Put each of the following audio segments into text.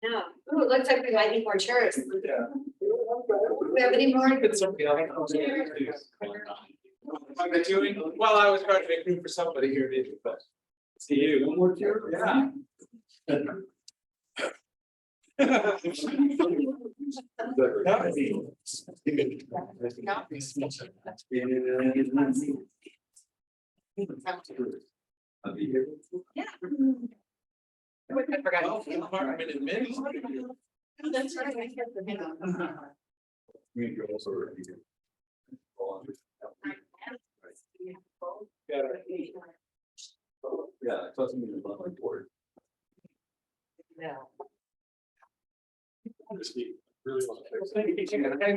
No. Oh, it looks like we might need more chairs. Do Yeah. we have any more? Well, I was trying to make room for somebody here, maybe, but. See you. One more chair? Yeah. Yeah. I forgot. Apartment in Minnesota. Oh, that's right. I can't forget. Yeah, it doesn't mean about my board. No. Really want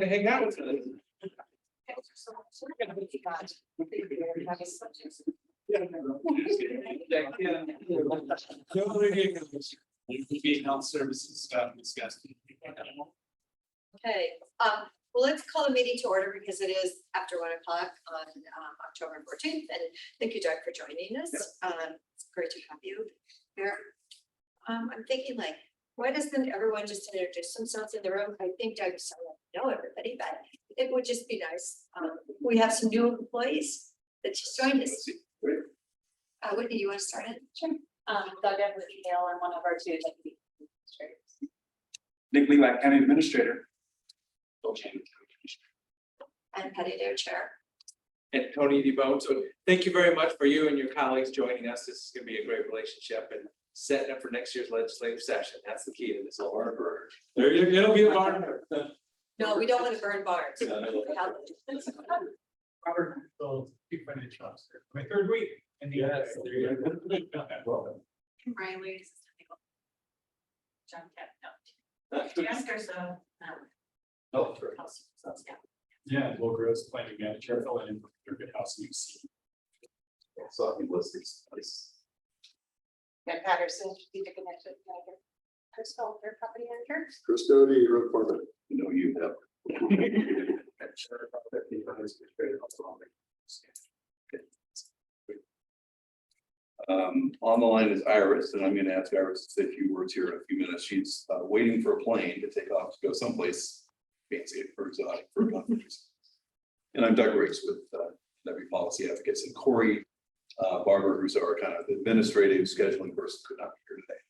to hang out with us. Health services stuff discussed. Okay, well, let's call the meeting to order because it is after 1 o'clock on October 14th. And thank you, Doug, for joining us. It's great to have you here. I'm thinking like, why doesn't everyone just introduce themselves in the room? I think Doug is know everybody, but it would just be nice. We have some new employees that just joined us. Whitney, you want to start it? Sure. Doug and Whitney Hale are one of our two deputy administrators. Nick Levi, County Administrator. And Patty, their chair. And Tony DeBone. So thank you very much for you and your colleagues joining us. This is going to be a great relationship and setting up for next year's legislative session. That's the key to this whole barn burner. There you go. It'll be a barn burner. No, we don't want to burn barns. Robert, so Chief Financial Officer, my third week. And the Yes, there you Welcome. Brian Williams. John Kemp, no. Jessica, so. Oh, Yeah, Will Gross, Planning Manager, filling in for Good House UC. So he was this. And Patterson, strategic connection manager. Crystal, their property manager. Custody report. No, you have. On the line is Iris, and I'm going to ask Iris to say a few words here in a few minutes. She's waiting for a plane to take off to go someplace fancy for exotic for a conference. And I'm Doug Riggs with Levy Policy Advocates, and Corey Barber, who's our kind of administrative scheduling person, could not be here today.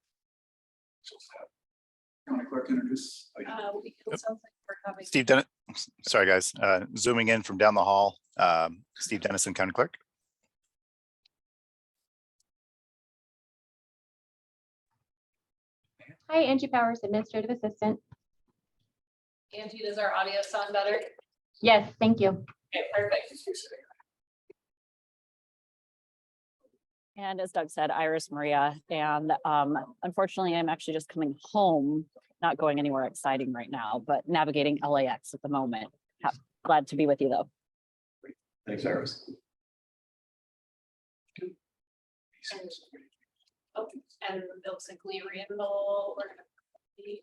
County Clerk, introduce. Steve Dennis, sorry guys, zooming in from down the hall, Steve Dennison, County Clerk. Hi, Angie Powers, Administrative Assistant. Angie, does our audio sound better? Yes, thank you. Okay, perfect. And as Doug said, Iris Maria, and unfortunately, I'm actually just coming home, not going anywhere exciting right now, but navigating LAX at the moment. Glad to be with you though. Thanks, Iris. And it looks like Lee Randall, we're gonna be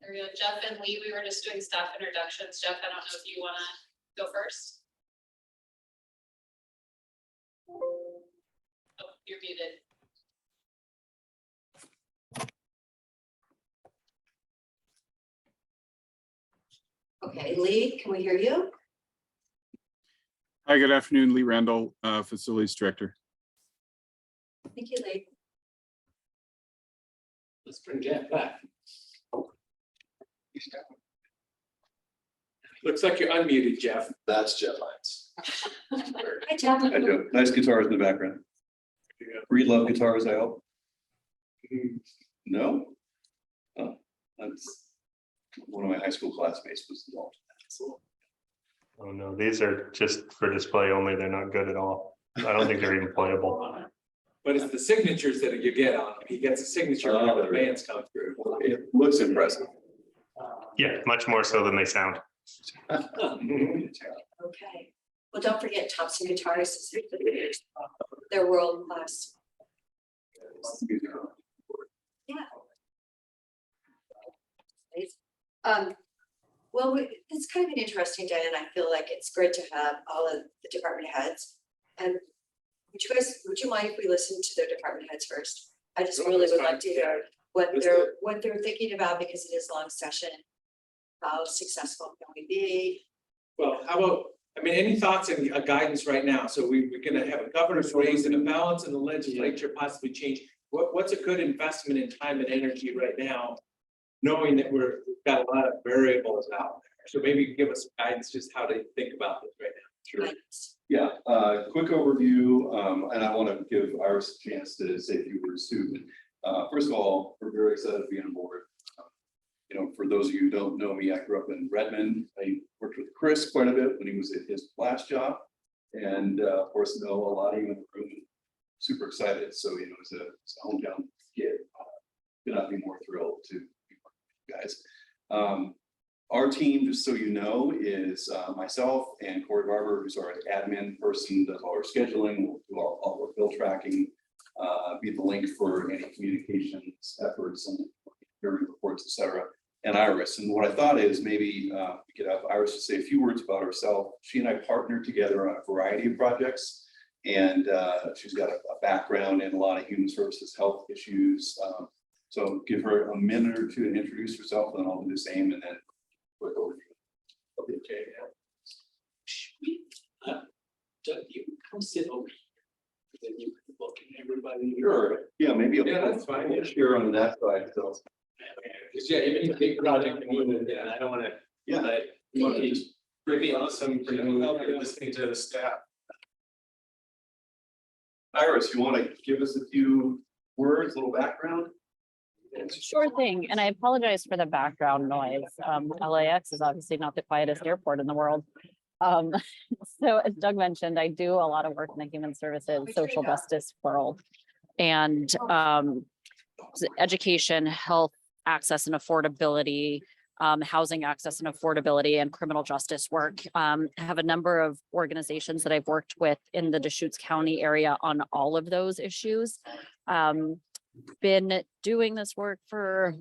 There we go. Jeff and Lee, we were just doing staff introductions. Jeff, I don't know if you want to go first. Oh, you're muted. Okay, Lee, can we hear you? Hi, good afternoon. Lee Randall, Facilities Director. Thank you, Lee. Let's bring Jeff back. Looks like you're unmuted, Jeff. That's Jeff Hines. Hi, Jeff. I do. Nice guitars in the background. Reed love guitars, I hope. No? Oh, that's one of my high school classmates was involved. Oh no, these are just for display only. They're not good at all. I don't think they're even playable. But it's the signatures that you get on. He gets a signature when the bands come through. It looks impressive. Yeah, much more so than they sound. Okay, well, don't forget Thompson Guitars, they're world class. Yeah. Well, it's kind of an interesting day, and I feel like it's great to have all of the department heads. And would you mind if we listen to their department heads first? I just Sure, really that's would fine. like to hear what Let's they're thinking about, because it is long session. How successful can we be? Well, how about, I mean, any thoughts and guidance right now? So we're gonna have a governor's raise and a balance in the legislature possibly change. What's a good investment in time and energy right now? Knowing that we've got a lot of variables out there. So maybe give us some guidance just how to think about this right now. Sure. Guidance. Yeah, quick overview, and I want to give Iris a chance to say a few words too. First of all, we're very excited to be on board. You know, for those of you who don't know me, I grew up in Redmond. I worked with Chris quite a bit when he was at his last job. And of course, know a lot of you in the room, super excited. So, you know, as a hometown kid, could not be more thrilled to be part of you guys. Our team, just so you know, is myself and Corey Barber, who's our admin person, does all our scheduling, will do all our bill tracking, be the link for any communications efforts and hearing reports, et cetera, and Iris. And what I thought is maybe we could have Iris to say a few words about herself. She and I partnered together on a variety of projects, and she's got a background in a lot of human services, health issues. So give her a minute or two to introduce herself, and I'll do the same, and then quick overview. Okay. Doug, you come sit over here. Then you can look at everybody. Sure. Yeah, maybe. Yeah, that's fine. We'll share on that side. So. Because yeah, even if big project, and I don't want to. Yeah. You want to just really awesome for you help you listening to the staff. Iris, you want to give us a few words, a little background? Sure thing. And I apologize for the background noise. LAX is obviously not the quietest airport in the world. So as Doug mentioned, I do a lot of work in the human services, social justice world. And education, health, access and affordability, housing access and affordability, and criminal justice work. I have a number of organizations that I've worked with in the Deschutes County area on all of those issues. Been doing this work for,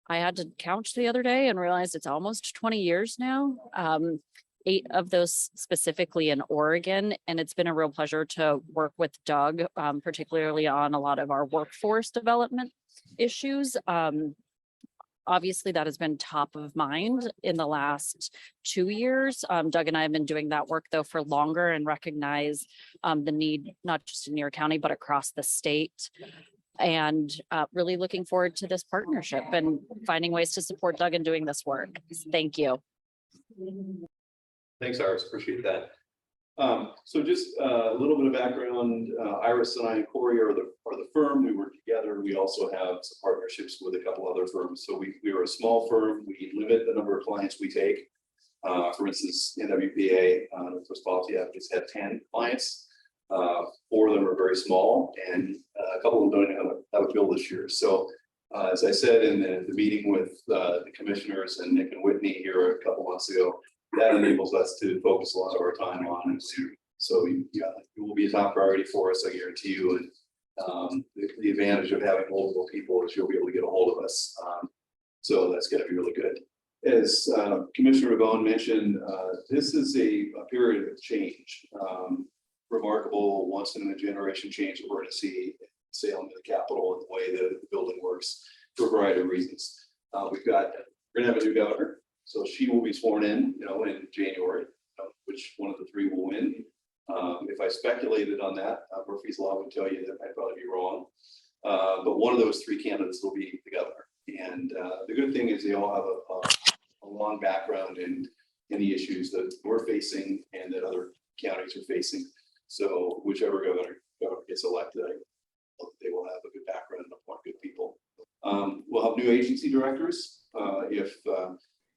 I had to count the other day and realized it's almost 20 years now. 8 of those specifically in Oregon. And it's been a real pleasure to work with Doug, particularly on a lot of our workforce development issues. Obviously, that has been top of mind in the last 2 years. Doug and I have been doing that work though for longer and recognize the need, not just in your county, but across the state. And really looking forward to this partnership and finding ways to support Doug in doing this work. Thank you. Thanks, Iris. Appreciate that. So just a little bit of background. Iris and I and Corey are the firm. We work together. We also have some partnerships with a couple other firms. So we are a small firm. We limit the number of clients we take. For instance, NWPA, Northwest Policy Advocates, had 10 clients. 4 of them are very small, and a couple of them don't know how to bill this year. So as I said in the meeting with the commissioners and Nick and Whitney here a couple months ago, that enables us to focus a lot of our time on it. So yeah, it will be a top priority for us, I guarantee you. And the advantage of having multiple people is you'll be able to get a hold of us. So that's going to be really good. As Commissioner Rabone mentioned, this is a period of change. Remarkable, once in a generation change that we're going to see in Salem, the capital, and the way the building works for a variety of reasons. We're going to have a new governor, so she will be sworn in, in January, which one of the 3 will win. If I speculated on that, Murphy's Law would tell you that I'd probably be wrong. But one of those 3 candidates will be the governor. And the good thing is they all have a long background in the issues that we're facing and that other counties are facing. So whichever governor gets elected, they will have a good background and appoint good people. We'll have new agency directors. If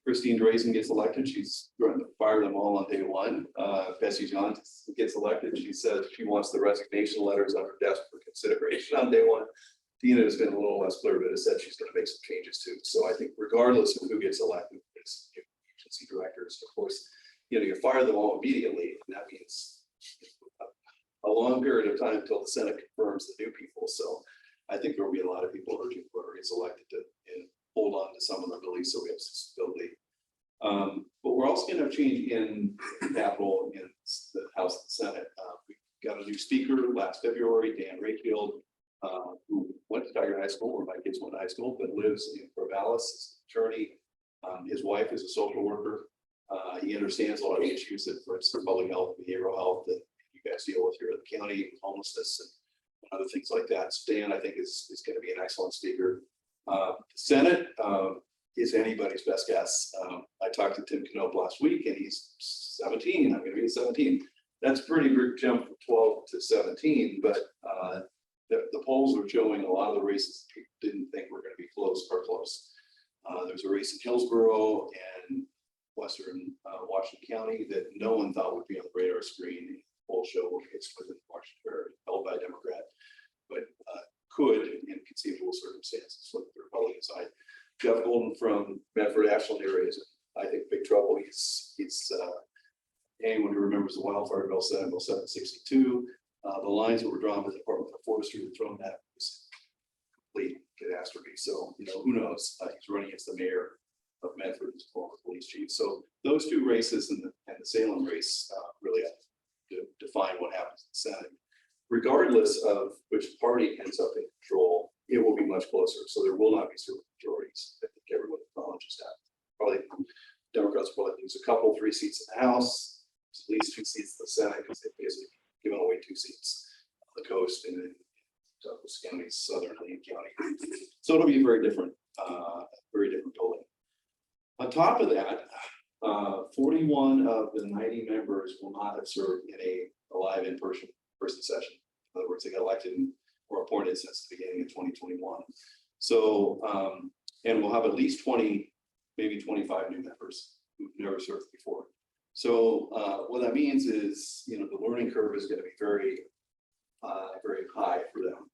Christine Drazen gets elected, she's going to fire them all on day 1. If Bessie John gets elected, she says she wants the resignation letters on her desk for consideration on day 1. Dina has been a little less clear, but has said she's gonna make some changes too. So I think regardless of who gets elected as agency directors, of course, you fire them all immediately, and that means a long period of time until the Senate confirms the new people. So I think there will be a lot of people urging whoever gets elected to hold on to some of the beliefs so we have stability. But we're also going to have change in Capitol, in the House and Senate. We got a new speaker last February, Dan Rakefield, who went to Tiger High School, where my kids went to high school, but lives in Corvallis as an attorney. His wife is a social worker. He understands a lot of the issues that, for instance, public health, behavioral health that you guys deal with here in the county, homelessness and other things like that. So Dan, I think, is going to be an excellent speaker. The Senate is anybody's best guess. I talked to Tim Knope last week, and he's 17. I'm going to be 17. That's a pretty big jump from 12 to 17, but the polls are showing a lot of the races people didn't think were going to be close are close. There's a race in Hillsborough and Western Washington County that no one thought would be on the radar screen. Poll show it's within Washington, held by a Democrat, but could, in conceivable circumstances, flip the Republican side. Jeff Golden from Medford Ashland area is, I think, big trouble. He's anyone who remembers the wildfire bill 762, the lines that were drawn by the Department of Forestry were thrown at was complete catastrophe. So, who knows? He's running against the mayor of Medford as former police chief. So those two races and the Salem race really have to define what happens in the Senate. Regardless of which party ends up in control, it will be much closer. So there will not be super majorities. I think everyone acknowledges that. Probably Democrats will probably lose a couple, 3 seats in the House, at least 2 seats in the Senate, because they've basically given away 2 seats on the coast and in Douglas County, southern Lee County. So it'll be a very different building. On top of that, 41 of the 90 members will not have served in a live in-person session. In other words, they got elected or appointed since the beginning of 2021. So, and we'll have at least 20, maybe 25 new members who've never served before. So what that means is, the learning curve is going to be very, very high for them.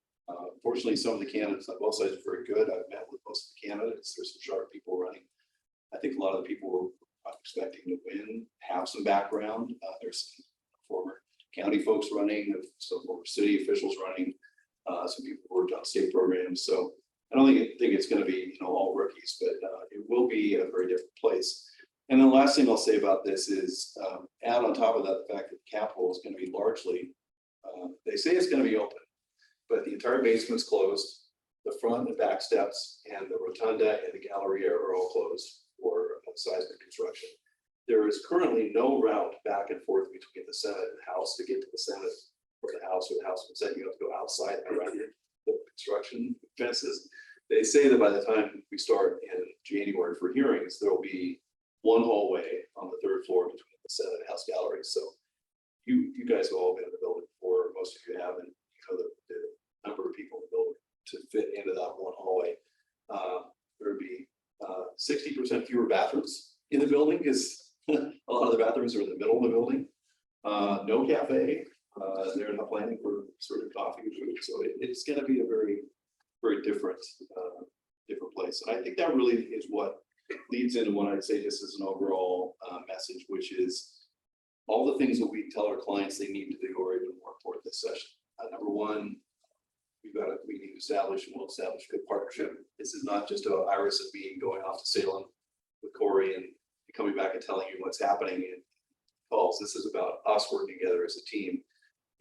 Fortunately, some of the candidates on both sides are very good. I've met with most of the candidates. There's some sharp people running. I think a lot of the people who are expecting to win have some background. There's some former county folks running, some former city officials running, some people who worked on state programs. So I don't think it's going to be all rookies, but it will be a very different place. And then the last thing I'll say about this is add on top of that the fact that the Capitol is going to be largely, they say it's going to be open, but the entire basement's closed. The front and back steps and the rotunda and the galleria are all closed for seismic construction. There is currently no route back and forth between the Senate and the House to get to the Senate or the House and the Senate. You have to go outside around the construction fences. They say that by the time we start in January for hearings, there will be one hallway on the 3rd floor between the Senate and House galleries. So you guys have all been in the building before, most of you have, and the number of people in the building to fit into that one hallway. There would be 60% fewer bathrooms in the building because a lot of the bathrooms are in the middle of the building. No cafe. They're not planning for sort of coffee or food. So it's going to be a very, very different place. And I think that really is what leads into what I'd say just as an overall message, which is all the things that we tell our clients they need to do are even more important this session. Number one, we need to establish and we'll establish good partnership. This is not just about Iris and me going off to Salem with Corey and coming back and telling you what's happening in calls. This is about us working together as a team.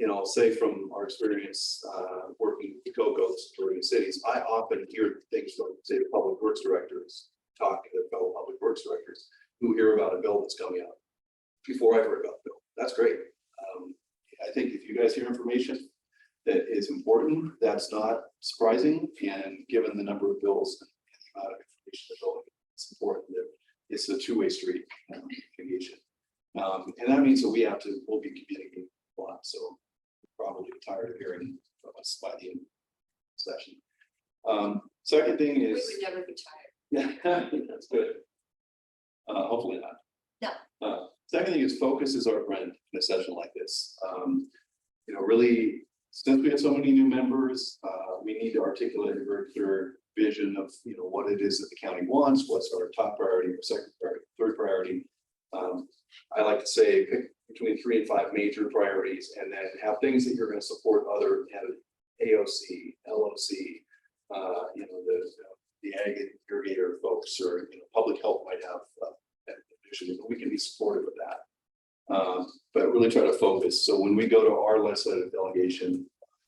I'll say from our experience working with COCOs in cities, I often hear things from, say, the public works directors, talk to their fellow public works directors who hear about a bill that's coming out before I've heard about the bill. That's great. I think if you guys hear information that is important, that's not surprising. And given the number of bills and the amount of information they're building, it's important that it's a two-way street communication. And that means that we'll be communicating a lot. So we're probably tired of hearing from us by the end of the session. Second thing is. We would never be tired. Yeah, that's good. Hopefully not. No. Second thing is focus is our friend in a session like this. Really, since we have so many new members, we need to articulate a very clear vision of, you know, what it is that the county wants, what's our top priority, or second priority, third priority. I like to say pick between 3 and 5 major priorities, and then have things that you're going to support other AOC, LOC, you know, the ag irrigator folks, or, you know, public health might have that vision, but we can be supportive of that. But really try to focus. So when we go to our legislative delegation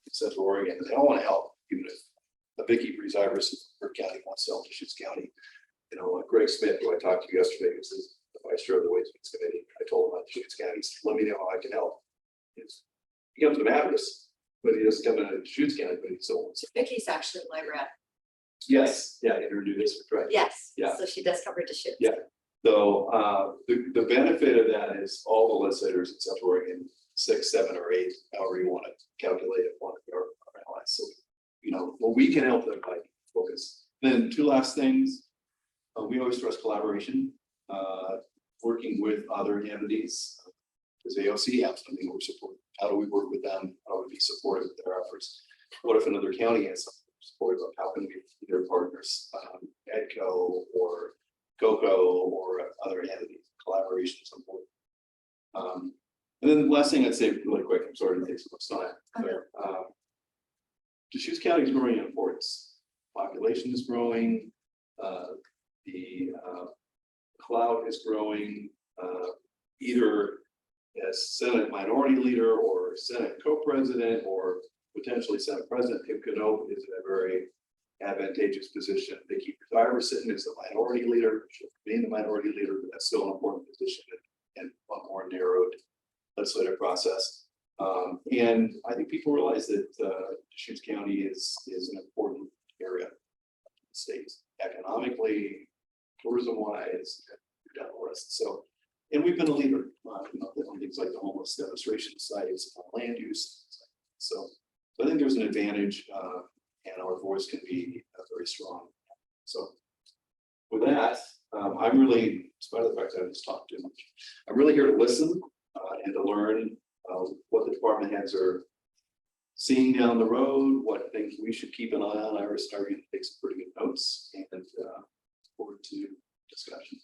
in Central Oregon, they all want to help, even if Vicky Breeze-Iverson from County wants to help Deschutes County. You know, Greg Smith, who I talked to yesterday, who's the vice chair of the Ways and Means Committee. I told him about Deschutes County. He said, let me know how I can help. He comes to Madras, but he doesn't come to Deschutes County, but he's so. Vicky's actually my rep. Yes, yeah, introduce, right. Yes. Yeah. So she does cover Deschutes. Yeah. So the benefit of that is all the legislators in Central Oregon, 6, 7, or 8, however you want to calculate it, one of our allies. So, you know, well, we can help them by focus. Then 2 last things. We always trust collaboration, working with other entities. Does AOC have something we're supporting? How do we work with them? How do we be supportive of their efforts? What if another county has something supportive of? How can we be their partners? EDCO or GOCO or other entities, collaboration is important. And then the last thing I'd say really quick, I'm sorry to take so much time, but Deschutes County is growing in importance. Population is growing, the cloud is growing, either as Senate Minority Leader or Senate Co-President or potentially Senate President. Tim Canope is in a very advantageous position. Vicky Breeze-Iverson is the Minority Leader, she'll remain the Minority Leader, but that's still an important position and a more narrowed legislative process. And I think people realize that Deschutes County is an important area of the state, economically, tourism-wise, down the list. So, and we've been a leader, you know, on things like the homeless demonstration sites, land use. So I think there's an advantage, and our voice can be very strong. So with that, I'm really, in spite of the fact that I just talked too much, I'm really here to listen and to learn what the department heads are seeing down the road, what things we should keep an eye on. I was starting to take some pretty good notes, and forward to discussion.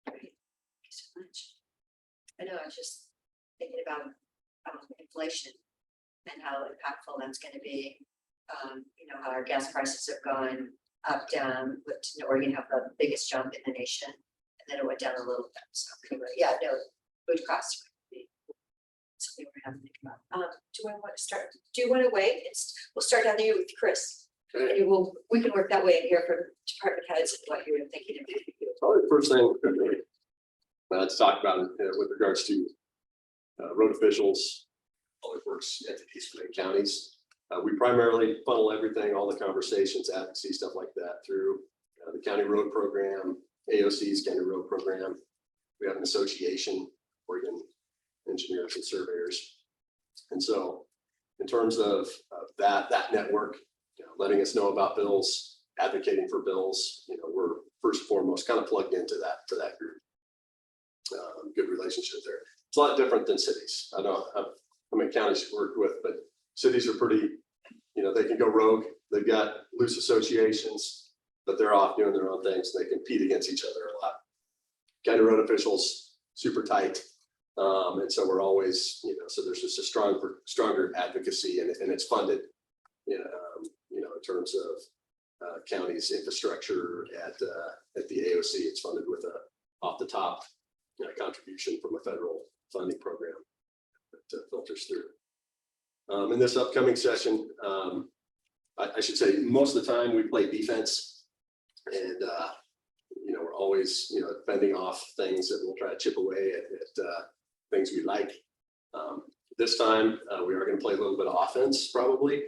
Thank you so much. I know, I was just thinking about inflation and how impactful that's going to be. You know, how our gas prices have gone up, down, with Oregon have the biggest jump in the nation, and then it went down a little bit. So anyway, yeah, no, food costs would be something we're having to think about. Do I want to start? Do you want to wait? We'll start down there with Chris. Okay. And we can work that way and hear from department heads and what you're thinking of. Probably the first thing to talk about with regards to road officials, public works entities for the counties. We primarily funnel everything, all the conversations, advocacy, stuff like that through the county road program, AOC's county road program. We have an association, Oregon Engineers and Surveyors. And so in terms of that network, you know, letting us know about bills, advocating for bills, you know, we're first and foremost kind of plugged into that group. Good relationship there. It's a lot different than cities. I know how many counties you work with, but cities are pretty, you know, they can go rogue. They've got loose associations, but they're off doing their own things. They compete against each other a lot. County road officials, super tight. And so we're always, you know, so there's just a stronger advocacy, and it's funded, you know, in terms of county's infrastructure at the AOC. It's funded with a off the top contribution from a federal funding program that filters through. In this upcoming session, I should say most of the time we play defense, and you know, we're always, you know, fending off things that we'll try to chip away at things we like. This time we are going to play a little bit of offense probably,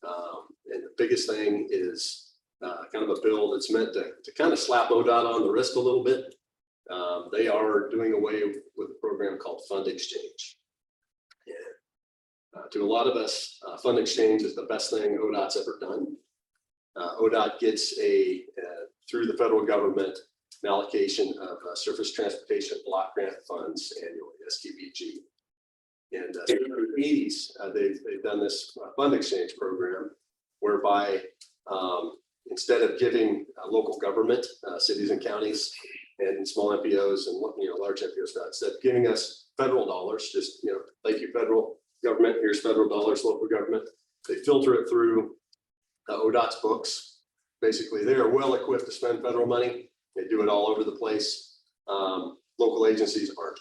and the biggest thing is kind of a bill that's meant to kind of slap ODOT on the wrist a little bit. They are doing away with a program called Fund Exchange. To a lot of us, Fund Exchange is the best thing ODOT's ever done. ODOT gets through the federal government, an allocation of Surface Transportation Block Grant Funds annually, STBG. And in the 80s, they've done this Fund Exchange program, whereby instead of giving local government, cities and counties and small MPOs and large MPOs, instead of giving us federal dollars, just thank you federal government, here's federal dollars, local government. They filter it through ODOT's books. Basically, they are well equipped to spend federal money. They do it all over the place. Local agencies aren't.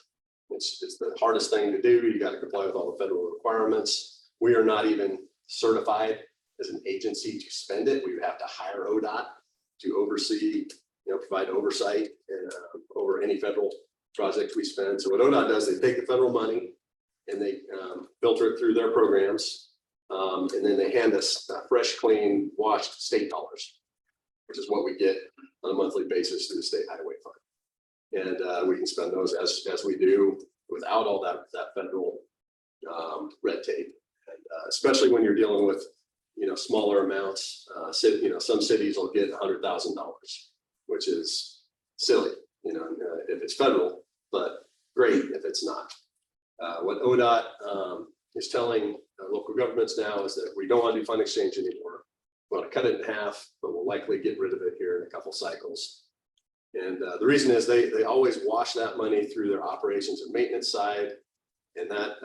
It's the hardest thing to do. You got to comply with all the federal requirements. We are not even certified as an agency to spend it. We would have to hire ODOT to oversee, provide oversight and over any federal project we spend. So what ODOT does, they take the federal money and they filter it through their programs. And then they hand us fresh, clean, washed state dollars, which is what we get on a monthly basis through the state highway fund. And we can spend those as we do without all that federal red tape. And especially when you're dealing with, smaller amounts, some cities will get $100,000, which is silly, if it's federal, but great if it's not. What ODOT is telling local governments now is that we don't want to do fund exchange anymore. We want to cut it in half, but we'll likely get rid of it here in a couple cycles. And the reason is they always wash that money through their operations and maintenance side. And that,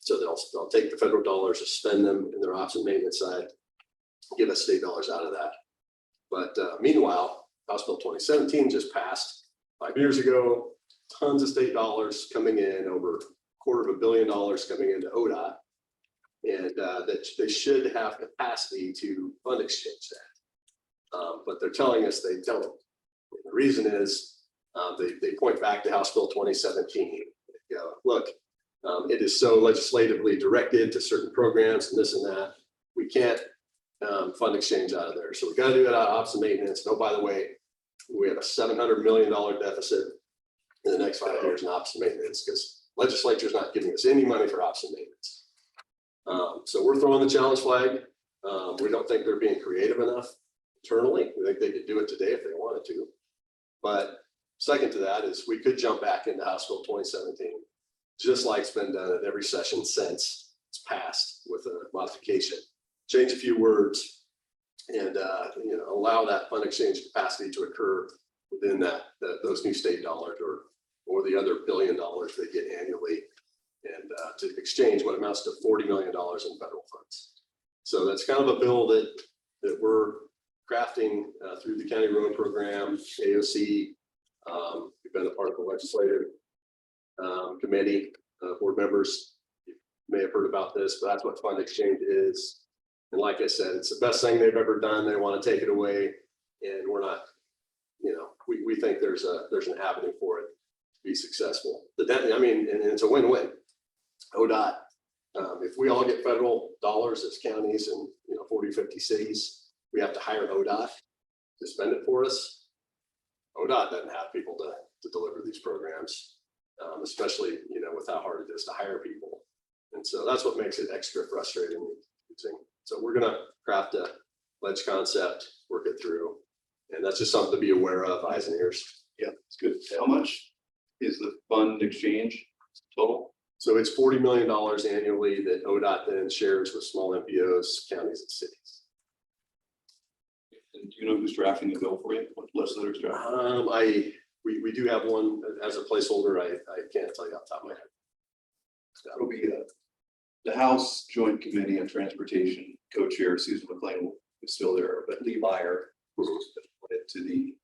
so they'll take the federal dollars to spend them in their ops and maintenance side, give us state dollars out of that. But meanwhile, House Bill 2017 just passed 5 years ago, tons of state dollars coming in, over $250 million coming into ODOT. And that they should have capacity to fund exchange that. But they're telling us they don't. And the reason is they point back to House Bill 2017. They go, look, it is so legislatively directed to certain programs and this and that. We can't fund exchange out of there. So we got to do it out of ops and maintenance. No, by the way, we have a $700 million deficit in the next 5 years in ops and maintenance because legislature's not giving us any money for ops and maintenance. So we're throwing the challenge flag. We don't think they're being creative enough internally. We think they could do it today if they wanted to. But second to that is we could jump back into House Bill 2017, just like it's been done at every session since it's passed with a modification. Change a few words and allow that fund exchange capacity to occur within those new state dollars or the other $1 billion they get annually, and to exchange what amounts to $40 million in federal funds. So that's kind of a bill that we're crafting through the county road program, AOC. We've been a part of the legislative committee, board members. You may have heard about this, but that's what fund exchange is. And like I said, it's the best thing they've ever done. They want to take it away, and we're not, we think there's an avenue for it to be successful. And it's a win-win. ODOT, if we all get federal dollars as counties and 40, 50 cities, we have to hire ODOT to spend it for us. ODOT doesn't have people to deliver these programs, especially with how hard it is to hire people. And so that's what makes it extra frustrating. So we're gonna craft a ledge concept, work it through, and that's just something to be aware of, eyes and ears. Yeah, it's good. How much is the fund exchange total? So it's $40 million annually that ODOT then shares with small MPOs, counties, and cities. And do you know who's drafting the bill for you? What legislators drafting? We do have one as a placeholder. I can't tell you off the top of my head. That'll be the House Joint Committee on Transportation co-chair Susan McLean is still there, but Lee Meyer, who's been appointed to the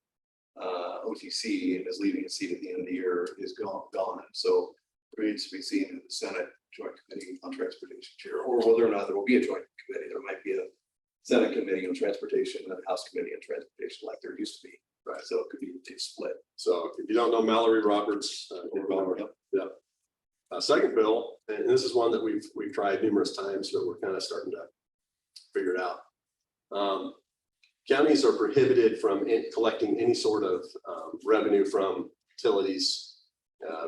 OTC and is leaving a seat at the end of the year, is gone. So it remains to be seen in the Senate Joint Committee on Transportation chair, or whether or not there will be a joint committee. There might be a Senate Committee on Transportation and a House Committee on Transportation like there used to be. Right. So it could be a split. So if you don't know Mallory Roberts, second bill, and this is one that we've tried numerous times, but we're kind of starting to figure it out. Counties are prohibited from collecting any sort of revenue from utilities,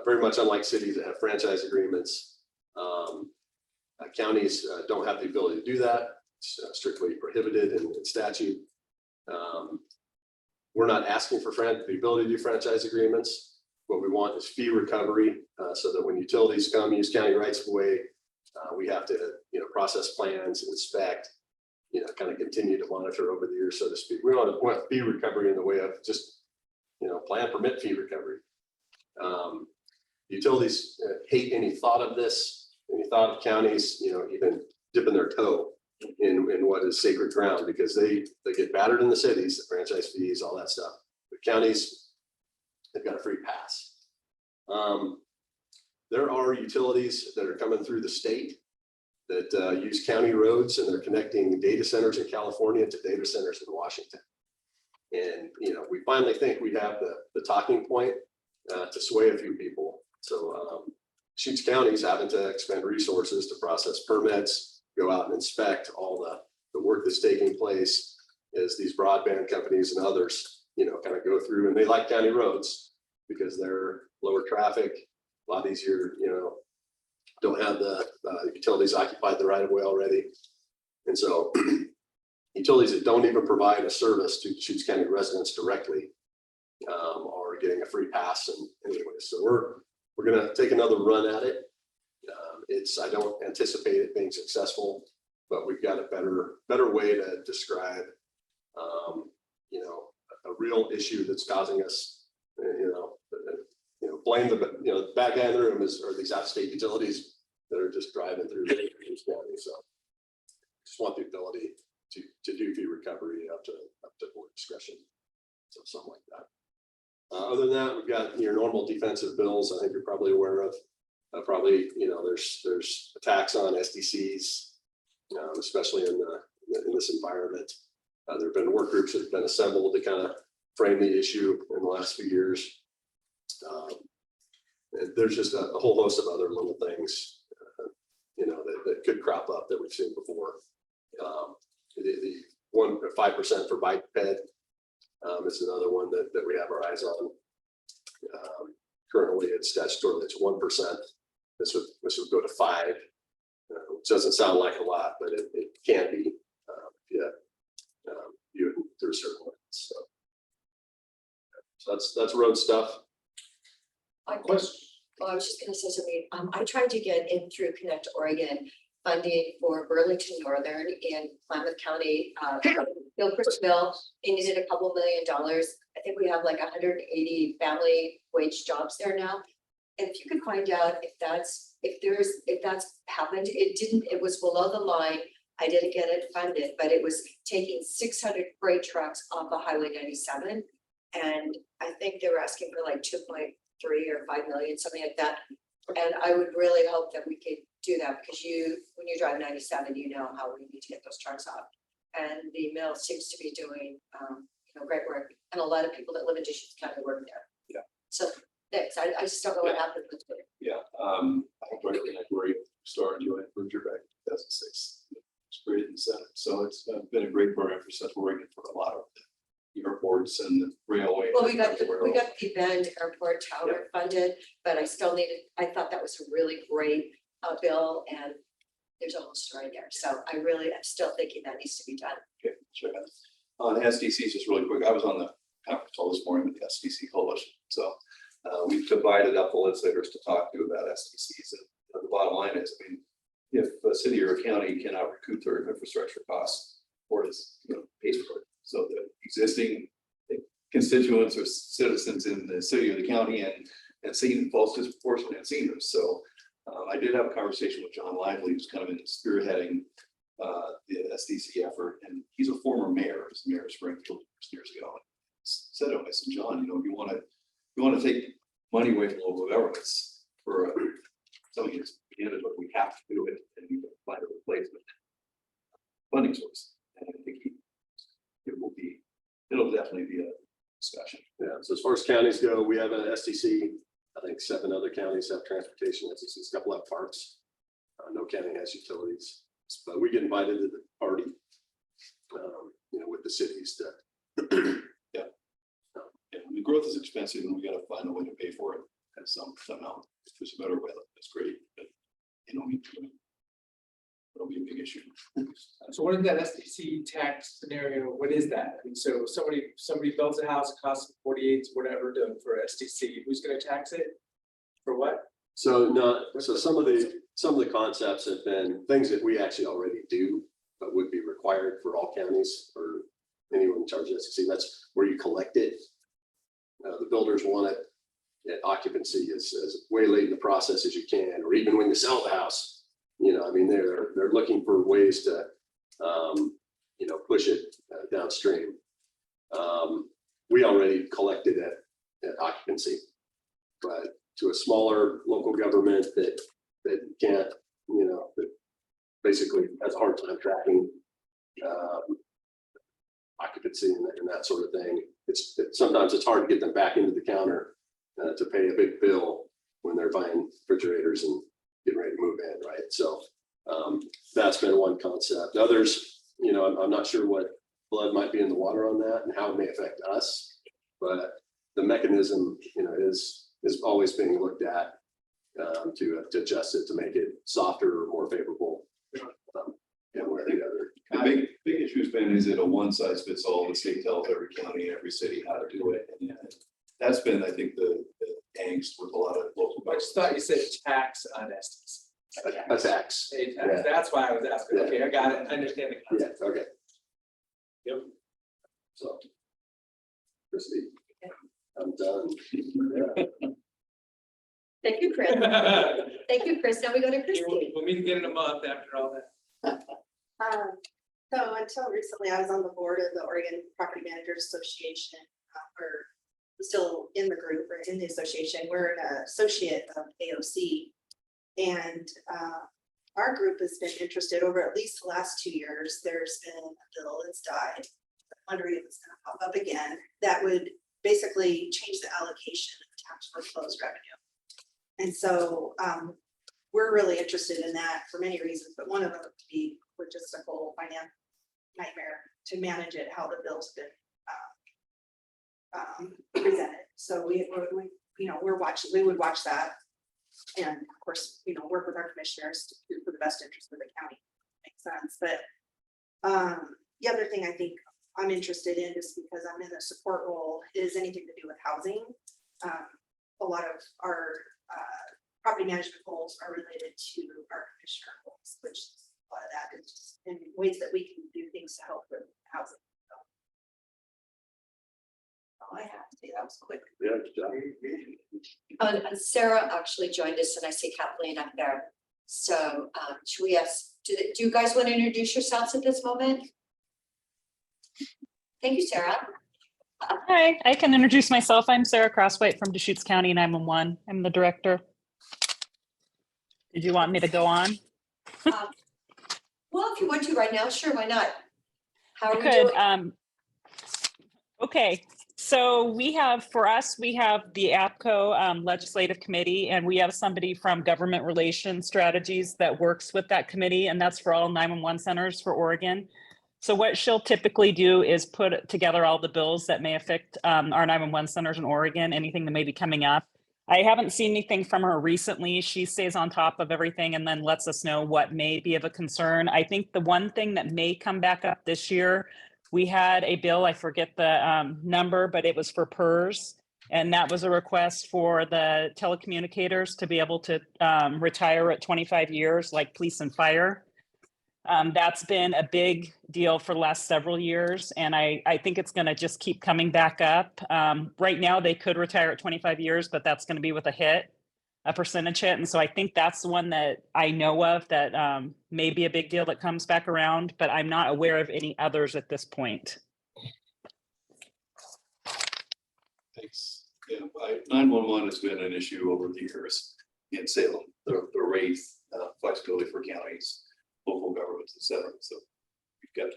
very much unlike cities that have franchise agreements. Counties don't have the ability to do that. It's strictly prohibited in statute. We're not asking for the ability to do franchise agreements. What we want is fee recovery, so that when utilities come use county rights of way, we have to process plans, inspect, kind of continue to monitor over the years, so to speak. We don't want fee recovery in the way of just, plan permit fee recovery. Utilities hate any thought of this, any thought of counties, even dipping their toe in what is sacred ground, because they get battered in the cities, the franchise fees, all that stuff. The counties, they've got a free pass. There are utilities that are coming through the state that use county roads, and they're connecting data centers in California to data centers in Washington. And, we finally think we have the talking point to sway a few people. So Deschutes County is having to expend resources to process permits, go out and inspect all the work that's taking place as these broadband companies and others, kind of go through, and they like county roads because they're lower traffic, a lot easier, don't have the utilities occupied the right of way already. And so utilities that don't even provide a service to Deschutes County residents directly are getting a free pass. And anyway, so we're going to take another run at it. I don't anticipate it being successful, but we've got a better way to describe, a real issue that's causing us, blame the bad guy in the room are these out-of-state utilities that are just driving through the county. So just want the ability to do fee recovery up to board discretion. So something like that. Other than that, we've got your normal defensive bills. I think you're probably aware of. Probably, there's attacks on SDCs, especially in this environment. There have been work groups that have been assembled to kind of frame the issue in the last few years. And there's just a whole host of other little things, that could crop up that we've seen before. The 5% for bike ped is another one that we have our eyes on. Currently, it's statutorily it's 1%. This would go to 5%, which doesn't sound like a lot, but it can be. You through certain limits. So that's road stuff. I was just gonna say something. I tried to get in through Connect Oregon funding for Burlington Northern in Klamath County, Gilchrist'ville. They needed a couple $1 million. I think we have like 180 family wage jobs there now. And if you could find out if that's happened, it was below the line. I didn't get it funded, but it was taking 600 freight trucks off of Highway 97. And I think they were asking for like 2.3 or 5 million, something like that. And I would really hope that we could do that, because when you drive 97, you know how we need to get those trucks off. And the mill seems to be doing, great work. And a lot of people that live in Deschutes County work there. Yeah. So thanks. I just don't know what happened with it. Yeah. I think right when I great started doing it, moved here back in 2006. It's great in the Senate. So it's been a great program for Central Oregon for a lot of the airports and the railway. Well, we got the Bend Airport Tower funded, but I thought that was a really great bill, and there's a whole story there. So I'm still thinking that needs to be done. Okay, sure. On SDCs, just really quick, I was on the conference call this morning with the SDC coalition. So we've divided up the legislators to talk to about SDCs. And the bottom line is, if a city or a county cannot recoup their infrastructure costs, or is pays for it. So the existing constituents or citizens in the city or the county and senior falls disproportionately on seniors. So I did have a conversation with John Lively, who's kind of spearheading the SDC effort, and he's a former mayor. He was mayor of Springfield years ago. Said to him, I said, John, if you want to take money away from local governments for something that's beginning, but we have to do it, and you can find a replacement funding source. And I think it'll definitely be a discussion. Yeah. So as far as counties go, we have an SDC. I think 7 other counties have transportation. SDCs, a couple have parks. No county has utilities, but we get invited to the party. With the cities to. Yeah. The growth is expensive, and we got to find a way to pay for it at somehow. If there's a better way, that's great. But it'll be a big issue. So what is that SDC tax scenario? What is that? So somebody builds a house, it costs 48, whatever for SDC. Who's going to tax it? For what? So some of the concepts have been things that we actually already do. would be required for all counties or anyone in charge of SEC. That's where you collect it. The builders want it at occupancy as way late in the process as you can, or even when you sell the house. You know, I mean, they're looking for ways to, you know, push it downstream. We already collected at occupancy, but to a smaller local government that can't, you know, that basically has a hard time tracking occupancy and that sort of thing. Sometimes it's hard to get them back into the counter to pay a big bill when they're buying refrigerators and getting ready to move in, right? So that's been one concept. Others, you know, I'm not sure what blood might be in the water on that and how it may affect us, but the mechanism, you know, is always being looked at to adjust it to make it softer or more favorable. And where the other. The big issue's been, is it a one size fits all? The state tells every county, every city how to do it. And that's been, I think, the angst with a lot of local. I just thought you said tax on estimates. A tax. A tax. Yeah. That's why I was asking. Yeah. Okay, I got it. I understand the Yeah, concept. okay. Yep. So. Christie, I'm done. Yeah. Thank you, Chris. Thank you, Chris. Now we go to Christie. We'll meet again in a month after all that. So until recently, I was on the board of the Oregon Property Managers Association, or still in the group or in the association. We're an associate of AOC. And our group has been interested over at least the last 2 years. There's been a bill that's died. I'm wondering if it's going to pop up again. That would basically change the allocation of tax foreclosed revenue. And so we're really interested in that for many reasons, but one of them would be logistical finance nightmare to manage it, how the bill's been presented. So we you know, we would watch that. And of course, you know, work with our commissioners to do for the best interest of the county. Makes sense. But the other thing I think I'm interested in, just because I'm in a support role, is anything to do with housing. A lot of our property management goals are related to our commissioner goals, which a lot of that is just in ways that we can do things to help with housing. So, all I have to say, that was quick. Yeah, good job. And Sarah actually joined us, and I see Kathleen up there. So should we ask, do you guys want to introduce yourselves at this moment? Thank you, Sarah. Hi, I can introduce myself. I'm Sarah Crosswhite from Deschutes County 911. I'm the director. Did you want me to go on? Well, if you want to right now, sure, why not? How are I we could. doing? Okay, so we have the APCO Legislative Committee, and we have somebody from Government Relations Strategies that works with that committee, and that's for all 911 centers for Oregon. So what she'll typically do is put together all the bills that may affect our 911 centers in Oregon, anything that may be coming up. I haven't seen anything from her recently. She stays on top of everything and then lets us know what may be of a concern. I think the one thing that may come back up this year, we had a bill, I forget the number, but it was for PERS. And that was a request for the telecommunicators to be able to retire at 25 years, like police and fire. That's been a big deal for the last several years, and I think it's going to just keep coming back up. Right now, they could retire at 25 years, but that's going to be with a percentage hit. And so I think that's the one that I know of that may be a big deal that comes back around, but I'm not aware of any others at this point. Thanks. Yeah, 911 has been an issue over the years in Salem, the rate flexibility for counties, local governments, et cetera. So we've got.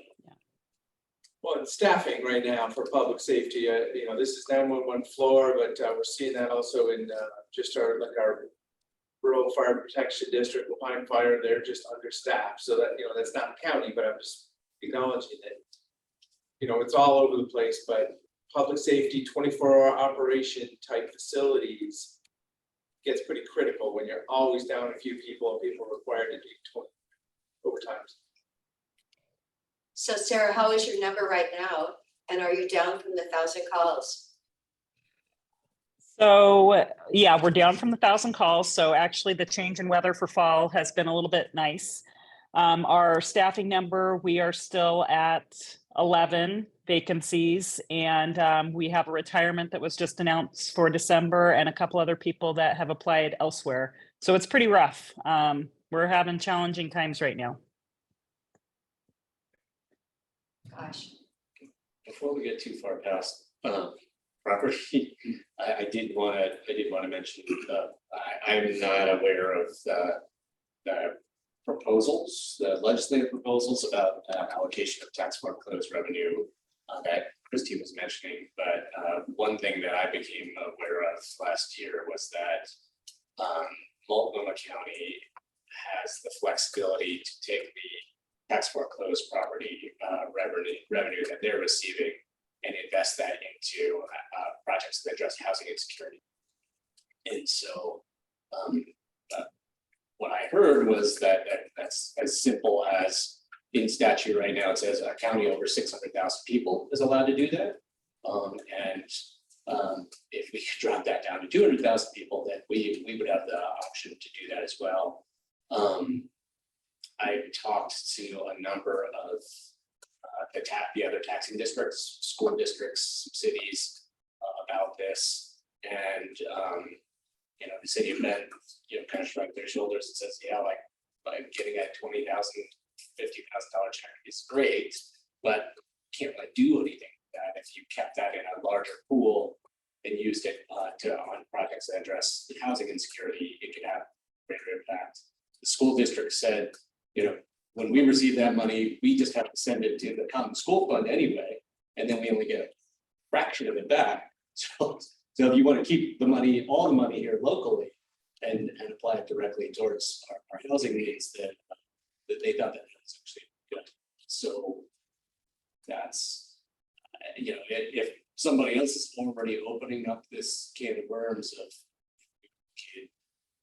Well, and staffing right now for public safety, you know, this is 911 floor, but we're seeing that also in just our rural fire protection district, Lupine Fire. They're just understaffed. So that, you know, that's not county, but I'm just acknowledging that, you know, it's all over the place, but public safety, 24-hour operation type facilities gets pretty critical when you're always down a few people and people are required to do overtime. So Sarah, how is your number right now? And are you down from the 1,000 calls? So yeah, we're down from the 1,000 calls. So actually the change in weather for fall has been a little bit nice. Our staffing number, we are still at 11 vacancies, and we have a retirement that was just announced for December and a couple other people that have applied elsewhere. So it's pretty rough. We're having challenging times right now. Gosh. Before we get too far past property, I did want to mention, I'm not aware of the proposals, the legislative proposals about allocation of tax foreclosed revenue that Christie was mentioning. But one thing that I became aware of last year was that Multnomah County has the flexibility to take the tax foreclosed property revenue that they're receiving and invest that into projects that address housing insecurity. And so what I heard was that that's as simple as in statute right now, it says a county over 600,000 people is allowed to do that. If we could drop that down to 200,000 people, then we would have the option to do that as well. I talked to a number of the other taxing districts, school districts, cities about this, and the city of Bend, kind of shrugged their shoulders and says, yeah, like getting that $20,000, $50,000 check is great, but can't really do anything with that. If you kept that in a larger pool and used it on projects that address housing insecurity, it could have greater impact. The school district said, when we receive that money, we just have to send it to the common school fund anyway, and then we only get a fraction of it back. So if you want to keep the money, all the money here locally, and apply it directly towards our housing needs, that they thought that was actually good. So that's, if somebody else is already opening up this can of worms of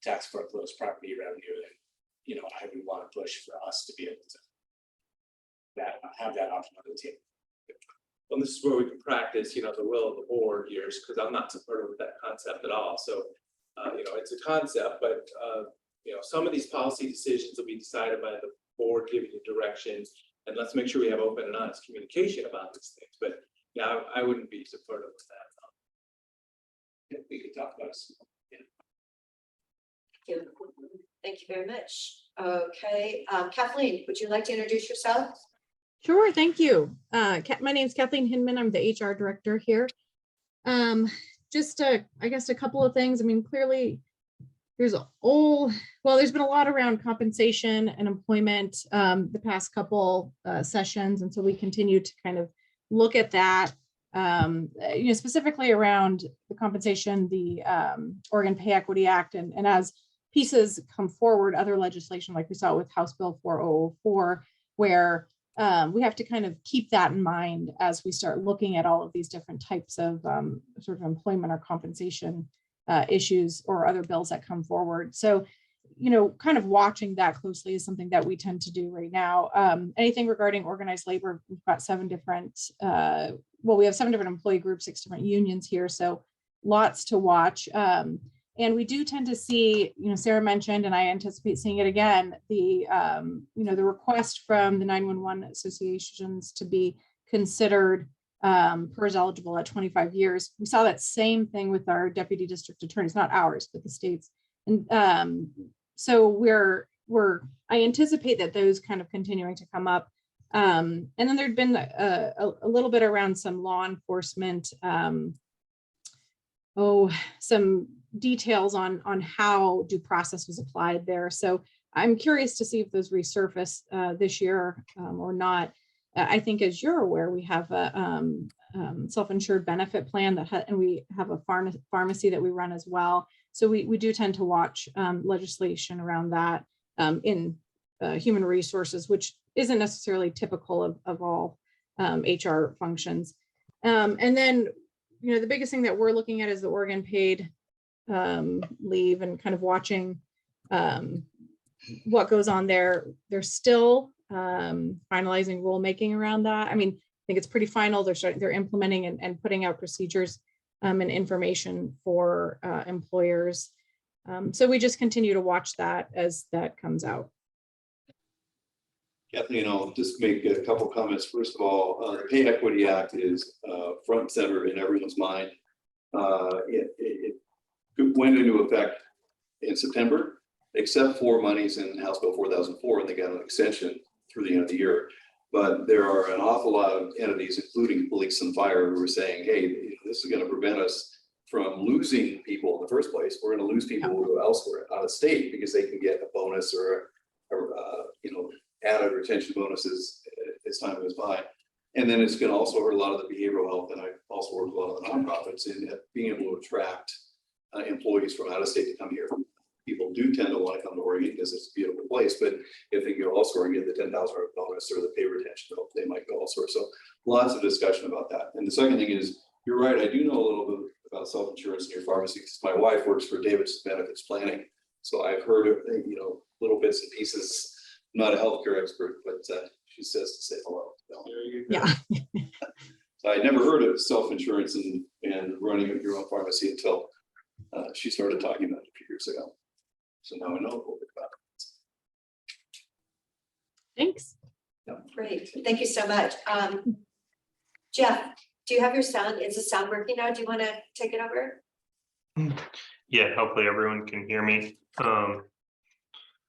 tax foreclosed property revenue, then I would want to push for us to be able to have that option on the table. Well, this is where we can practice, the will of the board here, because I'm not supportive of that concept at all. So, it's a concept, but some of these policy decisions will be decided by the board giving you direction, and let's make sure we have open and honest communication about these things. But yeah, I wouldn't be supportive of that. We can talk about it. Thank you very much. Okay, Kathleen, would you like to introduce yourself? Sure, thank you. My name is Kathleen Hinman. I'm the HR director here. I guess a couple of things. I mean, clearly there's been a lot around compensation and employment the past couple sessions. And so we continue to kind of look at that, specifically around the compensation, the Oregon Pay Equity Act, and as pieces come forward, other legislation like we saw with House Bill 4004, where we have to kind of keep that in mind as we start looking at all of these different types of sort of employment or compensation issues or other bills that come forward. So, kind of watching that closely is something that we tend to do right now. Anything regarding organized labor, we've got 7 different, we have 7 different employee groups, 6 different unions here. So lots to watch. And we do tend to see, Sarah mentioned, and I anticipate seeing it again, the request from the 911 associations to be considered PERS eligible at 25 years. We saw that same thing with our deputy district attorneys, not ours, but the states. And so I anticipate that those kind of continuing to come up. And then there'd been a little bit around some law enforcement, some details on how due process was applied there. So I'm curious to see if those resurface this year or not. I think, as you're aware, we have a self-insured benefit plan and we have a pharmacy that we run as well. So we do tend to watch legislation around that in human resources, which isn't necessarily typical of all HR functions. And then, the biggest thing that we're looking at is the Oregon paid leave and kind of watching what goes on there. They're still finalizing rulemaking around that. I mean, I think it's pretty final. They're implementing and putting out procedures and information for employers. So we just continue to watch that as that comes out. Kathleen, I'll just make a couple comments. First of all, the Pay Equity Act is front and center in everyone's mind. It went into effect in September, except for monies in House Bill 4004, and they got an extension through the end of the year. But there are an awful lot of entities, including police and fire, who are saying, hey, this is going to prevent us from losing people in the first place. We're going to lose people who go elsewhere out of state because they can get a bonus or added retention bonuses as time goes by. And then it's going to also hurt a lot of the behavioral health. And I also work with a lot of the nonprofits in being able to attract employees from out of state to come here. People do tend to want to come to Oregon because it's a beautiful place, but if they go elsewhere and get the $10,000 bonus or the pay retention, they might go elsewhere. So lots of discussion about that. And the second thing is, you're right, I do know a little bit about self-insurance in your pharmacy because my wife works for David's Benefits Planning. So I've heard of, little bits and pieces. I'm not a healthcare expert, but she says to say hello. Yeah. So I never heard of self-insurance and running your own pharmacy until she started talking about it a few years ago. So now I know a little bit about it. Thanks. Great, thank you so much. Jeff, do you have your sound? Is the sound working now? Do you want to take it over? Yeah, hopefully everyone can hear me.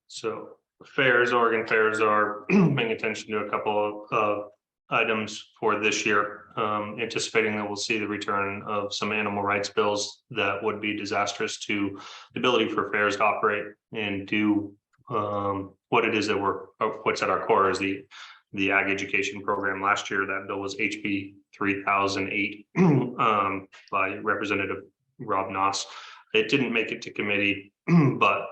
So Oregon Fairs are paying attention to a couple of items for this year, anticipating that we'll see the return of some animal rights bills that would be disastrous to the ability for fairs to operate and do what it is that what's at our core is the ag education program. Last year, that bill was HB 3008 by Representative Rob Noss. It didn't make it to committee, but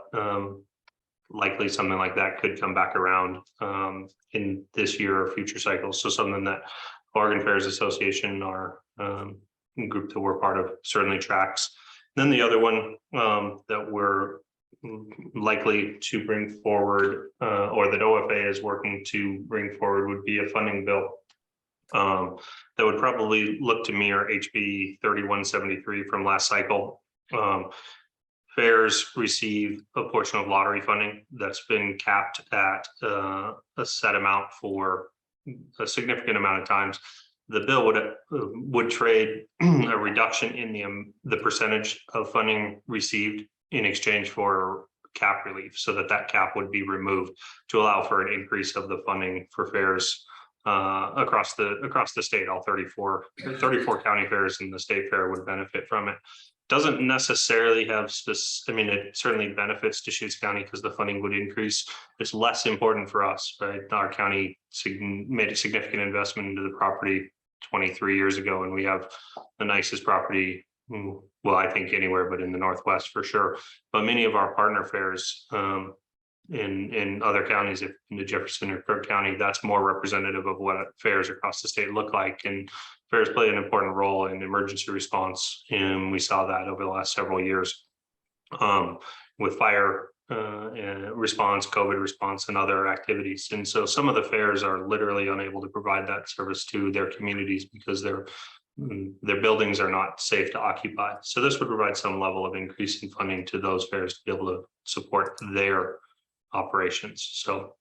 likely something like that could come back around in this year or future cycles. So something that Oregon Fairs Association, our group that we're part of, certainly tracks. Then the other one that we're likely to bring forward or that OFA is working to bring forward would be a funding bill that would probably look to mirror HB 3173 from last cycle. Fairs receive a portion of lottery funding that's been capped at a set amount for a significant amount of times. The bill would trade a reduction in the percentage of funding received in exchange for cap relief, so that cap would be removed to allow for an increase of the funding for fairs across the state. All 34 county fairs and the state fair would benefit from it. Doesn't necessarily have it certainly benefits Deschutes County because the funding would increase. It's less important for us, right? Our county made a significant investment into the property 23 years ago, and we have the nicest property, well, I think anywhere but in the Northwest for sure. But many of our partner fairs in other counties, if in the Jefferson or Kirk County, that's more representative of what fairs across the state look like. And fairs play an important role in emergency response, and we saw that over the last several years with fire response, COVID response, and other activities. And so some of the fairs are literally unable to provide that service to their communities because their buildings are not safe to occupy. So this would provide some level of increase in funding to those fairs to be able to support their operations. So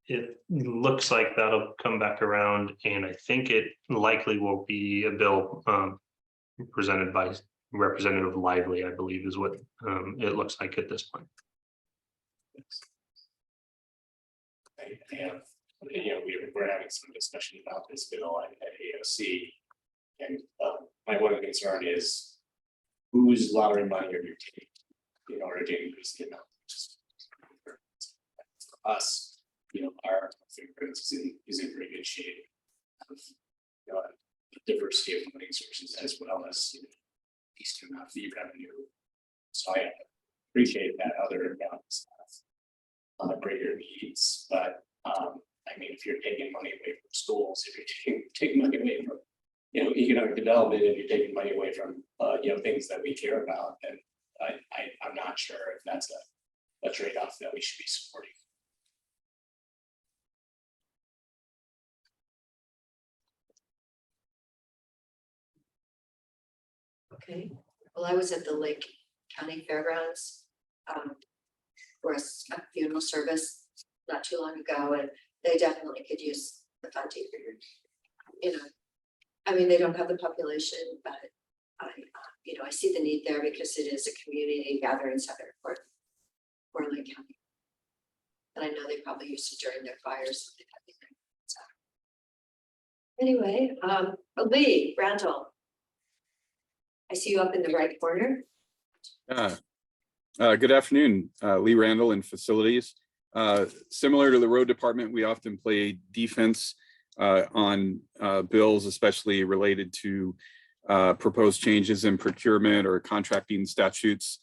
it looks like that'll come back around, and I think it likely will be a bill presented by Representative Lively, I believe is what it looks like at this point. We're having some discussion about this bill at AOC, and my one concern is whose lottery money are you taking in order to increase the amount? For us, our fingerprints is in pretty good shape. The diversity of funding sources as well as Eastern fee revenue. So I appreciate that other accounts have greater needs, but if you're taking money away from schools, if you're taking money away from economic development, if you're taking money away from things that we care about, then I'm not sure if that's a trade-off that we should be supporting. Okay, well, I was at the Lake County Fairgrounds for a funeral service not too long ago, and they definitely could use the funding. You know, I mean, they don't have the population, but I see the need there because it is a community gathering center for Lake County. And I know they probably used it during their fires. So. Anyway, Lee Randall. I see you up in the right corner. Good afternoon, Lee Randall in facilities. Similar to the road department, we often play defense on bills, especially related to proposed changes in procurement or contracting statutes.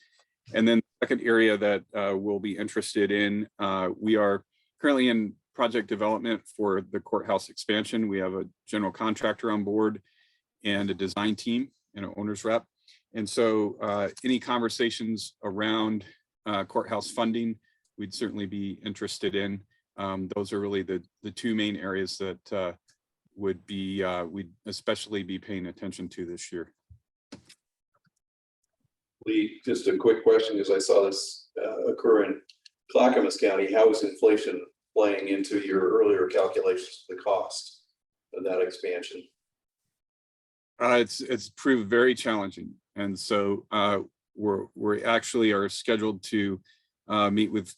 And then the second area that we'll be interested in, we are currently in project development for the courthouse expansion. We have a general contractor on board and a design team and an owner's rep. And so any conversations around courthouse funding, we'd certainly be interested in. Those are really the two main areas that would be we'd especially be paying attention to this year. Lee, just a quick question, as I saw this occur in Clackamas County, how is inflation playing into your earlier calculations of the cost of that expansion? It's proved very challenging, and so we actually are scheduled to meet with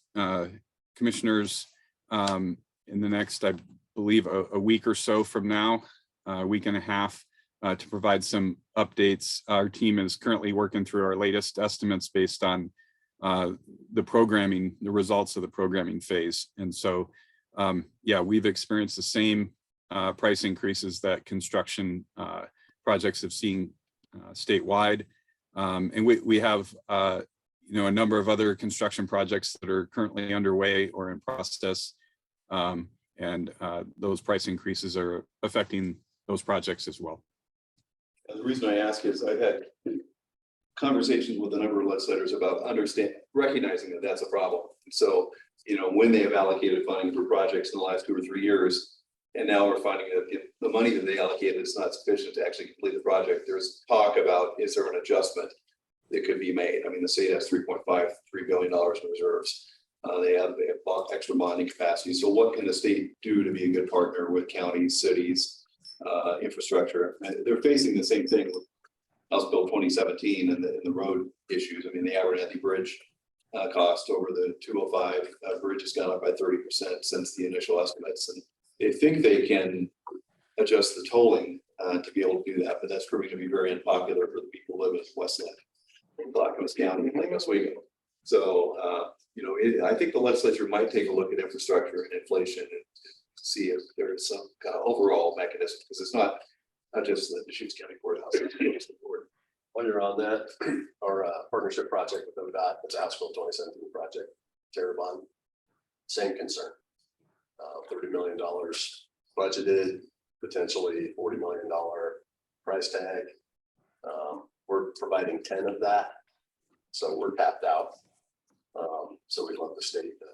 commissioners in the next, I believe, a week or so from now, a week and a half, to provide some updates. Our team is currently working through our latest estimates based on the programming, the results of the programming phase. And so, yeah, we've experienced the same price increases that construction projects have seen statewide. And we have, a number of other construction projects that are currently underway or in process. And those price increases are affecting those projects as well. And the reason I ask is I've had conversations with a number of legislators about recognizing that that's a problem. So, when they have allocated funding for projects in the last 2 or 3 years, and now we're finding that the money that they allocated is not sufficient to actually complete the project. There's talk about, is there an adjustment that could be made? I mean, the state has $3.53 billion in reserves. They have extra bonding capacity. So what can the state do to be a good partner with counties, cities, infrastructure? And they're facing the same thing with House Bill 2017 and the road issues. I mean, the Abernathy Bridge cost over the 205 bridge has gone up by 30% since the initial estimates. And they think they can adjust the tolling to be able to do that, but that's proving to be very unpopular for the people who live in Westland, in Clackamas County, and Lake Oswego. So, I think the legislature might take a look at infrastructure and inflation and see if there's some kind of overall mechanism, because it's not just the Deschutes County Courthouse. It's the board. While you're on that, our partnership project with ODOT, it's a House Bill 2017 project, Terrebonne, same concern. $30 million budgeted, potentially $40 million price tag. We're providing 10 of that, so we're tapped out. So we'd love the state to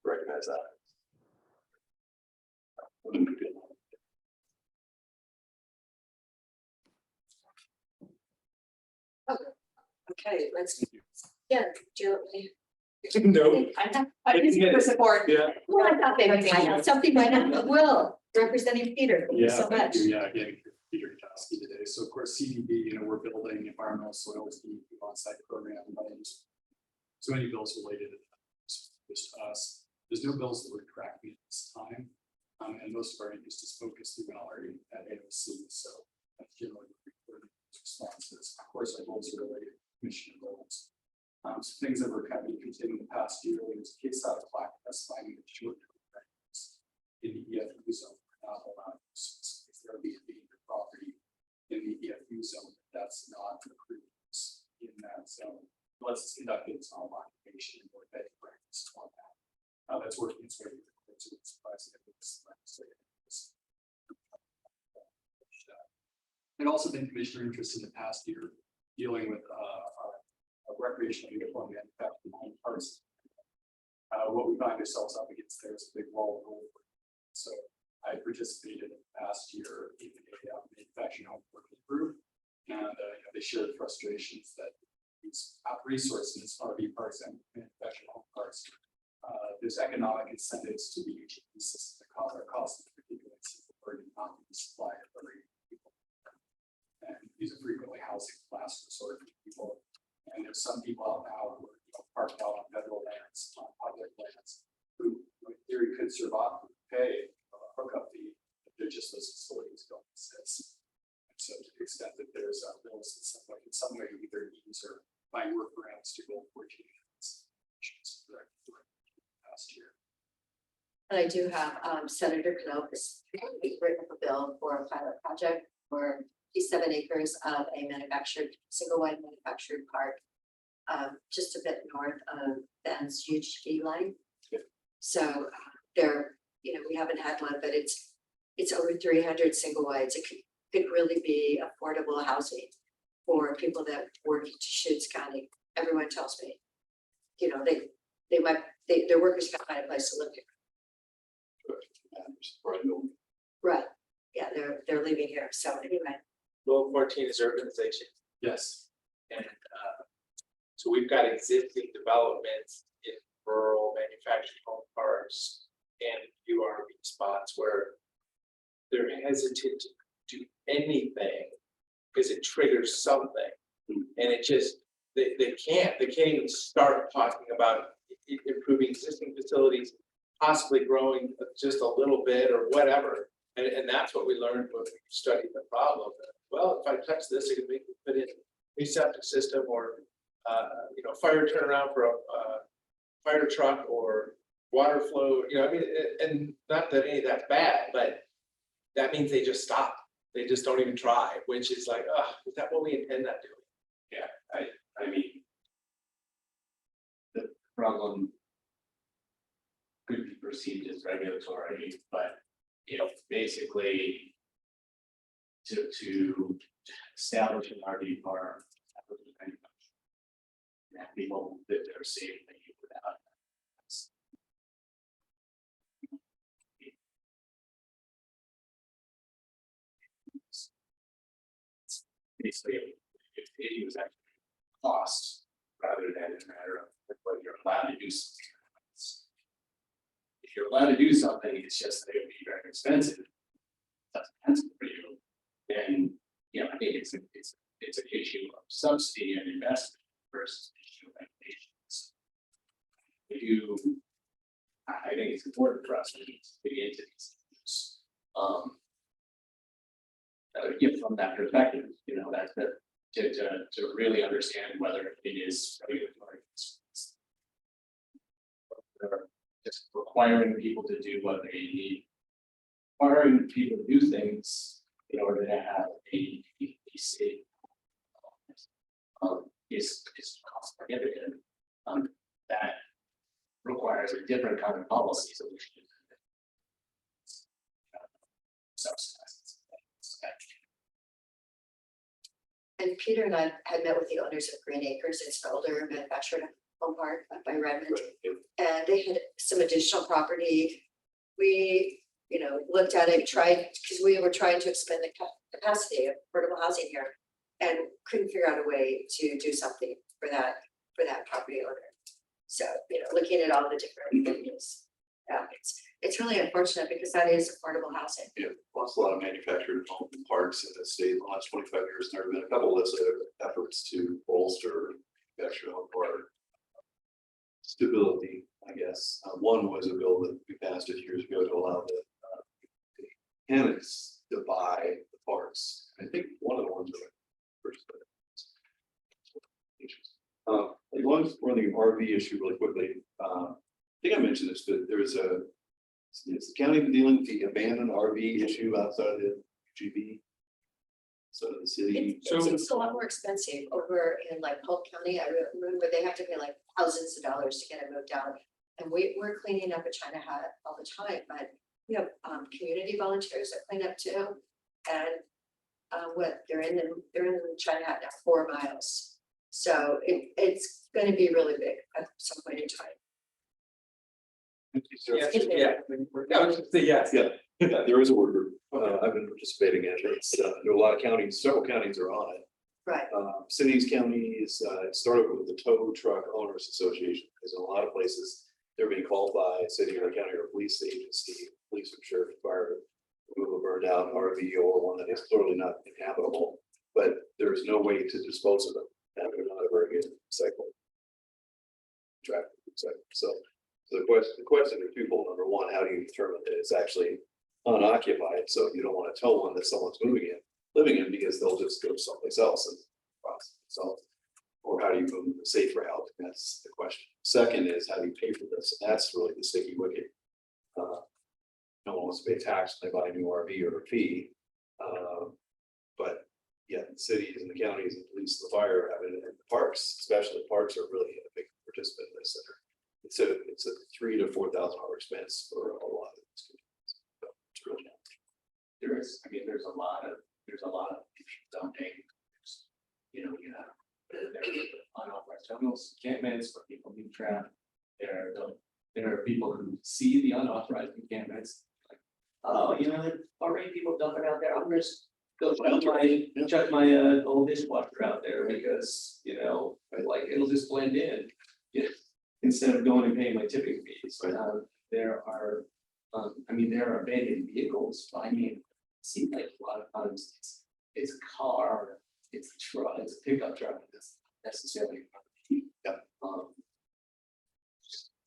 recognize that. Okay, let's. Yeah, Joe. No. I just for support. Yeah. Well, I thought they would have something right now. Will, representing Peter, thank you so thank much. you. Yeah, again, Peter Kowski today. So of course, CDB, we're building environmental soils on-site program. So many bills related to just us. There's no bills that we're tracking at this time. And most of our interest is focused through Mallory at AOC. So that's generally responses. Of course, our goals are related to commission goals. So things that were kind of interested in the past year, there was a case out of Clackamas finding that short-term rentals in the EFU zone are not allowed to use their Airbnb property in the EFU zone. That's not approved in that zone. Unless it's conducted as home occupation or bed and breakfast on that. That's working its way through the courts. It's surprising that this legislative. And also been commissioner interest in the past year dealing with recreational uniform manufacturing home parts. What we find ourselves up against there is a big wall of gold. So I participated in the past year in a manufacturing home working group, and they shared frustrations that these resources, RV parks and manufacturing home parts, there's economic incentives to the utility system to cause our costs, particularly burden on the supply of every people. And these are frequently housing class sort of people. And there's some people out now who are parked out on federal lands, on public lands, who in theory could survive, pay a hookup fee, but they're just those facilities don't exist. And so to the extent that there's bills in some way, either needs or find workarounds to go for past year. And I do have Senator Knopp has written up a bill for a pilot project for 7 acres of a single wide manufactured park. Just a bit north of Ben's huge ski line. So there, we haven't had one, but it's over 300 single wides. It could really be affordable housing for people that work in Deschutes County. Everyone tells me, their workers can't find a place to live here. Right. Yeah, they're leaving here. So anyway. Goal 14 is urbanization. Yes. And so we've got existing developments in rural manufactured home parks and few RV spots where they're hesitant to do anything because it triggers something. And it just, they can't even start talking about improving existing facilities, possibly growing just a little bit or whatever. And that's what we learned when we studied the problem. Well, if I touch this, it can make me put in a septic system or fire turnaround for a fire truck or water flow. And not that any of that's bad, but that means they just stop. They just don't even try, which is like, is that what we intend on doing? Yeah, I mean, the problem could be perceived as regulatory, but basically to establish an RV park, people that are safely without. Basically, if it was actually cost rather than a matter of whether you're allowed to do something. If you're allowed to do something, it's just that it would be very expensive. That's expensive for you. Then, I think it's an issue of subsidy and investment versus an issue of regulations. I think it's important for us to dig into these issues. From that perspective, to really understand whether it is regulatory. Just requiring people to do what they need, requiring people to do things in order to have a safe is cost prohibitive. That requires a different kind of policy solution. Subsidize. And Peter and I had met with the owners of Green Acres. It's an older manufactured home park up by Redmond. And they had some additional property. We, looked at it, tried, because we were trying to expand the capacity of affordable housing here and couldn't figure out a way to do something for that property owner. So, looking at all the different things. It's really unfortunate because that is affordable housing. Yeah, lost a lot of manufactured home parks in the state in the last 25 years. There have been a couple of efforts to bolster manufactured home park stability, I guess. One was a bill that we passed a few years ago to allow the tenants to buy the parks. I think one of the ones that as long as we're on the RV issue really quickly, I think I mentioned this, but there was is the county dealing with the abandoned RV issue outside of the GB? So the city. It's a lot more expensive over in like Polk County. I remember they have to pay like thousands of dollars to get it moved out. And we're cleaning up a China hat all the time, but we have community volunteers that clean up too. And they're in China hat now 4 miles. So it's going to be really big at some point in time. Yes. Yeah, there is a work group. I've been participating in it. It's, there are a lot of counties, several counties are on it. Right. Cities, counties, it started with the Tow Truck Owners Association, because in a lot of places, they're being called by a city or a county or police agency, police or sheriff, fire, remove a burned out RV or one that is clearly not inhabitable, but there's no way to dispose of them. And they're not a very good cycle. Traffic cycle. So the question is twofold. Number one, how do you determine that it's actually unoccupied? So you don't want to tell one that someone's living in, because they'll just go someplace else and process themselves. Or how do you move a safe route? That's the question. Second is, how do you pay for this? And that's really the sticky wicket. No one wants to pay tax when they buy a new RV or a fee. But yeah, the cities and the counties and police and the fire have it, and the parks, especially parks, are really a big participant in this center. It's a $3,000 to $4,000 expense for a lot of these communities. So it's really There's a lot of dumping. You know, there are unauthorized terminals, encampments where people being trapped. There are people who see the unauthorized encampments, like, oh, you know, there are already people dumping out there. I'm just go chuck my old dishwasher out there because, you know, like it'll just blend in. Yeah. Instead of going and paying my tipping fees. There are abandoned vehicles. I mean, it seems like a lot of times it's a car, it's a truck, it's a pickup truck that's necessarily.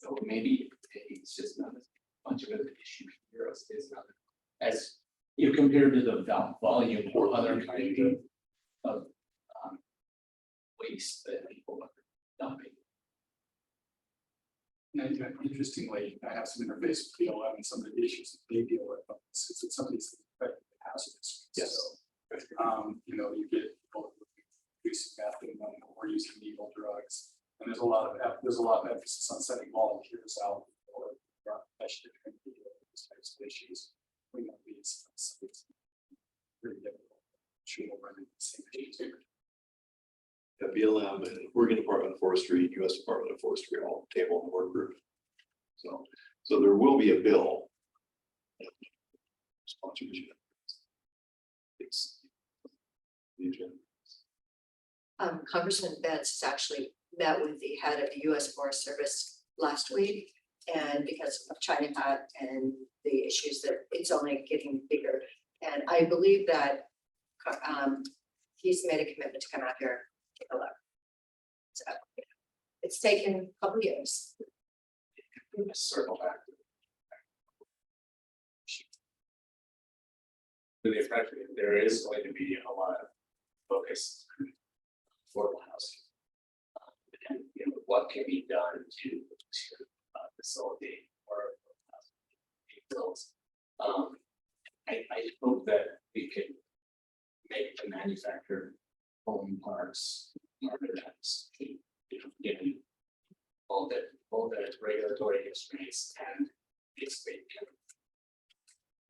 So maybe it's just not as much of an issue here as it's not as you compared to the volume or other kind of waste that people are dumping. And interestingly, I have some interface with BLM and some of the issues that they deal with. It's somebody's affected the hazardous. Yes. So, you know, you get people using methadone or using needle drugs, and there's a lot of emphasis on sending volunteers out or especially these types of issues. We know these it's pretty difficult. Sure, we'll run into the same issues. Yeah, BLM and Oregon Department of Forestry, U.S. Department of Forestry, all table in the work group. So there will be a bill. Sponsored. It's the agenda. Congressman Betts has actually met with the head of the U.S. Forest Service last week. And because of China Hat and the issues that it's only getting bigger. And I believe that he's made a commitment to come out here, take a look. So it's taken a couple years. Circle back. To the impression that there is going to be a lot of focus on affordable housing. And you know, what can be done to facilitate or bills. I hope that we can make the manufactured home parks marketized, given all the regulatory constraints and basically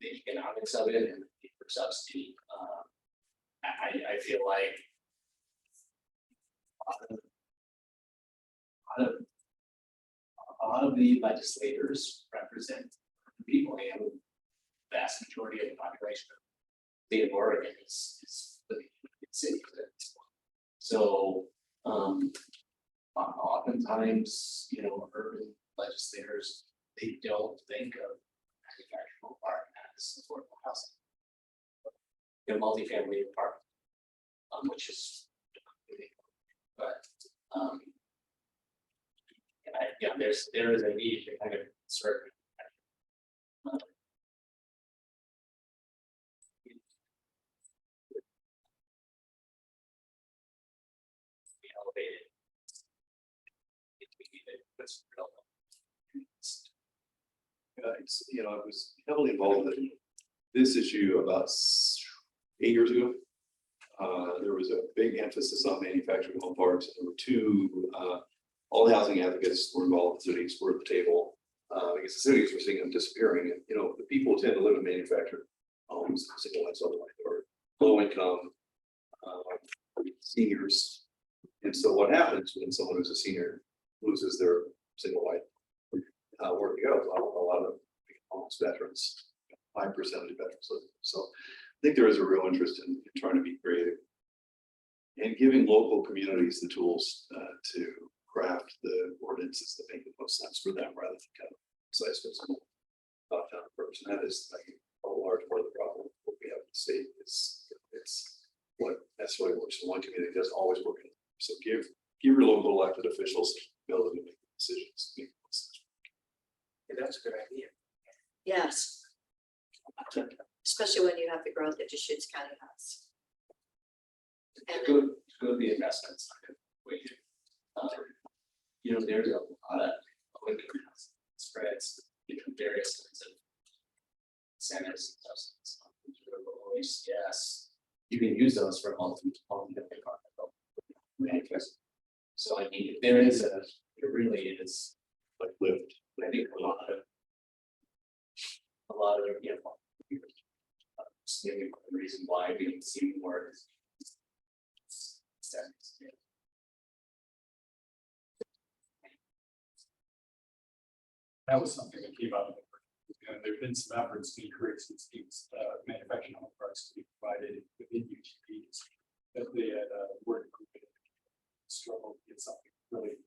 the economics of it and the subsidy. I feel like a lot of the legislators represent people, and the vast majority of the population of the state of Oregon is living in cities at this point. So oftentimes, you know, urban legislators, they don't think of manufacturing park as affordable housing. You know, multifamily apartment, which is, but there is a need to kind of serve. Be elevated. You know, I was heavily involved in this issue about 8 years ago. There was a big emphasis on manufactured home parks. There were two, all the housing advocates were involved, the cities were at the table, because the cities were seeing them disappearing. And, you know, the people tend to live in manufactured homes, single ones, or low income seniors. And so what happens when someone who's a senior loses their single wide, where to go? Well, a lot of almost veterans, 5% of the veterans live. So I think there is a real interest in trying to be creative and giving local communities the tools to craft the ordinances that make the most most sense for them rather than kind of size physical. Town approach, and that is like a large part of the problem. What we have to see is it's what necessarily works in one community doesn't always work in. So give your local elected officials the ability to make decisions. That's a good idea. Yes. Especially when you have the growth that Deschutes County has. And It's gonna be investments. You know, there's a lot of income spreads between various kinds of centers and subsidies. Yes, you can use those for multi-departmental. So I mean, there is it really is like lived, I think a lot of, you know, maybe the reason why we don't see more. That was something that came up. There've been some efforts to encourage these teams, manufacturing home parks to be provided within UGPs. That they had worked group struggle to get something really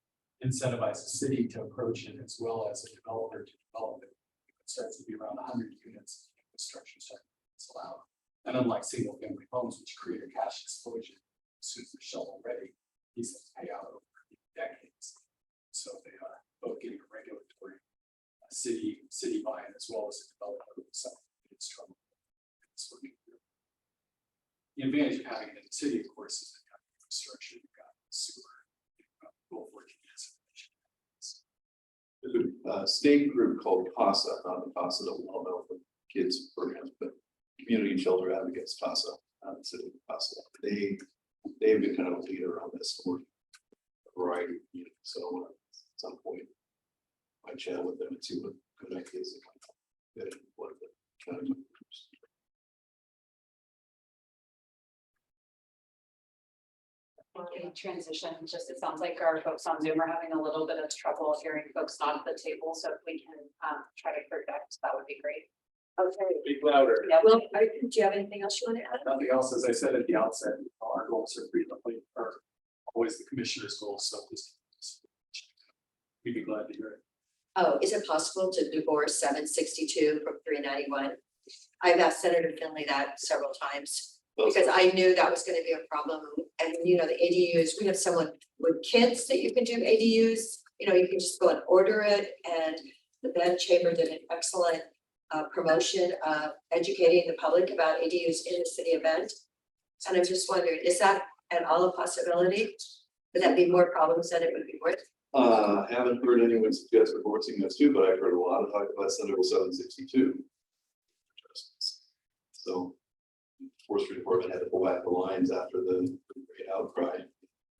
incentivize the city to approach it as well as a developer to develop it. It starts to be around 100 units in construction it's allowed. And unlike single family homes, which create a cash exposure as soon as they're shovel ready, these things pay out over decades. So they are both getting a regulatory city buy-in as well as a developer with something that's trouble. The advantage of having it in the city, of course, is that infrastructure, you've got sewer, both working as a state group called CASA, not the CASA that we all know for kids programs, but Community Shelter Advocates, CASA, the city of CASA. They've been kind of a leader on this for a variety of years. So at some point, I chat with them and see what good ideas they come up with. What are the kind of groups. Transition, just it sounds like our folks on Zoom are having a little bit of trouble hearing folks not at the table, so if we can try to correct, that would be great. okay, Speak louder. Yeah, well, do you have anything else you want to add? nothing else, as I said at the outset, our goals are frequently are always the commissioner's goals, so this. We'd be glad to hear it. Oh, is it possible to divorce 762 from 391? I've asked Senator Finley that several times because I knew that was going to be a problem. And you know, the ADUs, we have someone with kids that you can do ADUs. You know, you can just go and order it. And the Bed Chamber did an excellent promotion of educating the public about ADUs in the city of Bend. And I'm just wondering, is that at all a possibility? Would that be more problems than it would be worth? Haven't heard anyone suggest divorcing those two, but I've heard a lot of talk about Senate Bill 762. So, Forestry Department had to pull back the lines after the great outcry.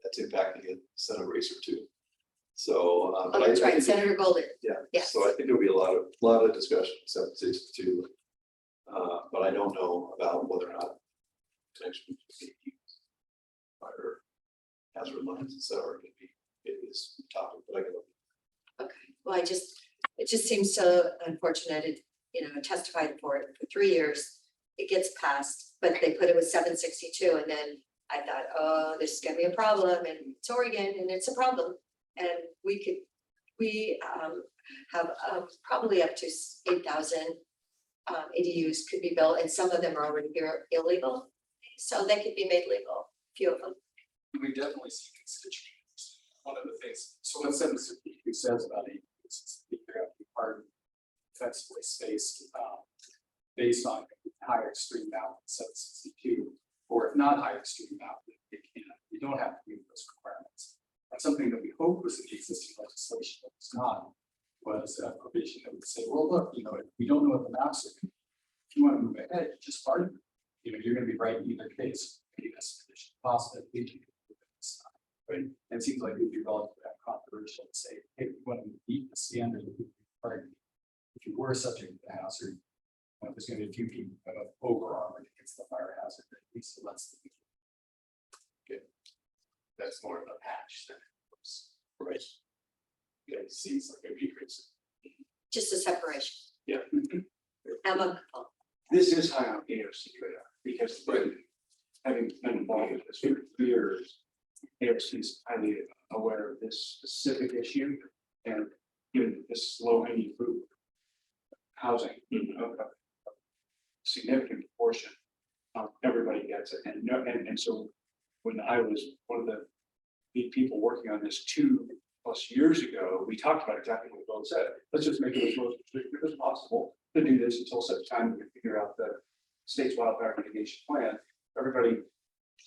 That's impacting a Senate race or two. So, Oh, that's right, Senator Golden. Yeah. Yes. So I think there'll be a lot of discussion. 762, but I don't know about whether or not connection fire hazard lines, etc. Could be. It is topic, but I can. Okay, well, it just seems so unfortunate. It, you know, testified for it for 3 years. It gets passed, but they put it with 762, and then I thought, oh, this is gonna be a problem, and it's Oregon, and it's a problem. And we have probably up to 8,000 ADUs could be built, and some of them are already here illegal, so they could be made legal. Few of them. We definitely see constituents. One of the things, so what 762 says about it is they have to be part of defensively spaced based on higher extreme mount 762, or if not higher extreme mount, it can. You don't have to meet those requirements. That's something that we hope was in the existing legislation, but it's not. Was a provision that would say, well, look, you know, if we don't know what the maps are, if you want to move ahead, just part of it. You know, you're going to be right in either case. Maybe that's sufficient possible. Right. And it seems like it would be relatively controversial to say, hey, we want to meet the standard that we require. If you were subject to the hazard, there's going to be a few people that have over-armored against the fire hazard, at least it lets them. Okay. That's more of a patch than it was. Right. Yeah, it seems like a decrease. Just a separation. Yeah. Emma. This is high on AOC radar because having been involved with this for years, AOC is highly aware of this specific issue, and given this low hanging fruit. Housing, a significant portion, everybody gets it, and no, and so when I was one of the lead people working on this 2+ years ago, we talked about exactly what Bill said. Let's just make it as most restrictive as possible to do this until such time we can figure out the state's wildfire mitigation plan. Everybody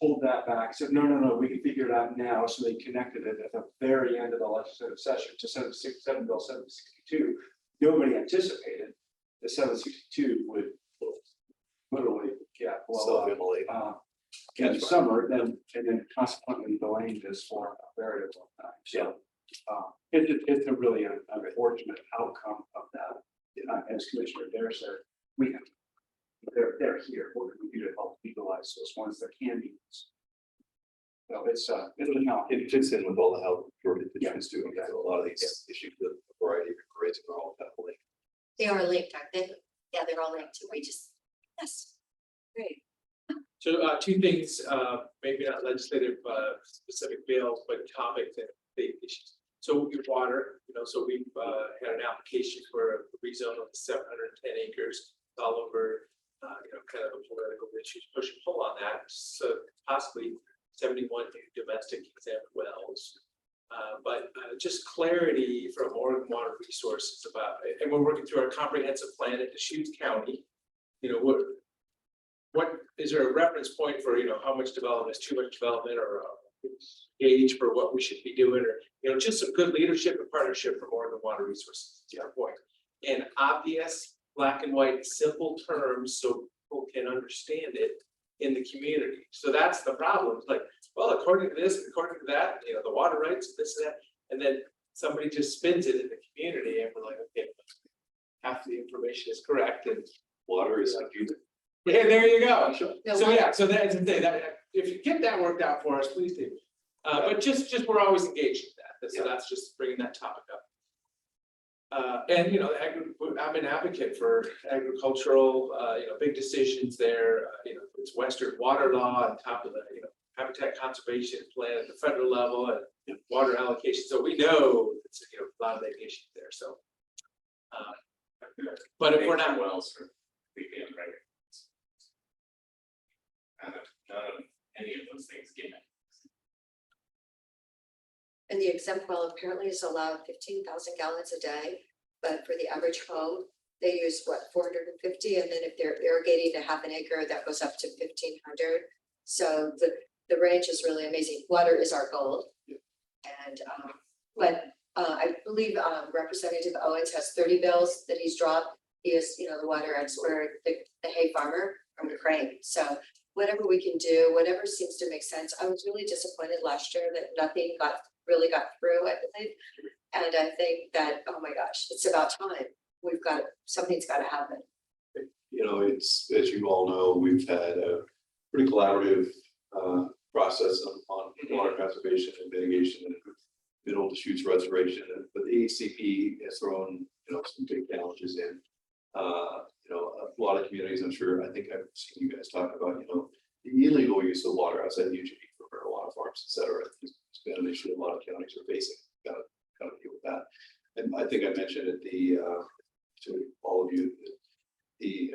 pulled that back, said, no, we can figure it out now. So they connected it at the very end of the legislative session to Senate Bill 762. Nobody anticipated the 762 would literally blow up in the summer, and then consequently delaying this for a very long time. So it's a really unfortunate outcome of that. As Commissioner Dare said, they're here. What can we do to help legalize those ones that can be used? So it fits in with all the help Georgia is doing. A lot of these issues with a variety of grades are all definitely. They are linked, aren't they? Yeah, they're all linked. We just, yes, great. So two things, maybe not legislative specific bills, but topics and big issues. So your water, so we've had an application for a rezone of 710 acres all over, kind of a political issues, push and pull on that. So possibly 71 new domestic exempt wells. But just clarity from Oregon Water Resources about it. And we're working through our comprehensive plan at Deschutes County. What is there a reference point for, how much development is too much development, or gauge for what we should be doing, or, just some good leadership and partnership from Oregon Water Resources, to our point. And obvious, black and white, simple terms so people can understand it in the community. So that's the problem. It's like, well, according to this, according to that, the water rights, this and that, and then somebody just spins it in the community, and we're like, okay, half the information is correct, and Water is like you. yeah, there you go. No, So yeah, so that's the thing, that if you get that worked out for us, please do. But just we're always engaged in that. So that's just bringing that topic up. And I'm an advocate for agricultural, big decisions there. It's Western water law on top of the, habitat conservation plan at the federal level and water allocation. So we know it's a lot of litigation there. So, but if we're not wells for weekend, right? None of any of those things given. And the exempt well apparently is allowed 15,000 gallons a day, but for the average home, they use 450, and then if they're irrigating to half an acre, that goes up to 1,500. So the range is really amazing. Water is our goal, and but I believe Representative Owens has 30 bills that he's dropped. He is, the water expert, the hay farmer from Ukraine. So whatever we can do, whatever seems to make sense. I was really disappointed last year that nothing really got through, I believe. And I think that, oh my gosh, it's about time. Something's got to happen. It's, as you all know, we've had a pretty collaborative process on water conservation and mitigation and middle Deschutes restoration. But the ACP has thrown, some big challenges in. A lot of communities, I think I've seen you guys talk about, the illegal use of water outside the UGB for marijuana farms, et cetera. It's been an issue a lot of counties are facing. Got to deal with that. And I think I mentioned at to all of you, the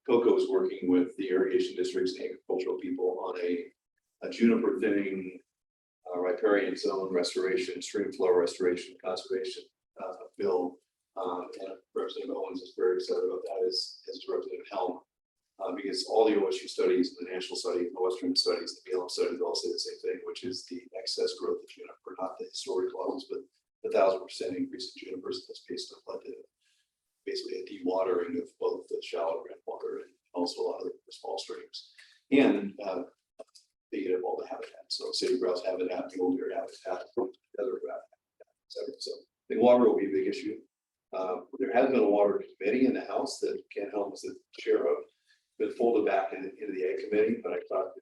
COCO is working with the irrigation districts and agricultural people on a juniper thinning riparian zone restoration, stream flow restoration, conservation bill. And Representative Owens is very excited about that, as Representative Helm, because all the OSU studies, the national studies, the Western studies, the BLM studies all say the same thing, which is the excess growth of juniper, not the historic levels, but the 1,000% increase in junipers that's based on basically a dewatering of both the shallow groundwater and also a lot of the small streams. And they eat up all the habitat. So city grouse habitat, mule deer habitat, other habitat, etc. So I think water will be a big issue. There has been a water committee in the House that Ken Helm is the chair of, been folded back into the Ag committee, but I thought that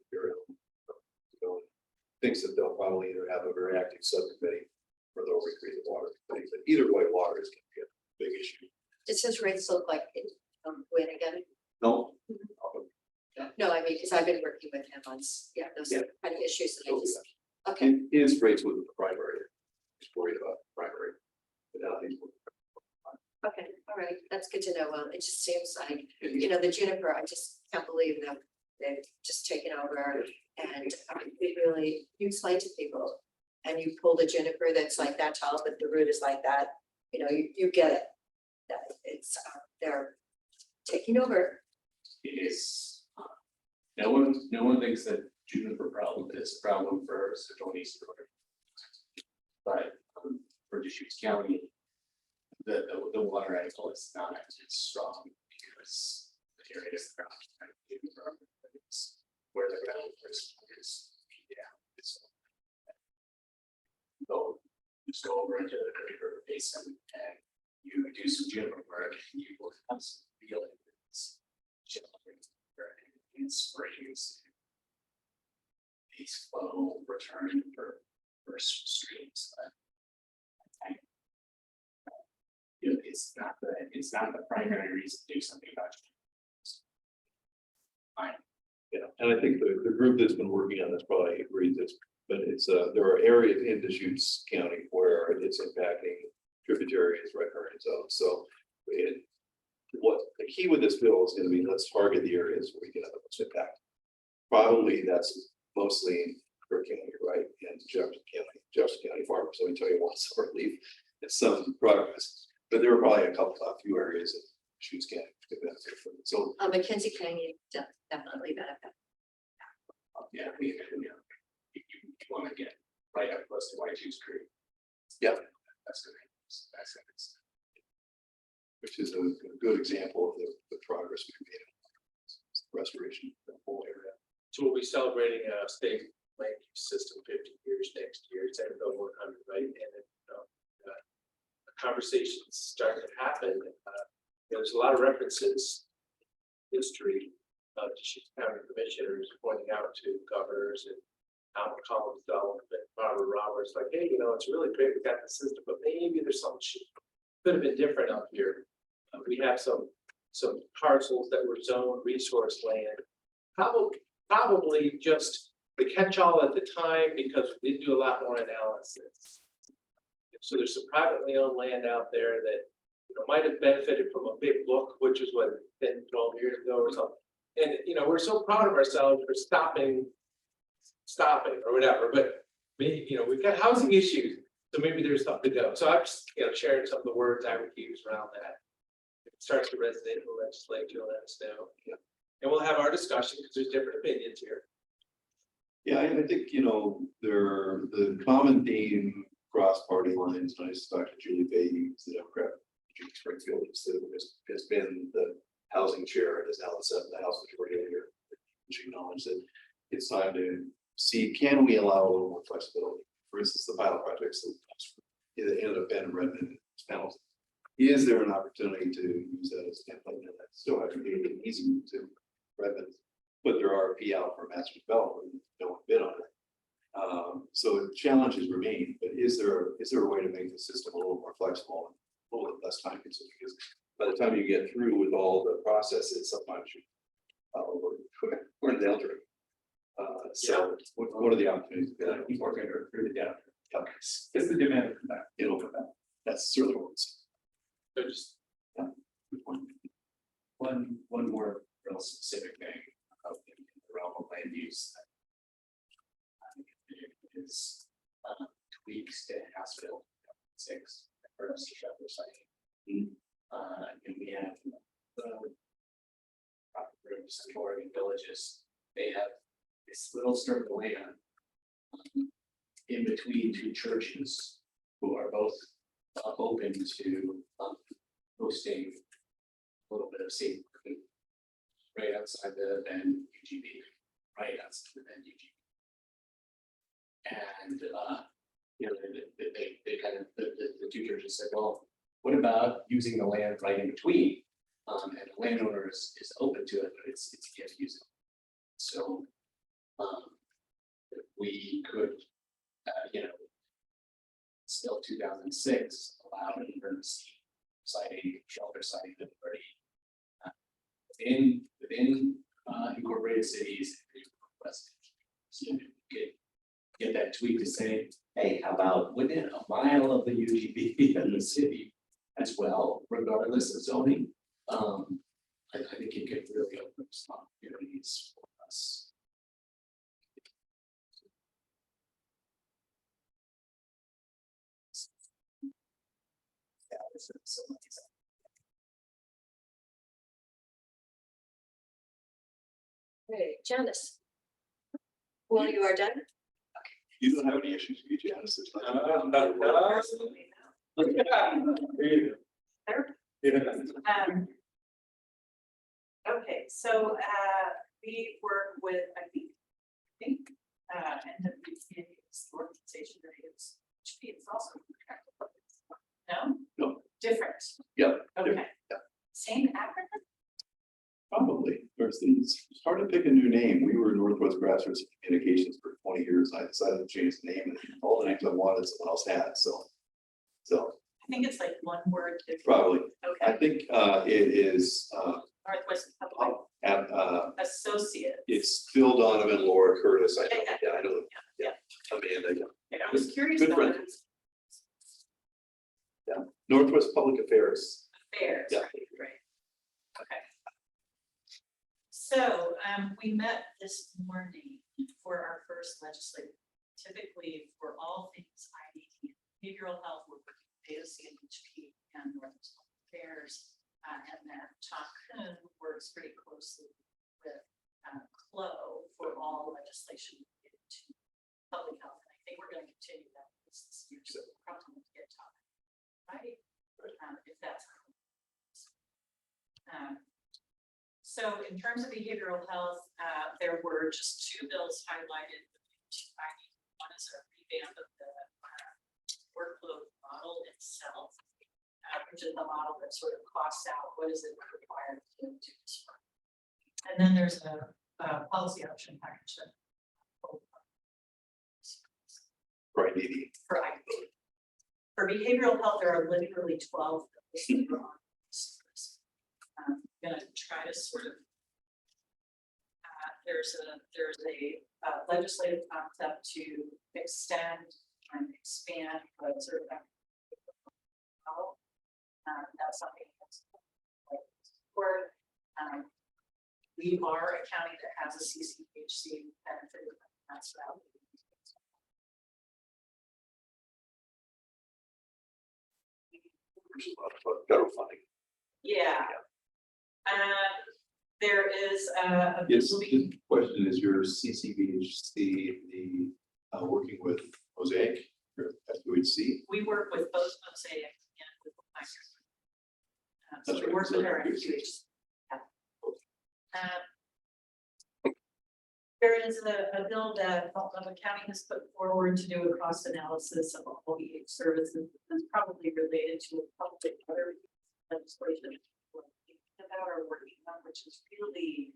thinks that they'll probably either have a very active subcommittee or they'll recreate the water committee. But either way, water is going to be a big issue. Does his rates look like when again? No. No, I mean, because I've been working with him on those kind of issues that I just. Okay. His rates with the primary. He's worried about primary. But now he's All right, that's good to know. Well, it just seems like, you know, the juniper, I just can't believe that they've just taken over. And it really, you explain to people and you pull the juniper that's like that tall, but the root is like that, you know, you get it. That it's, they're taking over. It is, no one thinks that juniper problem is a problem for Central and Eastern Oregon. But for Deschutes County, the water angle is not as strong because the area is around where the ground is, yeah, it's. Go, just go over into the Great River Basin and you do some juniper work, you will have some real evidence. In springs. These flow return for streams. You know, it's not the primary reason to do something about it. Fine. Yeah, and I think the group that's been working on this probably agrees this, but it's there are areas in Deschutes County where it's impacting tributaries, riparian zones. So what the key with this bill is going to be, let's target the areas where we get the most impact. Probably that's mostly in Cook County, right? And Jefferson County farmers. Let me tell you one summer leaf and some progress, but there are probably a few areas in Deschutes County that benefit from it. So Mackenzie County definitely benefit. Yeah, you want to get right up close to White Juice Creek. Yeah, that's good. Which is a good example of the progress we've made. Restoration of the whole area. So we'll be celebrating a state land use system 50 years next year. It's at about 100, right? And conversations starting to happen. There's a lot of references, history of Deschutes County commissioners pointing out to governors and Alan Collins, and Barbara Roberts, like, hey, you know, it's really great we got the system, but maybe there's something could have been different up here. We have some parcels that were zoned resource land, probably just the catch-all at the time because we didn't do a lot more analysis. So there's some privately owned land out there that, you know, might have benefited from a big book, which is what 10, 12 years ago or something. And you know, we're so proud of ourselves for stopping or whatever, but maybe, you know, we've got housing issues, so maybe there's something to go. So I'm just, you know, sharing some of the words I would use around that. If it starts to resonate in the legislature, let us know. Yeah. And we'll have our discussion because there's different opinions here. Yeah, I think, you know, the common theme cross party lines, and I just talked to Julie Fahey, who's the Democrat, Julie Springfield, has been the housing chair and is now the House Majority Leader. She acknowledged that it's time to see, can we allow a little more flexibility? For instance, the pilot projects that ended up in Redmond panels. Is there an opportunity to use that as a template? And that still hasn't made it easy to Redmond, but there are RFP out for master development. No one bid on it. So challenges remain, but is there a way to make the system a little more flexible and a little bit less time consuming? Because by the time you get through with all the processes, sometimes we're in the elderly. So what are the opportunities? People are going to recruit it down. It's the demand for that. It'll come back. That's certainly what it's. So just one more real specific thing in the realm of land use is tweaks to House Bill 6 for us to show their site. And we have Central Oregon villages. They have this little strip of land in between two churches who are both open to hosting a little bit of safe right outside the Bend UGB, right outside the Bend UGB. And you know, they kind of the two churches said, well, what about using the land right in between? And the landowner is open to it, but it's yet to use it. So we could, you know, still 2006 allow an emergency siting, shelter siting that already within incorporated cities. So you could get that tweet to say, hey, how about within a mile of the UGB in the city as well, we're regardless of zoning. I think it could really open some opportunities for us. Yeah, this is so nice. Okay, Janice. Well, you are done? You don't have any issues with Janice. Okay, so we work with, I think, NWPA is the organization that is, it's also. No? No. Different. Yep. Okay. Yep. Same acronym? Probably. First, it's hard to pick a new name. We were Northwest Grassroots Communications for 20 years. I decided to change the name, and all the names I wanted, someone else had. So I think it's like one word. Different. probably. I Okay. think it is Northwest Public Associate. it's Phil Donovan, Laura Curtis. I know. Yeah. Yeah, I know. Yeah. Amanda. Yeah, I was curious Good about friend. it. Yeah. Northwest Public Affairs. Affairs, Yeah. right. Okay. So we met this morning for our first legislative. Typically, for all things IDT, behavioral health, we're working with BOCC and HP and Northwest Public Affairs. And then Tom Kuhn works pretty closely with CLO for all legislation related to public health. And I think we're going to continue that this year. So we'll probably get Tom, right? If that's. So in terms of behavioral health, there were just two bills highlighted. One is a revamp of the workload model itself, which is the model that sort of costs out what is it required to do this work. And then there's a policy option package that Right, Edie. for behavioral health, there are literally 12 bills that are on this list. I'm gonna try to sort of there's a legislative concept to extend and expand the sort of model. That's something that's for we are a county that has a CCHC benefit. That's valid. Federal funding. Yeah. There is a. Yes, the question is your CCBHC, the working with Mosaic or FUHC? We work with both Mosaic and with so That's we right, work with our Mosaic. FQH. There is a bill that Multnomah County has put forward to do a cost analysis of all the services that's probably related to a public other legislation about our working on, which is really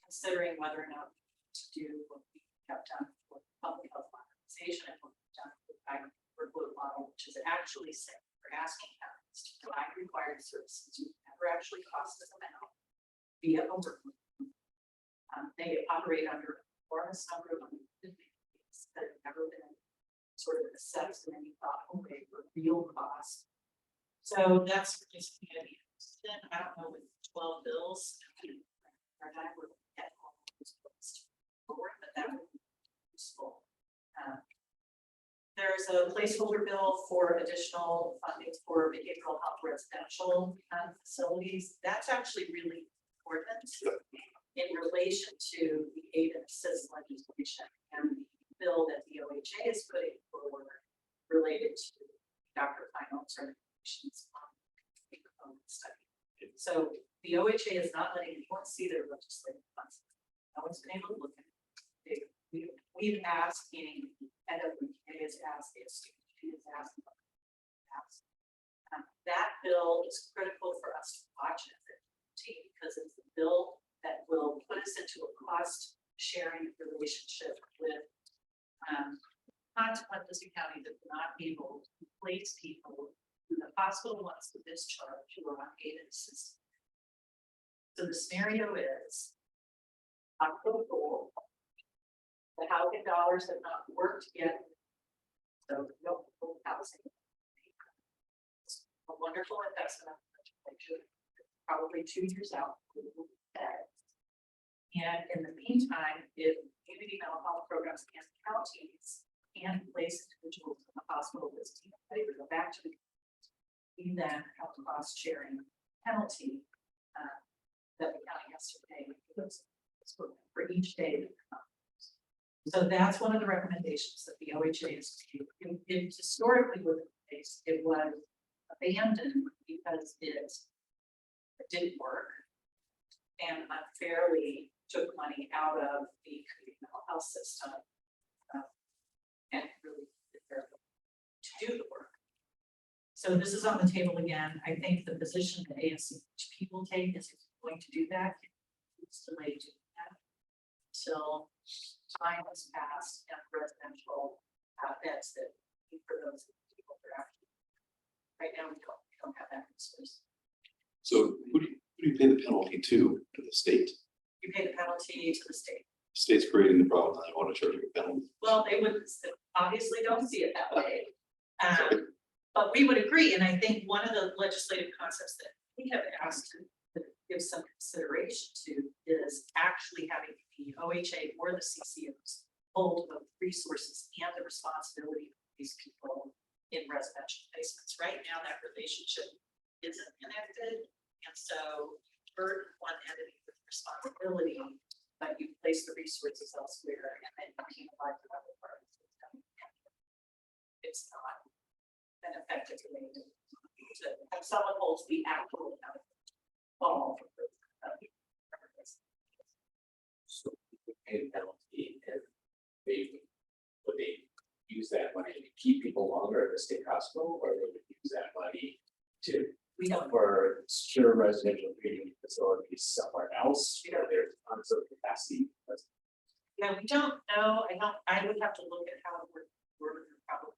considering whether or not to do what we have done for public health modernization and what we've done with the workload model, which is actually saying we're asking counties to provide required services you never actually cost us amount via a workload. They operate under enormous number of things that have never been sort of assessed in any thoughtful way for real cost. So that's just I don't know, with 12 bills, our time would get all those bills forward, but that would be useful. There's a placeholder bill for additional funding for behavioral health residential facilities. That's actually really important in relation to the aid and assist legislation and the bill that the OHA is putting forward related to Dr. Final certifications on the component study. So the OHA is not letting anyone see their legislative funds. No one's been able to look at it. We've asked, meaning NWPA has asked, the SDG has asked. That bill is critical for us to watch as a team because it's a bill that will put us into a cost sharing relationship with consequences in county that will not be able to place people who the hospital wants to discharge who are on aid and assist. So the scenario is October, the housing dollars have not worked yet. So no housing. wonderful investment. Probably 2 years out. And in the meantime, if community mental health programs and counties can place individuals in the hospital list, they would go back to the. We then have a cost sharing penalty that the county has to pay for each day. So that's one of the recommendations that the OHA is. It historically was the case. It was abandoned because it didn't work and unfairly took money out of the community mental health system and really to do the work. So this is on the table again. I think the position that ASCHP will take is if you're going to do that, it's delayed to that until time has passed and residential beds that for those people that are actually right now we don't have that resource. So who do you pay the penalty to the state? You pay the penalty to the state. State's creating the problem. I want to charge you a penalty. Well, they would obviously don't see it that way. But we would agree, and I think one of the legislative concepts that we have asked to give some consideration to is actually having the OHA or the CCOs hold of resources and the responsibility of these people in residential placements. Right now, that relationship isn't connected, and so you burden one entity with responsibility, but you place the resources elsewhere, and then you can't apply for other parts. It's not an effective way to have someone holds the actual fall. So we pay the penalty and would they use that money to keep people longer at the state hospital, or they would use that money to for secure residential treatment facilities somewhere else where there's tons of capacity? Yeah, we don't know. I would have to look at how it would work probably.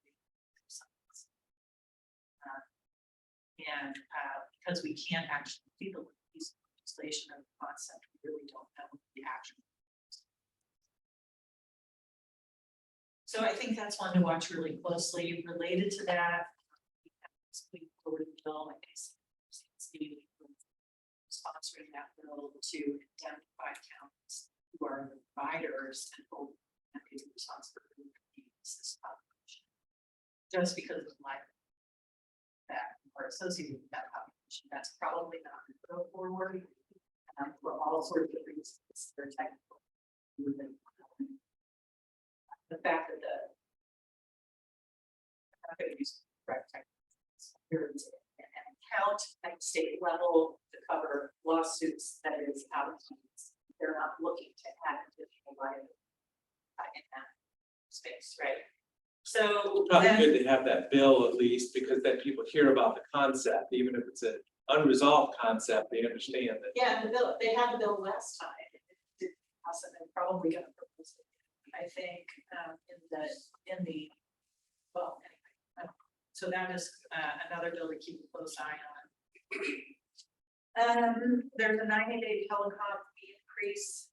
Because we can't actually see the legislation of the concept, we really don't know the action. So I think that's one to watch really closely. Related to that, we forward the bill, I guess, sponsoring that bill to identify counties who are providers and hold responsibility for this population. Just because of life that are associated with that population, that's probably not going to go forward for all sorts of reasons. They're technical. The fact that I'm going to use correct techniques and count at state level to cover lawsuits that is out of hands. They're not looking to add additional liability in that space, right? So Probably good to have that bill at least, because then people hear about the concept, even if it's an unresolved concept, they understand that. yeah, the bill, they had the bill last time. It didn't pass, and they're probably going to propose it. I think in the well, anyway. So that is another bill to keep a close eye on. There's a 90-day telecom fee increase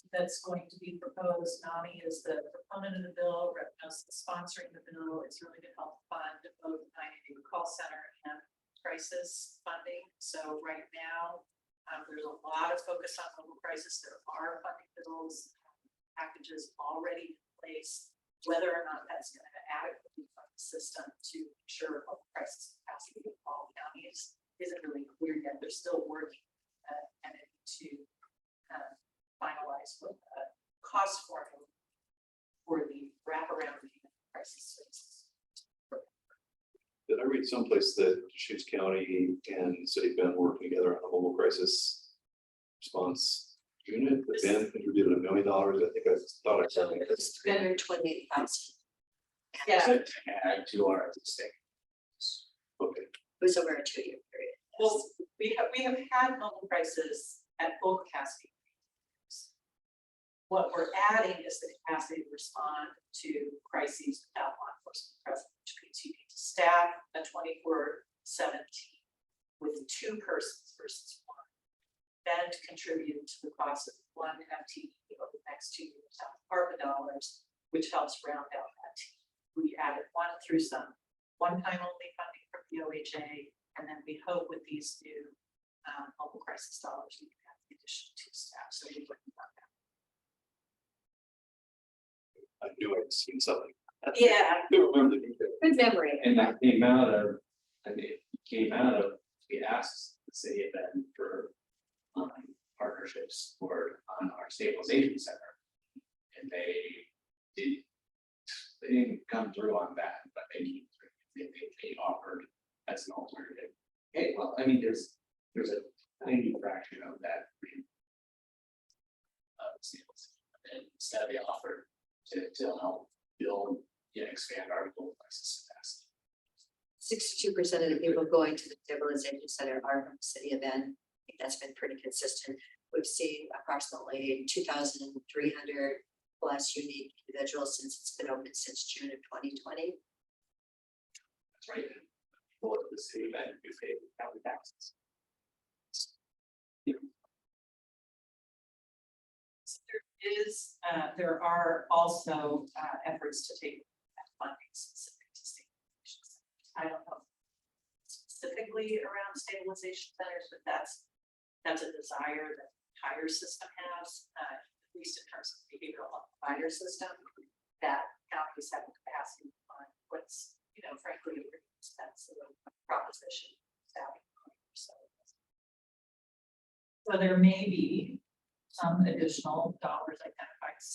that's going to be proposed. NAMI is the proponent of the bill, Repnos is sponsoring the bill. It's really to help fund both 90-day call center and crisis funding. So right now, there's a lot of focus on local crisis. There are funding bills, packages already in place. Whether or not that's going to adequately fund the system to ensure local crisis capacity in all counties isn't really clear yet. They're still working and to finalize what the cost formula for the wraparound crisis services. Did I read someplace that Deschutes County and the City of Bend working together on a mobile crisis response unit? The Bend contributed $1 million. I think I thought I said it. It's 328,000. Yeah. To add to our existing. Okay. It was over a 2-year period. Well, we have had mobile crisis at full capacity. What we're adding is the capacity to respond to crises without law enforcement presence, which means you need to staff a 24/7 team with 2 persons versus 1. Then to contribute to the cost of 1 FTE over the next 2 years out of ARPA dollars, which helps round out that team. We added 1 through some one-time only funding from the OHA And then we hope with these new local crisis dollars, we can have the additional 2 staff. So we're looking at that. I knew I'd seen something. Yeah. I don't remember the details. Good memory. And that came out of, I mean, it came out of, we asked the city of Benton for partnerships for our stabilization center. And they didn't come through on that, but they offered as an alternative. Hey, well, I mean, there's a tiny fraction of that. And instead they offered to help build, expand our global crisis capacity. 62% of the people going to the stabilization center are from the city of N. I think that's been pretty consistent. We've seen approximately 2,300 plus unique individuals since it's been open since June of 2020. That's right. For the city that we pay county taxes. There are also efforts to take funding specific to stabilization centers. I don't know specifically around stabilization centers, but that's a desire that the entire system has, at least in terms of behavioral health provider system, that counties have the capacity to fund what's, frankly, a pretty expensive proposition. So there may be some additional dollars identified at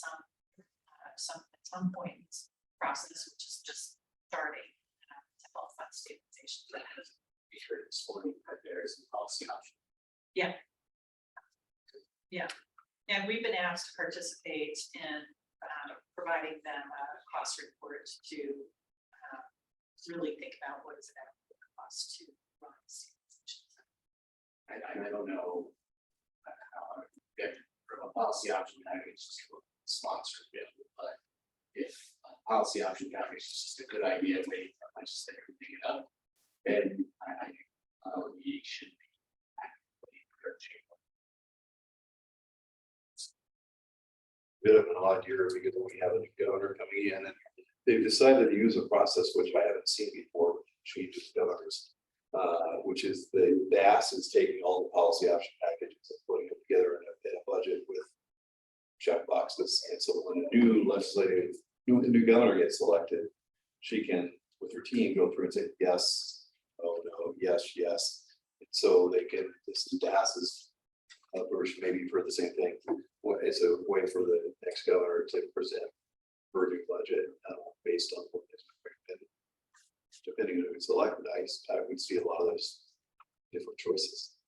some point in this process, which is just starting to help fund stabilization. Be sure to explore that there's a policy option. Yeah. Yeah. And we've been asked to participate in providing them a cost report to really think about what is it actually cost to run stabilization. I don't know how from a policy option package to a sponsored bill, but if a policy option package is just a good idea, waiting for legislature to pick it up, then I think we should be actively encouraging. Bit of an odd year because we have a new governor coming in and they've decided to use a process which I haven't seen before with changes governors. Which is the DAS is taking all the policy option packages and putting them together in a budget with check boxes. And so when a new governor gets elected, she can, with her team, go through and say, yes, oh no, yes, yes. And so they can, this DAS is a version maybe for the same thing. It's a way for the next governor to present her new budget based on what is depending on who's elected. I would see a lot of those different choices.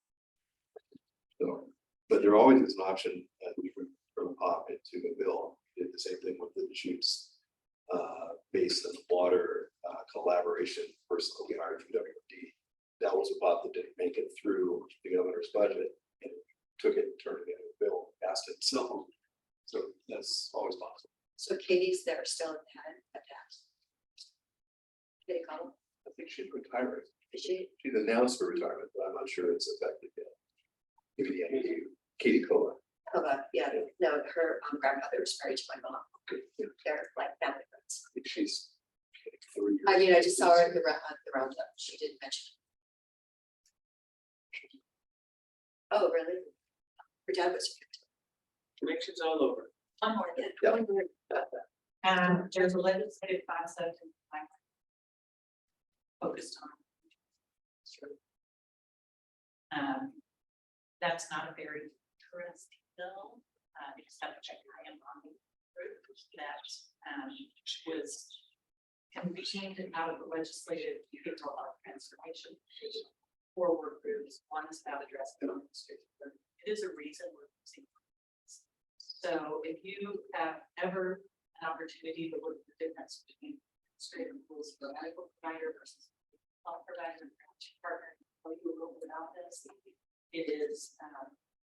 So, but there always is an option from pop into a bill. Did the same thing with the Deschutes based on water collaboration personally hired from WD. That was a pot that didn't make it through the governor's budget and took it and turned it into a bill, passed it. So that's always possible. So Katie's there still in the head of that. Katie Connell, I think she's retiring. is she? She's announced her retirement, but I'm not sure it's effective yet. Maybe Katie Cola. Yeah, no, her grandmother was married to my mom. They're like family friends. I think she's 3 years. I mean, I just saw her at the roundup. She didn't mention. Oh, really? Her dad was. Connections all over. One more. Yeah. There's a legislative concept focused on. That's not a very interesting bill. You just have to check your hand on the group that was convened out of the legislative behavioral health transformation. 4 work groups. One is about addressing administrative burden. It is a reason we're using. So if you have ever an opportunity to look at the difference between administrative rules for a medical provider versus health provider and partner, tell you a little bit about this. It is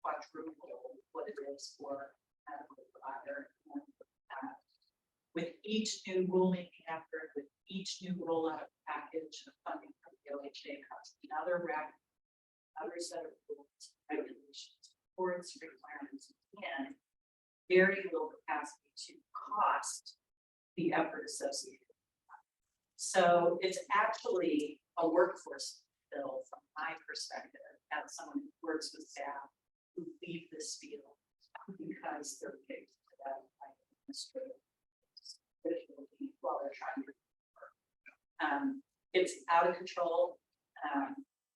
quadruple what it is for a medical provider. With each new rulemaking effort, with each new rollout package of funding from the OHA comes another set of rules, regulations, reports, requirements, and very low capacity to cost the effort associated. So it's actually a workforce bill from my perspective, as someone who works with staff who leave this field because they're picked to that administrative while they're trying to work. It's out of control.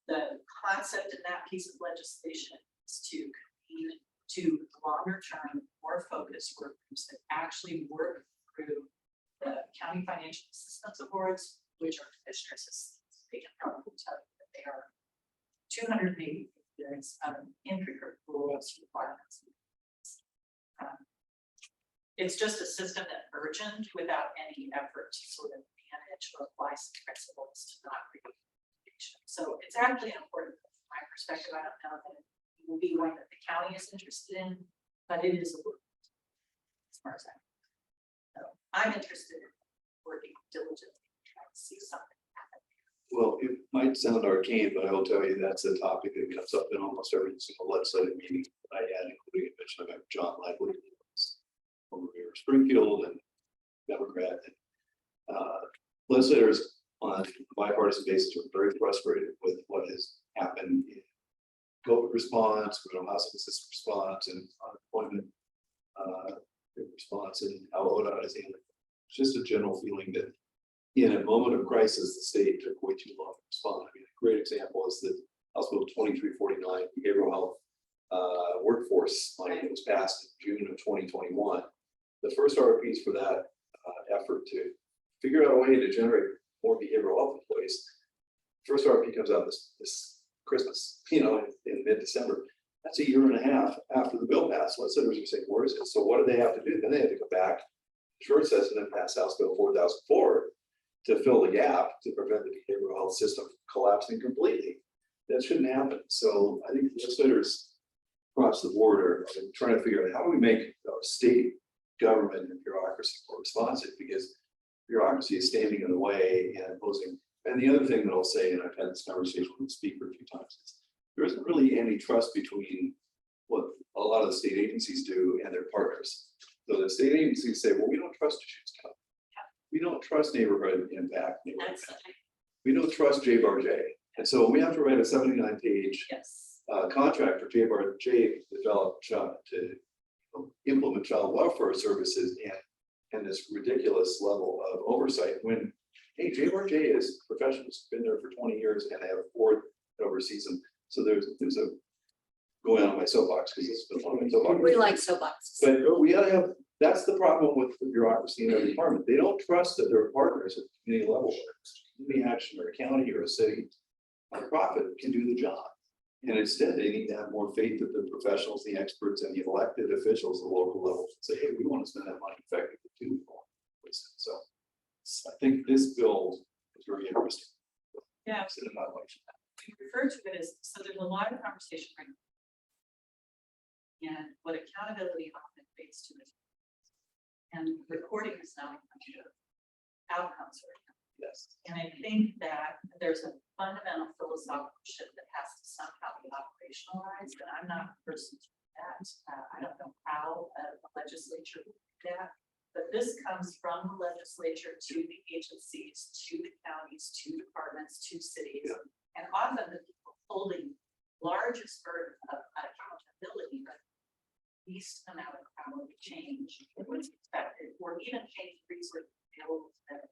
The concept in that piece of legislation is to convene to longer term, more focused work groups that actually work through the county financial assistance awards, which are commissioners' assistants. They can probably tell you that they are 280 years of intricate rules, requirements. It's just a system that burgeoned without any effort to sort of manage or apply some principles to not create confusion. So it's actually important from my perspective. I don't know that it will be one that the county is interested in, but it is a work as far as I know. So I'm interested in working diligently to try to see something happen. Well, it might sound arcane, but I will tell you that's a topic that comes up in almost every single legislative meeting I had, including a mention of John Lively from Mayor Springfield and Democrat. Legislators on a bipartisan basis are very frustrated with what has happened in COVID response, criminal housing assistance response, and unemployment response, and how ODOT is handling it. It's just a general feeling that in a moment of crisis, the state took way too long to respond. I mean, a great example is the House Bill 2349 behavioral health workforce money that was passed in June of 2021. The first RFPs for that effort to figure out a way to generate more behavioral health employees. First RFP comes out this Christmas, in mid-December. That's a year and a half after the bill passed. Legislators are saying, where is it? So what do they have to do? Then they had to go back, short session, and pass House Bill 4004 to fill the gap to prevent the behavioral health system collapsing completely. That shouldn't happen. So I think legislators across the board are trying to figure out how do we make state government and bureaucracy more responsive, because bureaucracy is standing in the way and opposing. And the other thing that I'll say, and I've had this conversation with the speaker a few times, is there isn't really any trust between what a lot of the state agencies do and their partners. So the state agencies say, well, we don't trust Deschutes County. We don't trust neighborhood impact. We don't trust JBRJ. And so we have to write a 79-page contract for JBRJ to develop to implement child welfare services and this ridiculous level of oversight when, hey, JBRJ is professionals, been there for 20 years and they have a board that oversees them. So there's a going on my soapbox because it's been on my soapbox. We like soapboxes. But we gotta have, that's the problem with the bureaucracy in every department. They don't trust that their partners at the community level, community action or a county or a city, a profit can do the job. And instead, they need to have more faith that the professionals, the experts, and the elected officials at the local level say, hey, we want to spend that money effectively too. So I think this bill is very interesting. Yeah. In my election. We refer to it as, so there's a lot of conversation right now. And what accountability often equates to is, and recording is now outcomes right now. Yes. And I think that there's a fundamental philosophical shift that has to somehow be operationalized, and I'm not the person to do that. I don't know how a legislature would do that, but this comes from the legislature to the agencies, to the counties, to departments, to cities. Yeah. And often the people holding largest burden of accountability, but least amount of power to change what's expected, or even change resources available to them.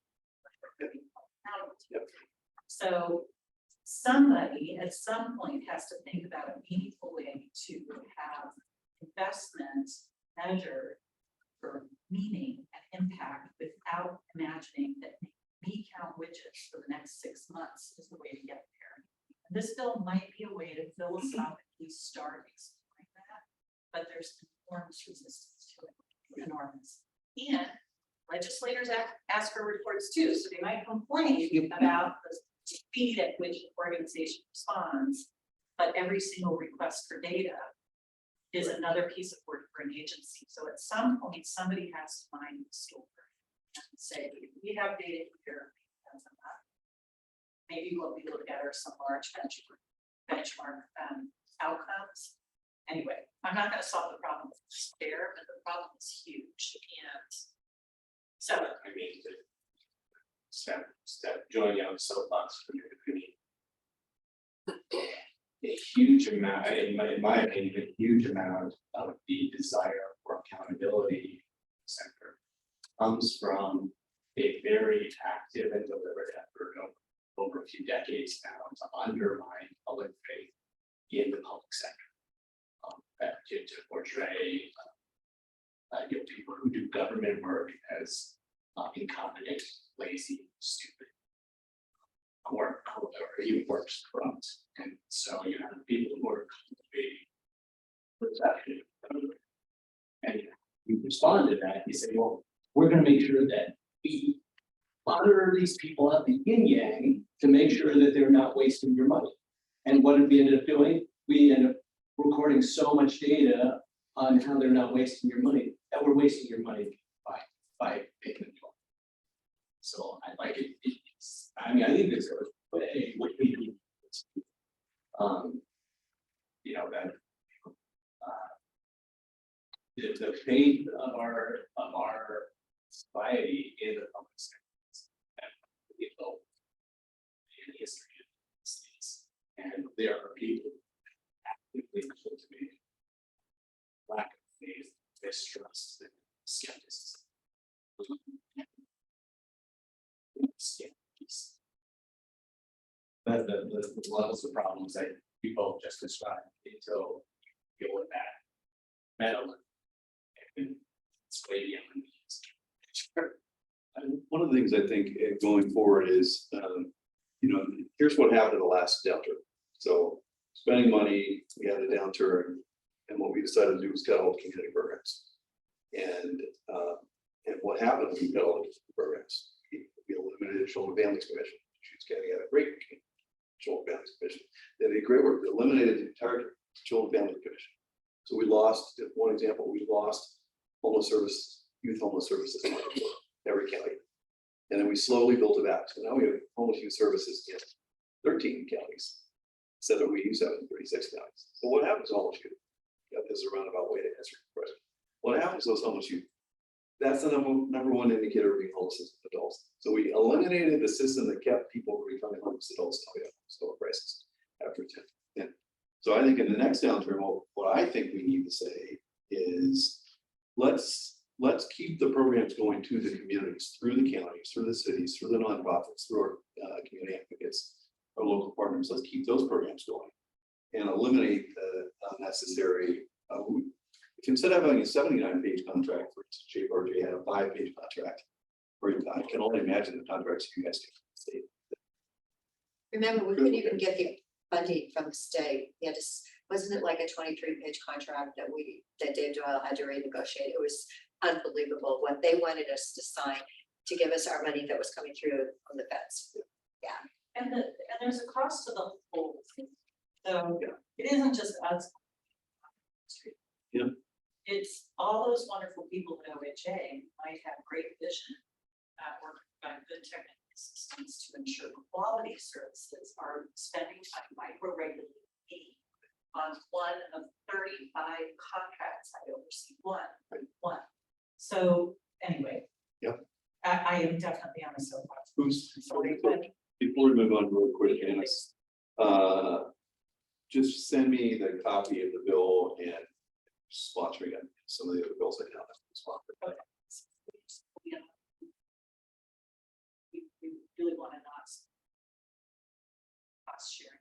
So somebody at some point has to think about a meaningful way to have investment measured for meaning and impact without imagining that we count widgets for the next 6 months is the way to get there. And this bill might be a way to philosophically start exploring that, but there's enormous resistance to it, enormous. And legislators ask for reports too, so they might complain about the speed at which the organization responds, but every single request for data is another piece of work for an agency. So at some point, somebody has to mind the store and say, we have data here, maybe what we look at are some large benchmark outcomes. Anyway, I'm not going to solve the problem with despair, but the problem is huge. And so, I mean, step joining on the soapbox for your opinion. a huge amount, in my opinion, a huge amount of the desire for accountability center comes from a very active and deliberate effort over a few decades now to undermine public faith in the public sector. To portray people who do government work as incompetent, lazy, stupid, or even worse, corrupt. And so you have people who are completely productive. And you respond to that, you say, well, we're going to make sure that we monitor these people up the yin yang to make sure that they're not wasting your money. And what did we end up doing? We end up recording so much data on how they're not wasting your money, that we're wasting your money by picking them up. So I like it. I mean, I think this goes way, you know, that the faith of our society in the public sector in history of the states, and there are people actively cultivating lack of faith, mistrust, and skepticism. The levels of problems that you both just described until you deal with that metal and it's way beyond And one of the things I think going forward is, you know, here's what happened in the last downturn. So spending money, we had a downturn, and what we decided to do was cut all the community programs. And what happened when we cut all the programs? We eliminated the Children and Families Commission. She's getting at a great Children and Families Commission. They did great work. They eliminated the entire Children and Families Commission. So we lost, one example, we lost homeless services, youth homeless services in every county. And then we slowly built it back. So now we have homeless youth services in 13 counties instead of we used to have in 36 counties. So what happens to homeless youth? This is a roundabout way to answer your question. What happens to those homeless youth? That's the number one indicator of being homeless as adults. So we eliminated the system that kept people from becoming homeless adults until we have homeless crisis after 10. So I think in the next downturn, what I think we need to say is let's keep the programs going to the communities, through the counties, through the cities, through the nonprofits, through our community advocates, our local partners. Let's keep those programs going and eliminate the unnecessary. If instead of having a 79-page contract for JRJ had a 5-page contract, or I can only imagine the contracts you guys take. Remember, we couldn't even get the funding from the state. Yeah, just wasn't it like a 23-page contract that Dave Doyle had to renegotiate? It was unbelievable what they wanted us to sign to give us our money that was coming through from the feds. Yeah. And there's a cost to the whole thing. So it isn't just us. Yeah. It's all those wonderful people at OHA might have great vision or good technical assistance to ensure quality services are spending time micro-regulating me on one of 35 contracts. I oversee one. So anyway. Yep. I am definitely on a soapbox. Before we move on real quick, Janice, just send me the copy of the bill and sponsoring it. Some of the other bills I now have to sponsor. We really want to not cost sharing.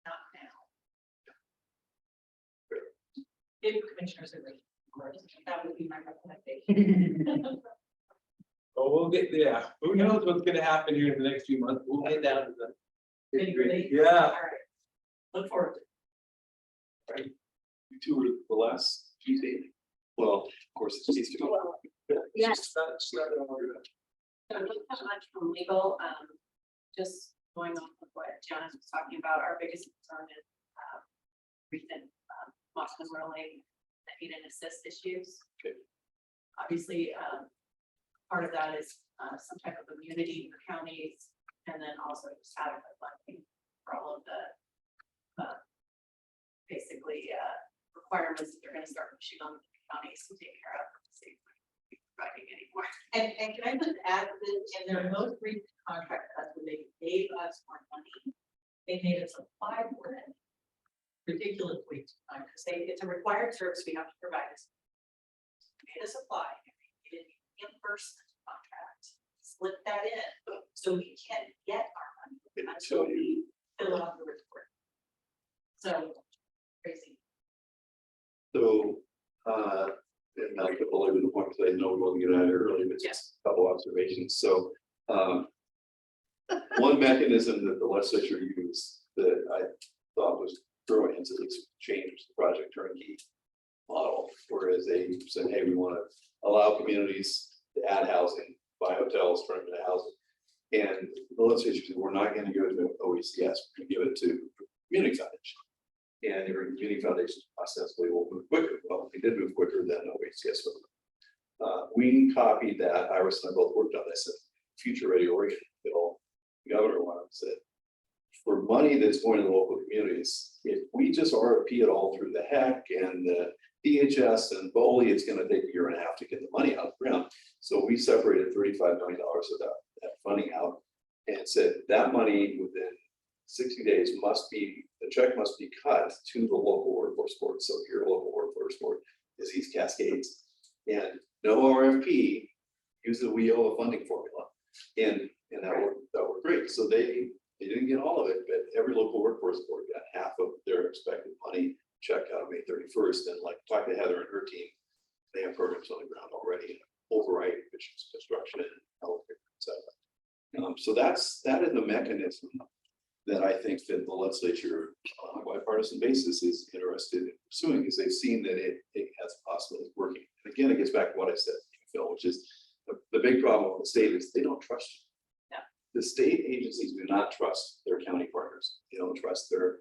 Not now. If commissioners agree, that would be my recommendation. Oh, we'll get there. Who knows what's gonna happen here in the next few months? We'll get down to the. Yeah. All right. Look forward to it. Right. You two were the last Tuesday. Well, of course, it's Easter. Yes. So we have much from legal, just going off of what Janice was talking about, our biggest concern is recent Boston ruling that need and assist issues. Okay. Obviously, part of that is some type of immunity for counties, and then also just adequate funding for all of the basically requirements that they're going to start pushing on the counties to take care of. Providing anymore. And can I just add that in their most recent contract, that's when they gave us more money they made us apply for it. Ridiculously, because it's a required service we have to provide us. Made us apply, and they did an reimbursement contract, slip that in, so we can get our money until we fill out the report. So crazy. So, and I could belabor the point because I know we'll get out of here early, but just a couple observations. So, one mechanism that the legislature used that I thought was brilliant, at least changed the project turnkey model, whereas they said, hey, we want to allow communities to add housing, buy hotels, turn into housing. And the legislature said, we're not going to give it to OECS, we're going to give it to community foundation. And your community foundation ostensibly will move quicker. Well, they did move quicker than OECS will. We copied that. Iris and I both worked on this. Future Ready Oregon bill, the governor wanted said, for money that's going to the local communities, if we just RFP it all through the HEC and the DHS and BOLI, it's going to take a year and a half to get the money out of the ground. So we separated $35 million of that funding out and said that money within 60 days must be, the check must be cut to the local workforce board. So your local workforce board is East Cascades, and no RFP, use the WEO funding formula, and that worked great. So they didn't get all of it, but every local workforce board got half of their expected money check out May 31st. And like talk to Heather and her team, they have programs on the ground already, override, which is construction and healthcare, etc. So that is the mechanism that I think that the legislature on a bipartisan basis is interested in pursuing, because they've seen that it has a possibility of working. And again, it gets back to what I said, Phil, which is the big problem with the state is they don't trust you. The state agencies do not trust their county partners. They don't trust their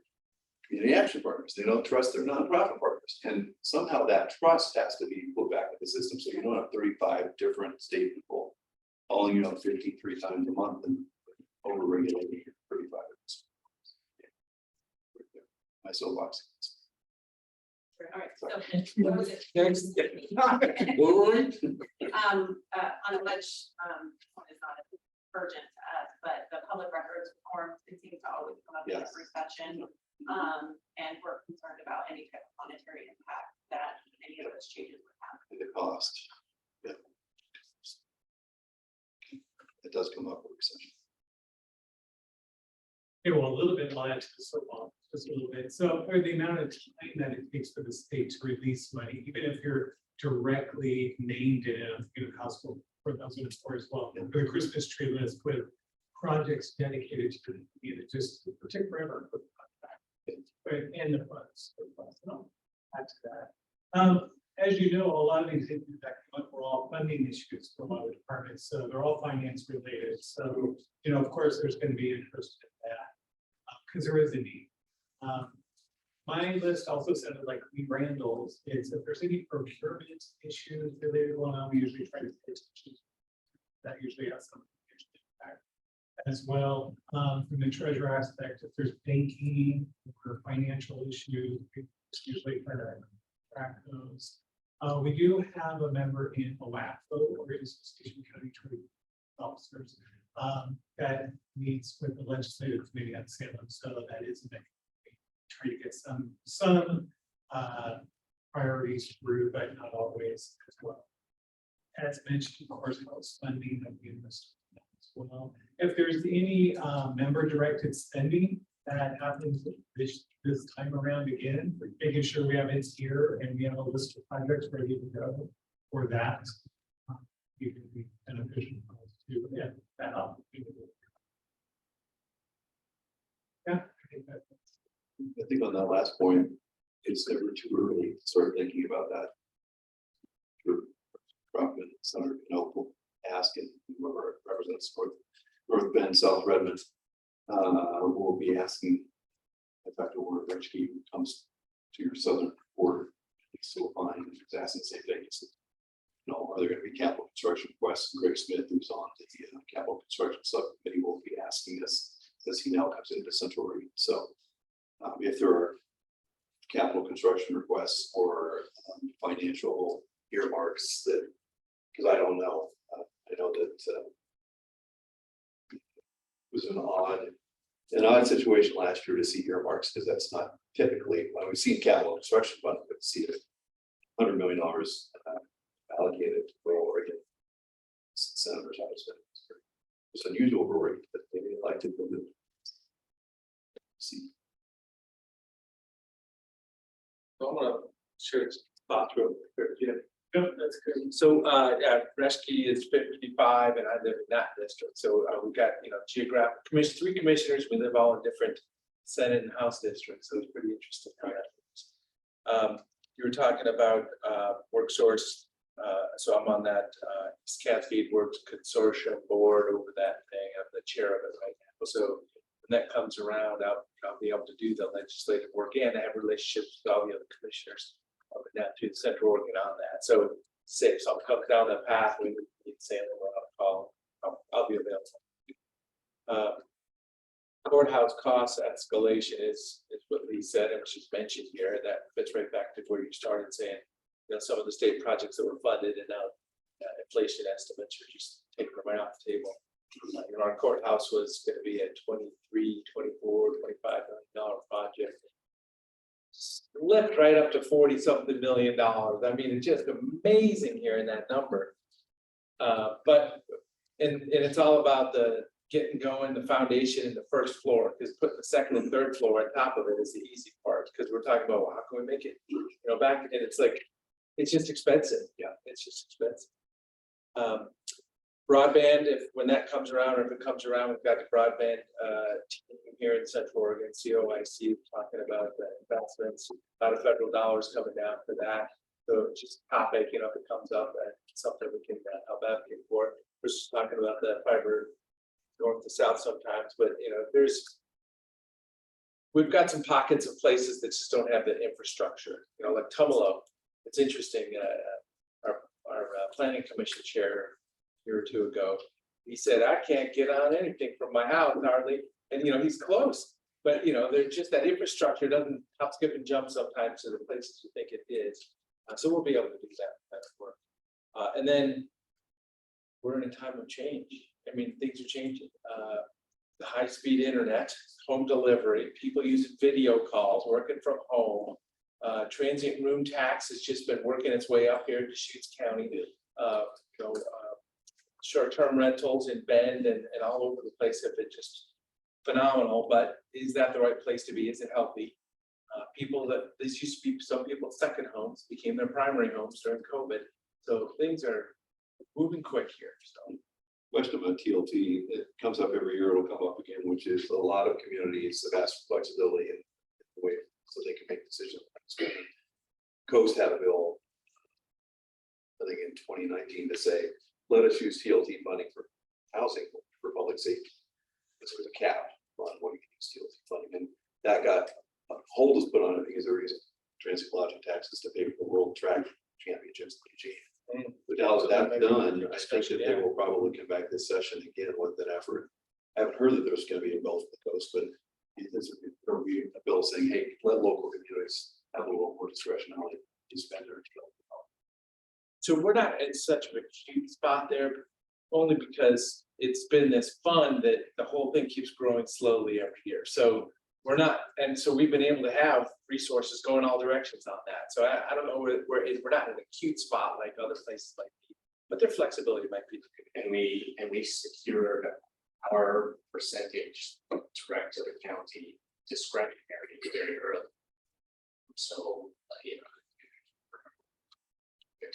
community action partners. They don't trust their nonprofit partners. And somehow that trust has to be put back in the system. So you don't have 35 different state people calling you up 53 times a month and over-regulating 35. My soapbox. All right, so what was it? Next. On a ledge, it's not urgent, but the public records form, it seems to always come up in every session. And we're concerned about any type of monetary impact that any of those changes would have. The cost. Yeah. It does come up with session. Okay, well, a little bit light to the soapbox, just a little bit. So, or the amount of time that it takes for the state to release money, even if you're directly named in a household for those for as well. For the Christmas tree list with projects dedicated to the community, just take forever. And the funds. Back to that. As you know, a lot of these things that come up were all funding issues for a lot of departments, so they're all finance related. So, of course, there's going to be interest in that because there is a need. My list also said that, like Lee Randall's, is if there's any procurement issues related going on, we usually try to pay attention. That usually has some impact as well. From the treasurer aspect, if there's banking or financial issues, we usually try to track those. We do have a member in OAFO, or Association County Trade Officers, that meets with the legislative committee at Salem. So that is a mechanism. Try to get some priorities through, but not always as well. As mentioned, of course, house funding that we invest in as well. If there's any member-directed spending that happens this time around again, making sure we have it here and we have a list of projects ready to go for that. You can be beneficial to that opportunity. Yeah, I think that's. I think on that last point, it's never too early to start thinking about that. Robin, Senator Noble, asking whoever represents North Bend, South Redmond, will be asking, in fact, when Richie comes to your southern border, he's still fine. He's asking the same thing. Are there going to be capital construction requests? Greg Smith, who's on the capital construction subcommittee, will be asking us as he now comes into Central Region. So, if there are capital construction requests or financial earmarks that, because I don't know, I know that it was an odd an odd situation last year to see earmarks, because that's not typically, well, we've seen capital construction fund, but to see $100 million allocated to rural Oregon. Senators, I was it's unusual for Oregon, but maybe they like to build it. See. I want to share thoughts real quick. Yeah. That's good. So Reschke is 55 and I live in that district. So we've got, geographic commission, 3 commissioners. We live all in different Senate and House districts. So it's pretty interesting. You were talking about work source. So I'm on that East Cascade Works Consortium board over that thing. I'm the chair of it right now. So when that comes around, I'll be able to do the legislative work and have relationships with all the other commissioners up and down to the Central Oregon on that. So I'll come down that path when we need Sam or I'll call. I'll be available. Courthouse cost escalation is what Lee said, and she's mentioned here. That fits right back to where you started saying, some of the state projects that were funded and now inflation estimates are just taking them right off the table. Our courthouse was going to be a $23, $24, $25 million project. Slipped right up to 40-something million dollars. I mean, it's just amazing hearing that number. But it's all about the getting going, the foundation and the first floor, because putting the second and third floor on top of it is the easy part. Because we're talking about, well, how can we make it, back, and it's like, it's just expensive. Yeah, it's just expensive. Broadband, when that comes around, or if it comes around, we've got the broadband team here in Central Oregon, COIC, talking about the investments, a lot of federal dollars coming down for that. So it's just a topic, if it comes up, and something we can help advocate for. We're just talking about the fiber north to south sometimes, but we've got some pockets of places that just don't have the infrastructure, like Tumalo. It's interesting, our planning commission chair a year or two ago, he said, I can't get on anything from my house hardly. And, he's close, but, there's just that infrastructure doesn't hop, skip and jump sometimes to the places you think it is. So we'll be able to do that work. And then we're in a time of change. I mean, things are changing. The high-speed internet, home delivery, people using video calls, working from home. Transient room tax has just been working its way up here in Deschutes County. Short-term rentals in Bend and all over the place have been just phenomenal. But is that the right place to be? Is it healthy? This used to be some people's second homes became their primary homes during COVID. So things are moving quick here. So. Question about TLT, it comes up every year, it'll come up again, which is a lot of communities have asked for flexibility in the way so they can make decisions. Coast had a bill, I think in 2019, to say, let us use TLT funding for housing for public safety. This was a cap on what you can use TLT funding, and that got a hold was put on it because they're using transit lodging taxes to pay for the World Track Championships in Beijing. But now that that's done, I think that they will probably come back this session again with that effort. I haven't heard that there's going to be a bill for the coast, but there'll be a bill saying, hey, let local communities have a little more discretion on how they spend their TLT. So we're not in such a cute spot there, only because it's been this fund that the whole thing keeps growing slowly every year. So we're not, and so we've been able to have resources going all directions on that. So I don't know where we're not in a cute spot like other places might be, but their flexibility might be. And we secured our percentage direct to the county discretionary very early. So the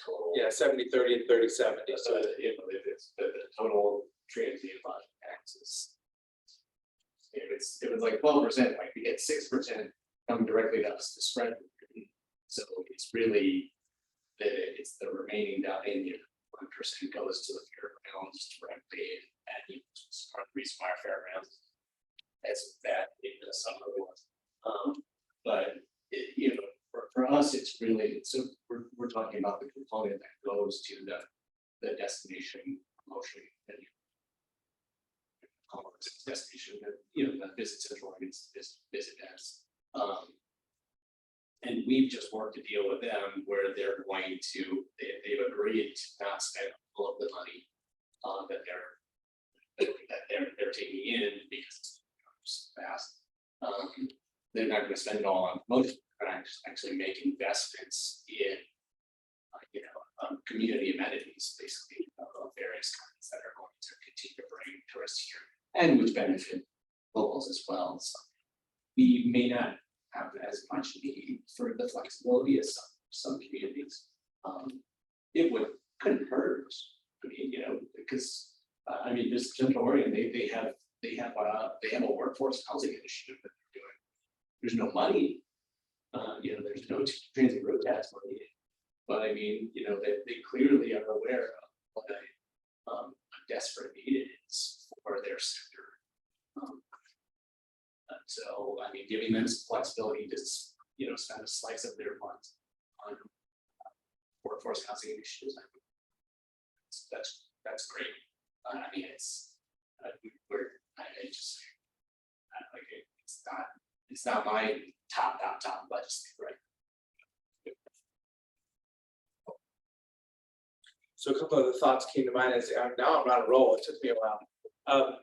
total. Yeah, 70, 30, and 30, 70. So if it's the total transient lodging taxes. If it's like 12%, like we get 6% come directly to us to spread. So it's really it's the remaining down in 1% goes to the fairgrounds directly, and part of the reason why our fairgrounds as that in the summer. But for us, it's really so we're talking about the component that goes to the destination promotion and destination that that visit Central Oregon visit as. And we've just worked a deal with them where they're going to they've agreed to not spend all of the money that they're taking in because they're not gonna spend it all on promotion, but actually make investments in community amenities, basically, of various kinds that are going to continue to bring tourists here and which benefit locals as well. So we may not have as much need for the flexibility as some communities. It couldn't hurt. I mean, because this Central Oregon, they have a workforce housing initiative that they're doing. There's no money. There's no transit road tax money. But I mean, they clearly are aware of what a desperate need it is for their sector. So, I mean, giving them some flexibility to, spend a slice of their funds on workforce housing initiatives, I think that's great. I mean, it's not my top legislative, right? So a couple of the thoughts came to mind as now I'm on a roll. It took me a while.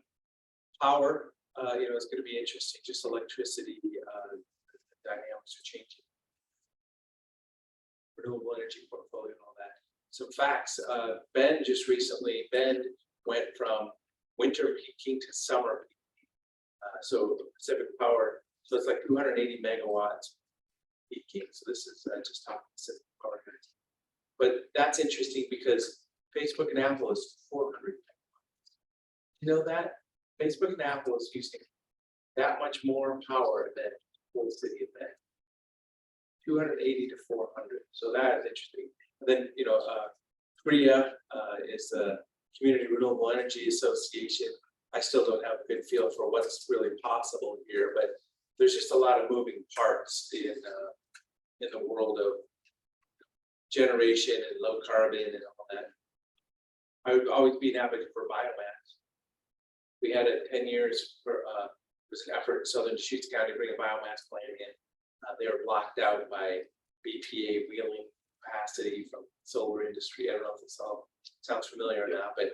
Power, is going to be interesting. Just electricity, the dynamics are changing. Renewable energy portfolio and all that. Some facts. Ben went from winter peaking to summer peaking. So Pacific Power, so it's like 280 megawatts peaking. So this is just talking Pacific Power guys. But that's interesting because Facebook and Apple is 400 megawatts. You know that? Facebook and Apple is using that much more power than the whole city of Bend. 280 to 400. So that is interesting. And then, CREA is the Community Renewable Energy Association. I still don't have a good feel for what's really possible here, but there's just a lot of moving parts in the world of generation and low carbon and all that. I would always be an advocate for biomass. We had it 10 years for was an effort in Southern Deschutes County to bring a biomass plant in. They were blocked out by BPA wheeling capacity from solar industry. I don't know if this all sounds familiar or not, but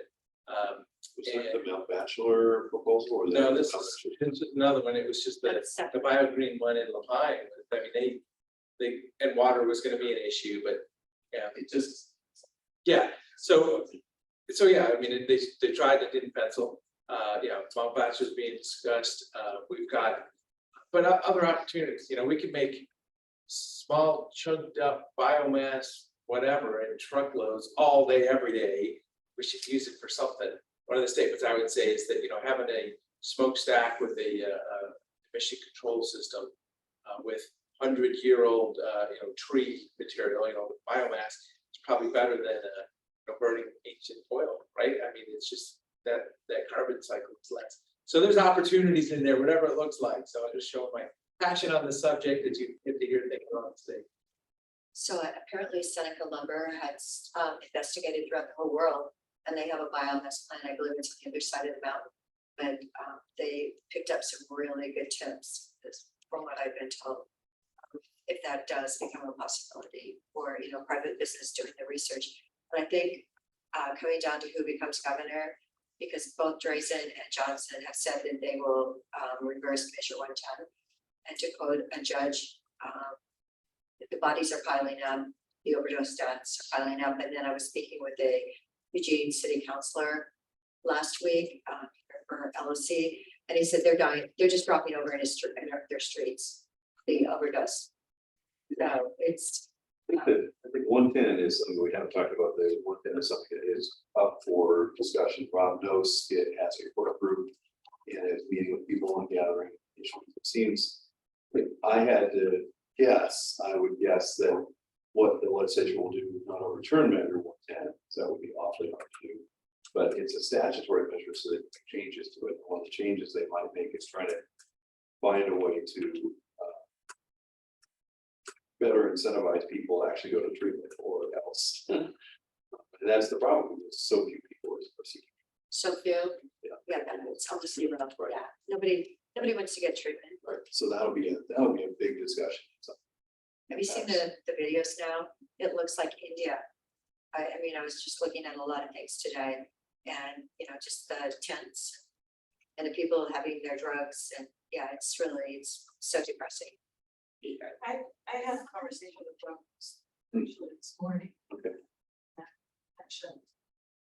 was that the Mount Bachelor proposal? Or no, this is another one. It was just the BioGreen one in Lehigh. I mean, they and water was going to be an issue, but yeah, it just So yeah, I mean, they tried, it didn't pencil. Mount Bachelor is being discussed. We've got, but other opportunities. We can make small chunked up biomass, whatever, in truckloads all day, every day. We should use it for something. One of the statements I would say is that having a smokestack with a emission control system with 100-year-old tree material, biomass, is probably better than burning ancient oil, right? I mean, it's just that carbon cycle is less. So there's opportunities in there, whatever it looks like. So I'm just showing my passion on the subject that you get to hear things on the stage. So apparently Seneca Lumber has investigated throughout the whole world, and they have a biomass plant. I believe it's on the other side of the mountain, but they picked up some really good tips from what I've been told. If that does become a possibility for private business doing the research, and I think coming down to who becomes governor, because both Drazen and Johnson have said that they will reverse Measure 110, and to quote a judge, the bodies are piling up, the overdose deaths are piling up. And then I was speaking with a Eugene city councilor last week for LOC, and he said they're dying, they're just dropping over in their streets, the overdose. So it's I think 110 is something we haven't talked about. The 110 is something that is up for discussion. Rob knows it has a report approved and is meeting with people and gathering issues. It seems like I had to guess, I would guess that what the legislature will do is not overturn Measure 110, so that would be awfully hard to do. But it's a statutory measure, so that changes to it. One of the changes they might make is trying to find a way to better incentivize people to actually go to treatment or else. And that's the problem. There's so few people are seeking. so few. Yeah, it's obviously rough. Right. Yeah, nobody wants to get treatment. Right. So that'll be a big discussion. So, Have you seen the videos now? It looks like India. I mean, I was just looking at a lot of things today, and just the tents and the people having their drugs, and yeah, it's so depressing. I had a conversation with John actually this morning. Okay. Actually,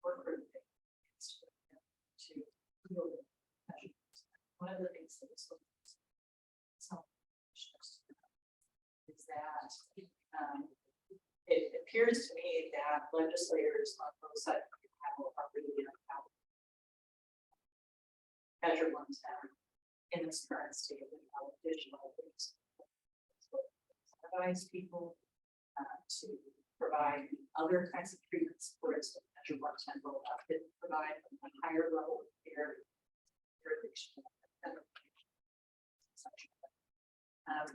work group to deal with measures. One of the things that was is that it appears to me that legislators on both sides of the aisle are really empowered. Measure one town in its current state without additional things. Advise people to provide other kinds of treatment supports that Measure 110 rolled out, didn't provide a higher level of care.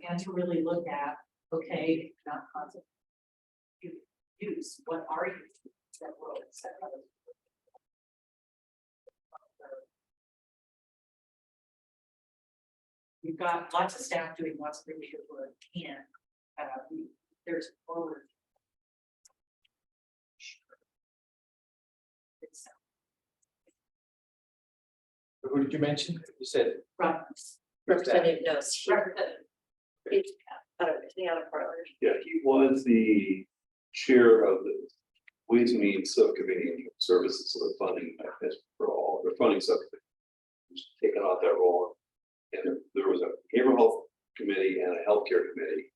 And to really look at, okay, not concept use, what are you that will set up? We've got lots of staff doing lots of really good work, and there's forward. Who did you mention? You said. Representative knows. Representative. Anything out of Portland. Yeah, he was the chair of the Ways and Means Subcommittee and Human Services, so the funding mechanism for all, the funding subcommittee. He's taken on that role. And there was a behavioral health committee and a healthcare committee.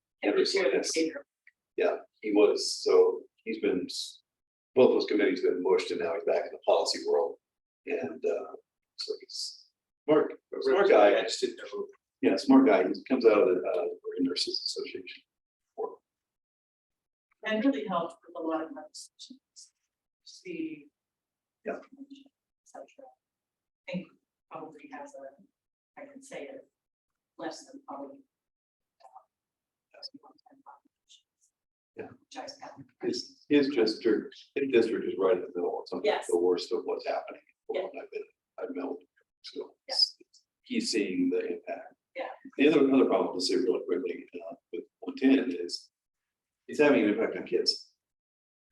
Yeah, he was, so he's been, both those committees have been mushed and now he's back in the policy world. And so he's smart guy. I just didn't know. Yeah, smart guy. He comes out of the Oregon Nurses Association. And really helped with a lot of legislation. See. Yeah. I think probably has I can say it, less than probably. Yeah. His district is right in the middle of something, Yes. the worst of what's happening. Yeah. I've met with him, so Yeah. he's seeing the impact. Yeah. The other problem to say really quickly with 110 is it's having an impact on kids.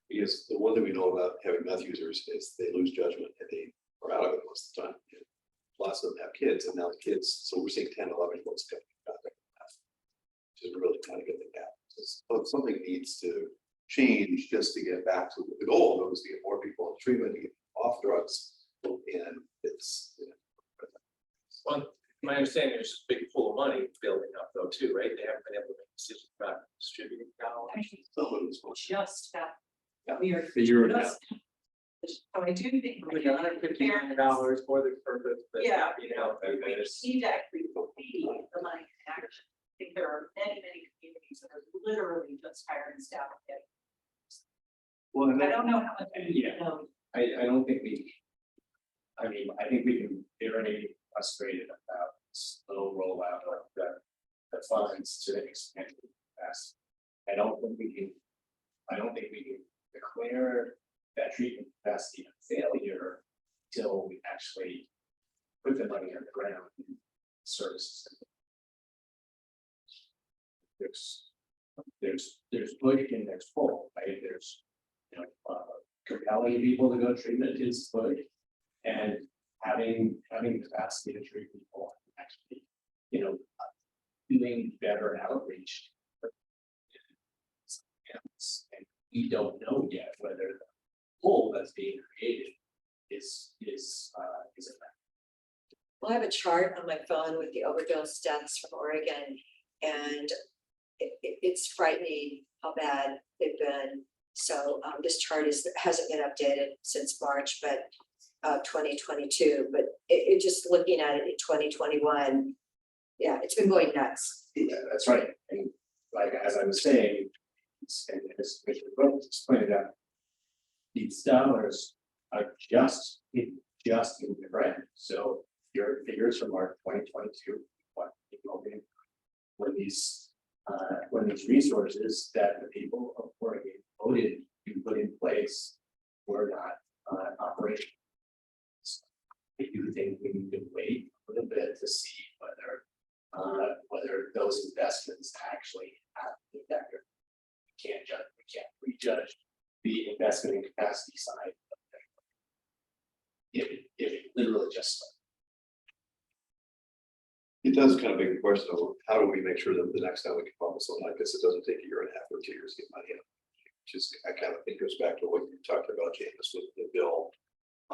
Because the one thing we know about heavy meth users is they lose judgment and they are out of it most of the time. Lots of them have kids, and now the kids, so we're seeing 10, 11 year olds coming out of it, which is really kind of good thing to happen. So something needs to change just to get back to the goal, was to get more people on treatment, to get off drugs, and it's. Well, my understanding, there's a big pool of money building up though too, right? They haven't been able to make decisions about distributing dollars. Someone was Just that. Yeah. We are. Figure it out. So I do think. Like $150 for the purpose, but Yeah. you know, We need to actually see the money in action. I think there are many communities that are literally just hiring staff. Well, and I don't know how much. Yeah. I don't think I think we can be very frustrated about this slow rollout of the funds to expand fast. I don't think we can declare that treatment capacity a failure till we actually put the money on the ground in services. There's push and there's pull, right? There's compelling people to go to treatment is good, and having capacity to treat people actually, doing better outreach. And we don't know yet whether the pull that's being created is effective. Well, I have a chart on my phone with the overdose deaths from Oregon, and it's frightening how bad they've been. So this chart hasn't been updated since March, but 2022. But it just looking at it in 2021, yeah, it's been going nuts. Yeah, that's right. And like as I was saying, and as Commissioner Brooks just pointed out, these dollars are just in the grant. So your figures from March 2022, when these resources that the people of Oregon voted to put in place were not operational. So I do think we need to wait a little bit to see whether those investments actually have the effect. We can't prejudge the investment in capacity side. If it literally just. It does kind of beg the question of how do we make sure that the next time we can come up with something like this, it doesn't take a year and a half or 2 years to get money in. Which is, I kind of think goes back to what you talked about, James, with the bill.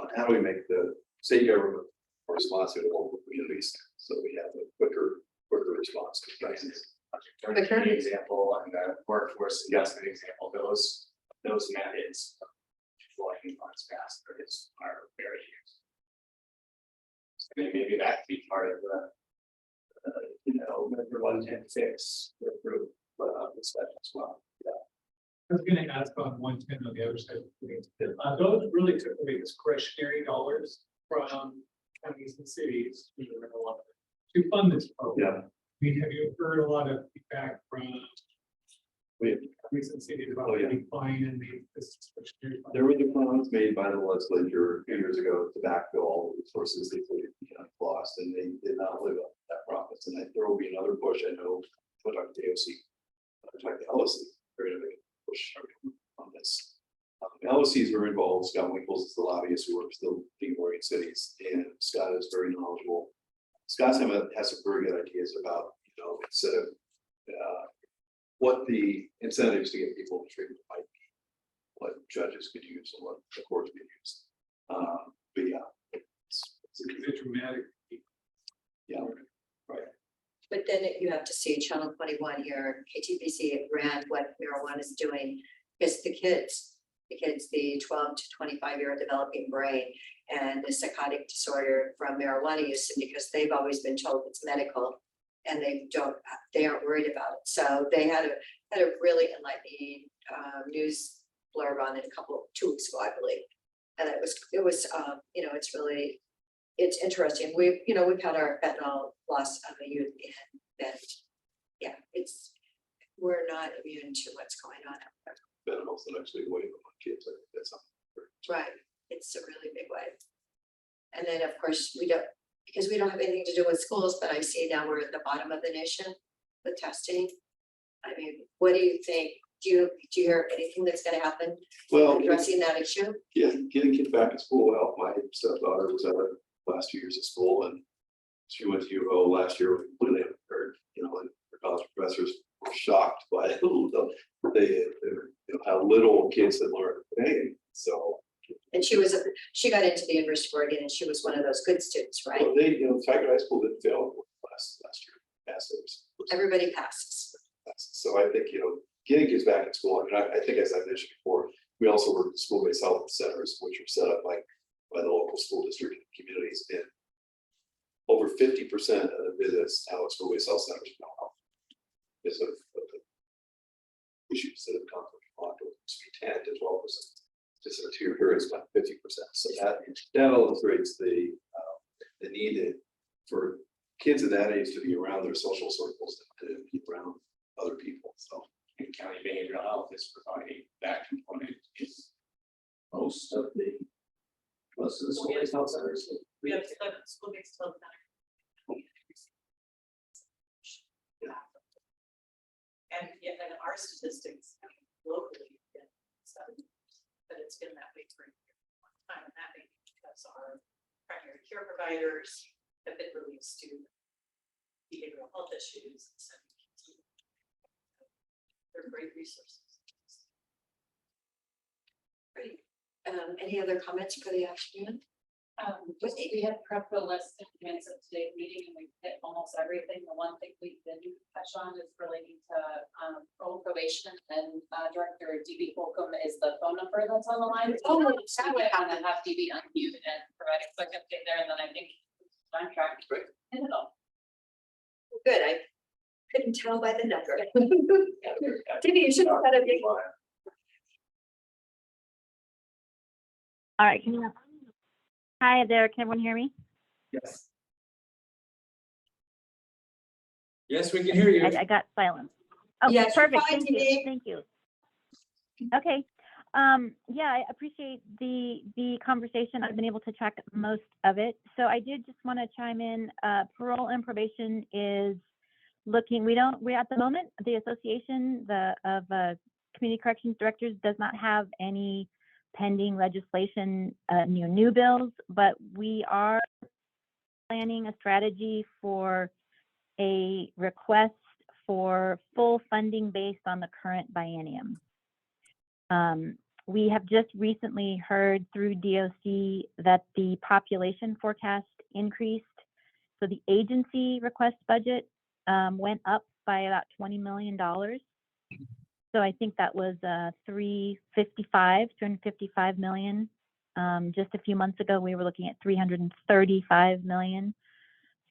On how do we make the state government more responsive to local communities, so we have a quicker response to crisis. An example and the workforce adjustment example, those methods of deploying funds faster are very used. I mean, maybe that could be part of the number 110 the group this as well. Yeah. I was gonna ask on 110 on the other side of things. Those really took away discretionary dollars from counties and cities to fund this program. Yeah. I mean, have you heard a lot of feedback from counties and cities about the decline in this discretionary fund? There were the plans made by the legislature a few years ago to backfill all the resources they lost, and they did not live up to that promise. And there will be another push. I know, I talked to AOC, I talked to LSC, they're going to make a push on this. LSCs were involved. Scott Winkles is the lobbyist who works the Oregon cities, and Scott is very knowledgeable. Scott has some very good ideas about, instead of what the incentives to get people to treatment might be, what judges could use and what the courts could use. But yeah, It's dramatic. yeah, right. But then you have to see Channel 21 here, KTVC ran what marijuana is doing, because the kids, the 12 to 25-year developing brain and the psychotic disorder from marijuana use, because they've always been told it's medical and they aren't worried about it. So they had a really enlightening news blurb on it 2 weeks ago, I believe. And it was it's interesting. We've had our fentanyl loss of the youth and yeah, we're not immune to what's going on out there. Fentanyl's the next big wave of kids. I think that's something. Right, it's a really big wave. And then, of course, because we don't have anything to do with schools, but I see now we're at the bottom of the nation with testing. I mean, what do you think? Do you hear anything that's gonna happen addressing that issue? Yeah, getting kids back in school. Well, my stepdaughter was at her last 2 years of school, and she went to UO last year completely unprepared. And her college professors were shocked by how little kids had learned. Hey, so. And she got into the University of Oregon, and she was one of those good students, right? Well, Tiger High School didn't fail last year. Passed theirs. Everybody passes. So I think, getting kids back in school. I mean, I think as I mentioned before, we also work with school-based health centers, which are set up by the local school district and communities. And over 50% of the visits now at school-based health centers now because of the issues that have come from it used to be 10 to 12%. Just here it's about 50%. So that illustrates the need for kids of that age to be around their social circles and to be around other people. So, and county behavioral health is providing that component in most of the school-based health centers. We have 7 school-based health centers. And yet, in our statistics, locally, but it's been that way for a long time, and that may be because our primary care providers have been released to behavioral health issues. They're great resources. Great. Any other comments for the afternoon? We had prepped a list in advance of today's meeting, and we hit almost everything. The one thing we didn't touch on is relating to parole probation, and Director DB Holcomb is the phone number that's on the line. So we would have to have DB unmute and provide a quick update there, and then I think I'm track. Great. And it all. Good. I couldn't tell by the number. Diddy, you should have had a big one. All right, hi there, can everyone hear me? Yes. Yes, we can hear you. I got silence. Oh, Yes, you're perfect, fine, thank you, Dee. thank you. Okay, yeah, I appreciate the conversation. I've been able to track most of it. So I did just want to chime in, parole and probation is looking, we're at the moment, the association of community corrections directors does not have any pending legislation, new bills, but we are planning a strategy for a request for full funding based on the current biennium. We have just recently heard through DOC that the population forecast increased. So the agency request budget went up by about $20 million. So I think that was 355 million. Just a few months ago, we were looking at 335 million.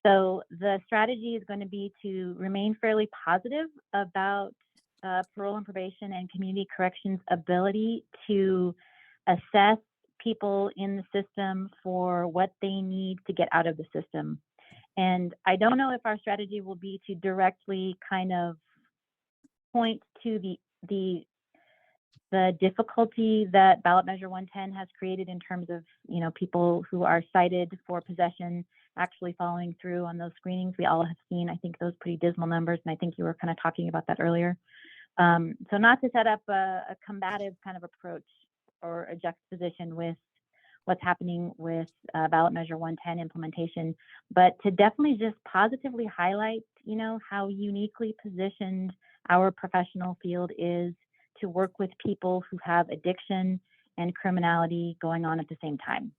So the strategy is going to be to remain fairly positive about parole and probation and community corrections ability to assess people in the system for what they need to get out of the system. And I don't know if our strategy will be to directly kind of point to the difficulty that ballot measure 110 has created in terms of, you know, people who are cited for possession actually following through on those screenings. We all have seen, I think, those pretty dismal numbers, and I think you were kind of talking about that earlier. So not to set up a combative kind of approach or a juxtaposition with what's happening with ballot measure 110 implementation, but to definitely just positively highlight, you know, how uniquely positioned our professional field is to work with people who have addiction and criminality going on at the same time.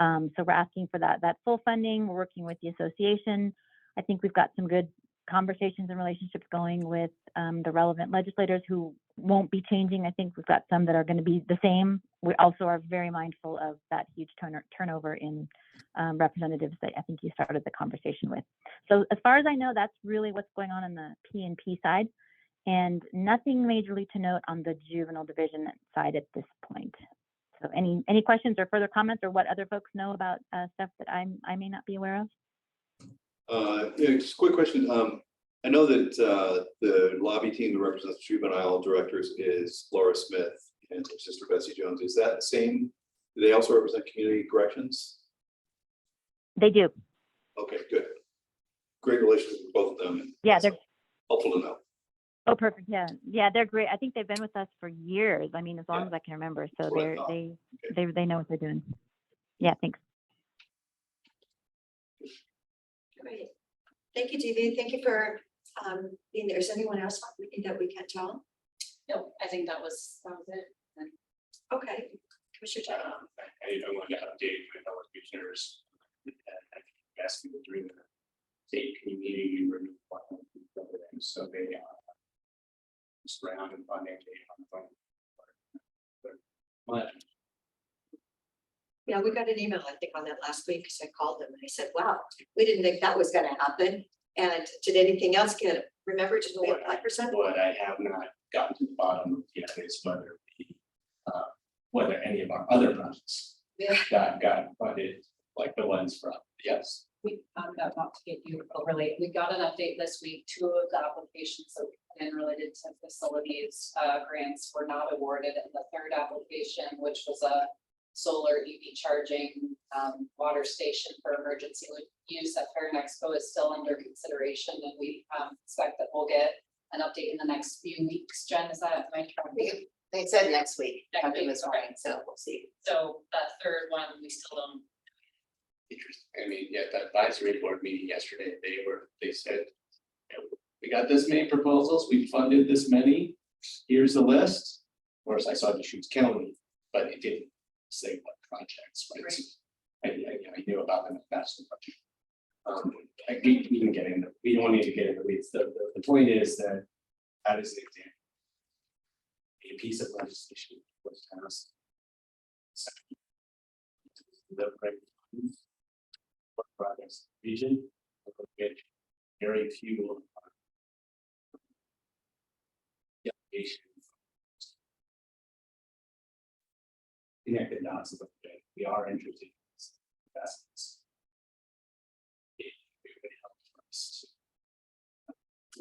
So we're asking for that full funding. We're working with the association. I think we've got some good conversations and relationships going with the relevant legislators who won't be changing. I think we've got some that are going to be the same. We also are very mindful of that huge turnover in representatives that I think you started the conversation with. So as far as I know, that's really what's going on the P&P side, and nothing majorly to note on the juvenile division side at this point. So any questions or further comments, or what other folks know about stuff that I may not be aware of? Yeah, just a quick question. I know that the lobby team that represents juvenile directors is Laura Smith and her sister Bessie Jones. Is that the same? Do they also represent community corrections? They do. Okay, good. Great relations with both of them. Yeah, they're helpful to know. Oh, perfect. Yeah, they're great. I think they've been with us for years. I mean, as long as I can remember. So they know what they're doing. Yeah, thanks. Great. Thank you, DV. Thank you for being there. Is anyone else that we can't tell? No, I think that was it. Okay. Commissioner Chang. I wanted to update my fellow commissioners. Asking during the state community renewal program, so they surround and funding on the phone. Yeah, we got an email, I think, on that last week, because I called them and I said, wow, we didn't think that was going to happen. And did anything else get, remember, just we have 5%? What I have not gotten to the bottom of yet is whether any of our other projects got funded, like the ones from, yes. We got not to get you overlay. We got an update this week. 2 of the applications that we put in related to facilities grants were not awarded, and the 3rd application, which was a solar EV charging water station for emergency use at Fair Expo, is still under consideration, and we expect that we'll get an update in the next few weeks. Jen, is that my correct? They said next week. Next week, this morning, so we'll see. So that 3rd one, we still don't. Interesting. I mean, yeah, that advisory board meeting yesterday, they said, we got this many proposals, we funded this many, here's the list. Of course, I saw Deschutes County, but it didn't say what projects, right? I knew about them, that's the project. We didn't get into, we don't need to get into the weeds. The point is that is an example. A piece of legislation was passed. The projects region, very few connected dots. We are interested in these investments. It would help us to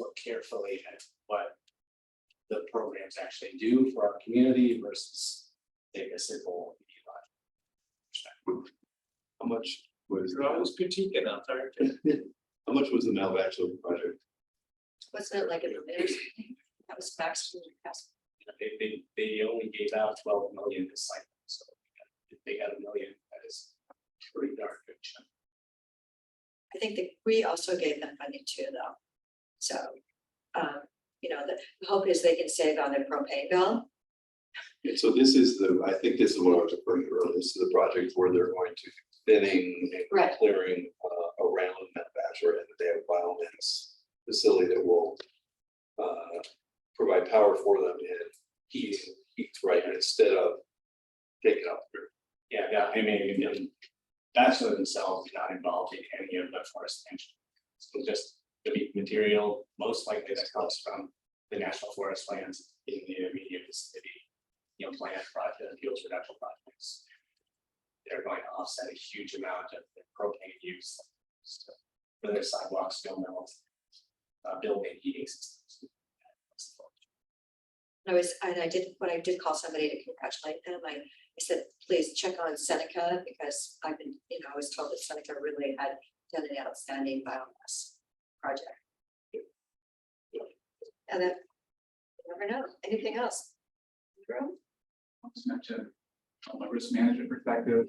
look carefully at what the programs actually do for our community versus take a simple perspective. How much was You're always critiquing out there. how much was the Malvac project? Wasn't it like a minute or something? That was Baxter. They only gave out 12 million this cycle, so if they got $1 million, that is pretty darn good chunk. I think that we also gave them funding too, though. So, you know, the hope is they can save on their propane bill. And so this is I think this is what I was referring to earlier. This is the project where they're going to thinning and Right. clearing around that bachelor, and they have a biomass facility that will provide power for them and heat right instead of taking up. Yeah, I mean, the bachelor themselves are not involved in any of the forest management. So just the material, most likely that comes from the national forest lands in the immediate vicinity. You know, plant project, fuels reduction projects. They're going to offset a huge amount of the propane use for their sidewalks, steel mills, building heating systems. When I did call somebody to congratulate them, I said, please check on Seneca, because I've been, you know, I was told that Seneca really had done an outstanding biomass project. And then, you never know, anything else? Drew? Just mentioned from a risk management perspective,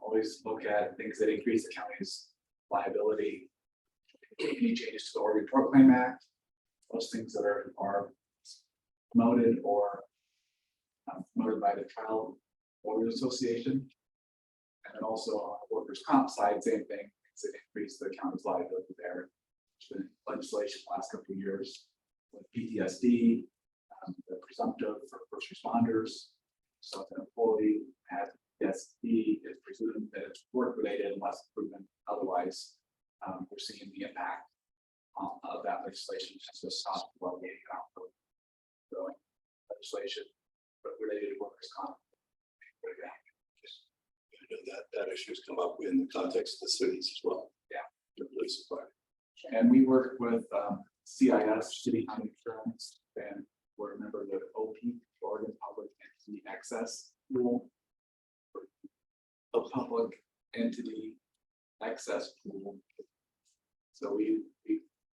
always look at things that increase the county's liability. Any changes to the Oregon Tort Claim Act, those things that are promoted or promoted by the Child Lawyers Association. And then also on the workers' comp side, same thing, things that increase the county's liability there. There's been legislation the last couple of years with PTSD, the presumptive for first responders. So if an employee has PTSD, it's presumed that it's work-related unless proven otherwise. We're seeing the impact of that legislation just to stop well-being growing legislation related to workers' comp. That issue has come up in the context of the cities as well. Yeah. The police department. And we work with CIS, City County Insurance, and we're a member of the OP, Oregon Public Entity Access Rule. A public entity access pool. So we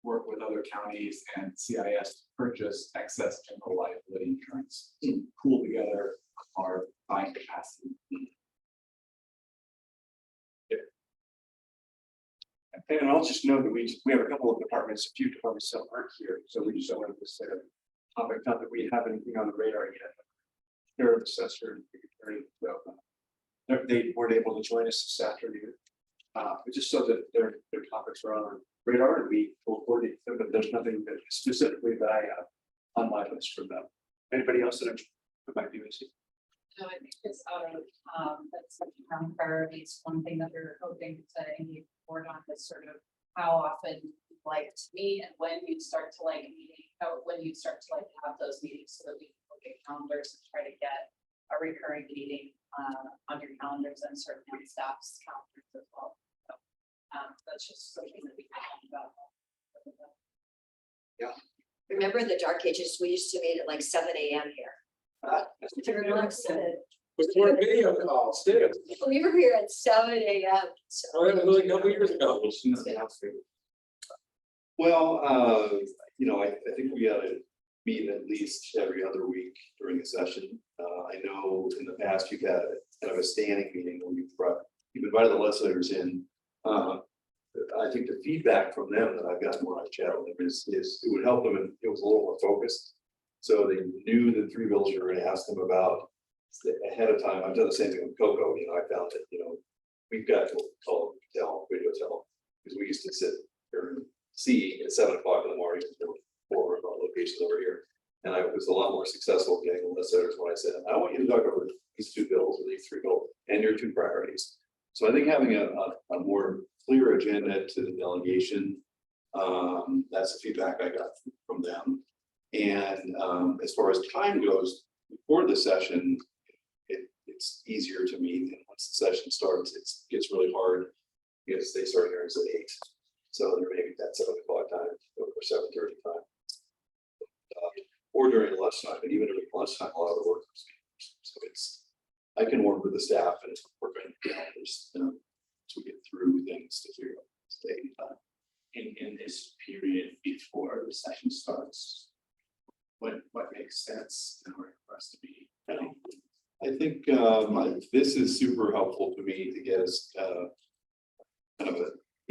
work with other counties and CIS to purchase excess general liability insurance, to pool together our buying capacity. And I'll just note that we have a couple of departments, a few departments that aren't here, so we just don't want to say a topic, not that we have anything on the radar yet. Sheriff, assessor, and attorney, so they weren't able to join us this afternoon. But just so that their topics are on our radar, and we will coordinate them, but there's nothing that specifically that I have on my list from them. Anybody else that might be missing? No, I think it's out of, that's such around priorities. One thing that we're hoping to engage board on is sort of how often you'd like to meet and when you'd start to like meeting, when you'd start to like have those meetings so that we can look at calendars and try to get a recurring meeting on your calendars and certainly on staff's calendars as well. So that's just something that we can talk about. Yeah. Remember in the dark ages, we used to meet at like 7 a.m. here. Before video calls, too. We were here at 7 a.m. Oh, that was really a couple years ago. Well, you know, I think we ought to meet at least every other week during the session. I know in the past you've had kind of a standing meeting where you've invited the legislators in. I think the feedback from them that I've gotten when I chat with them is it would help them, and it was a little more focused. So they knew the three bills you were going to ask them about ahead of time. I've done the same thing with Coco. You know, I found that, you know, we've got to call video tell, because we used to sit here and see at 7 o'clock in the morning. There were 4 remote locations over here. And I was a lot more successful getting the listeners when I said, I want you to talk over these 2 bills or these 3 bills and your 2 priorities. So I think having a more clear agenda to the delegation, that's the feedback I got from them. And as far as time goes, before the session, it's easier to meet. And once the session starts, it gets really hard because they start hearings at 8. So there may be that 7 o'clock time or 7:30 time. Or during lunchtime, and even during lunchtime, a lot of the work is so I can work with the staff and work on calendars, as we get through things to figure out the date and time. In this period before the session starts, what makes sense in order for us to be? I think this is super helpful to me to get us kind of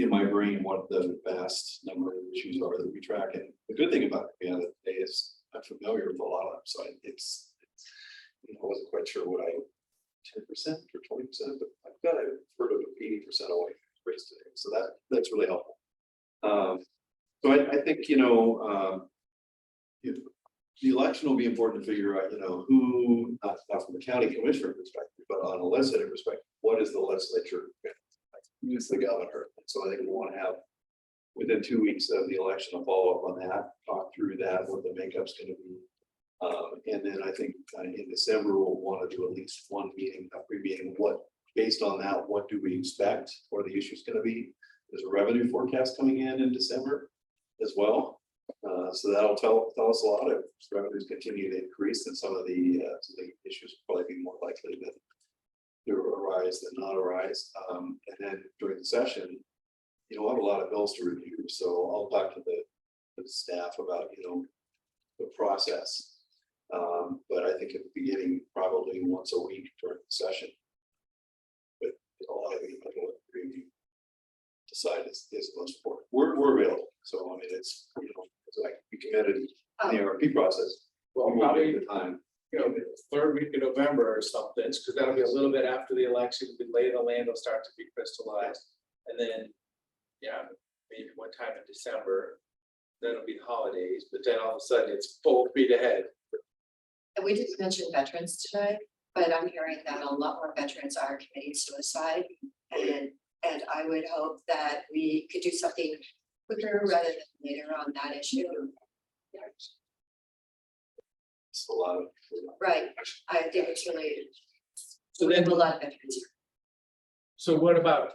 in my brain what the vast number of issues are that we track. And the good thing about the other day is I'm familiar with a lot of them, so it's you know, I wasn't quite sure what 10% or 20%, but I've got a heard of 80% away raised today, so that's really helpful. So I think the election will be important to figure out, who, not from the county commissioner perspective, but on a legislative perspective, what is the legislature? Who's the governor? And so I think we want to have within 2 weeks of the election a follow up on that, talk through that, what the makeup's going to be. And then I think in December, we'll want to do at least one meeting, a pre-meeting, based on that, what do we expect, or the issue is going to be? There's a revenue forecast coming in December as well. So that'll tell us a lot. If revenues continue to increase, then some of the issues will probably be more likely to arise than not arise. And then during the session, we'll have a lot of bills to review. So I'll talk to the staff about, the process. But I think at the beginning, probably once a week during the session. But a lot of people review decide is the most important. We're available. So I mean, it's like we committed in the RFP process. Well, We probably, take the time. the third week of November or something, because that'll be a little bit after the election, the lay of the land will start to be crystallized. And then, maybe one time in December, then it'll be the holidays, but then all of a sudden it's full speed ahead. And we didn't mention veterans today, but I'm hearing that a lot more veterans are committing suicide. And I would hope that we could do something quicker rather than later on that issue. It's a lot of. Right, I think it's really, So we then, have a lot of veterans here. so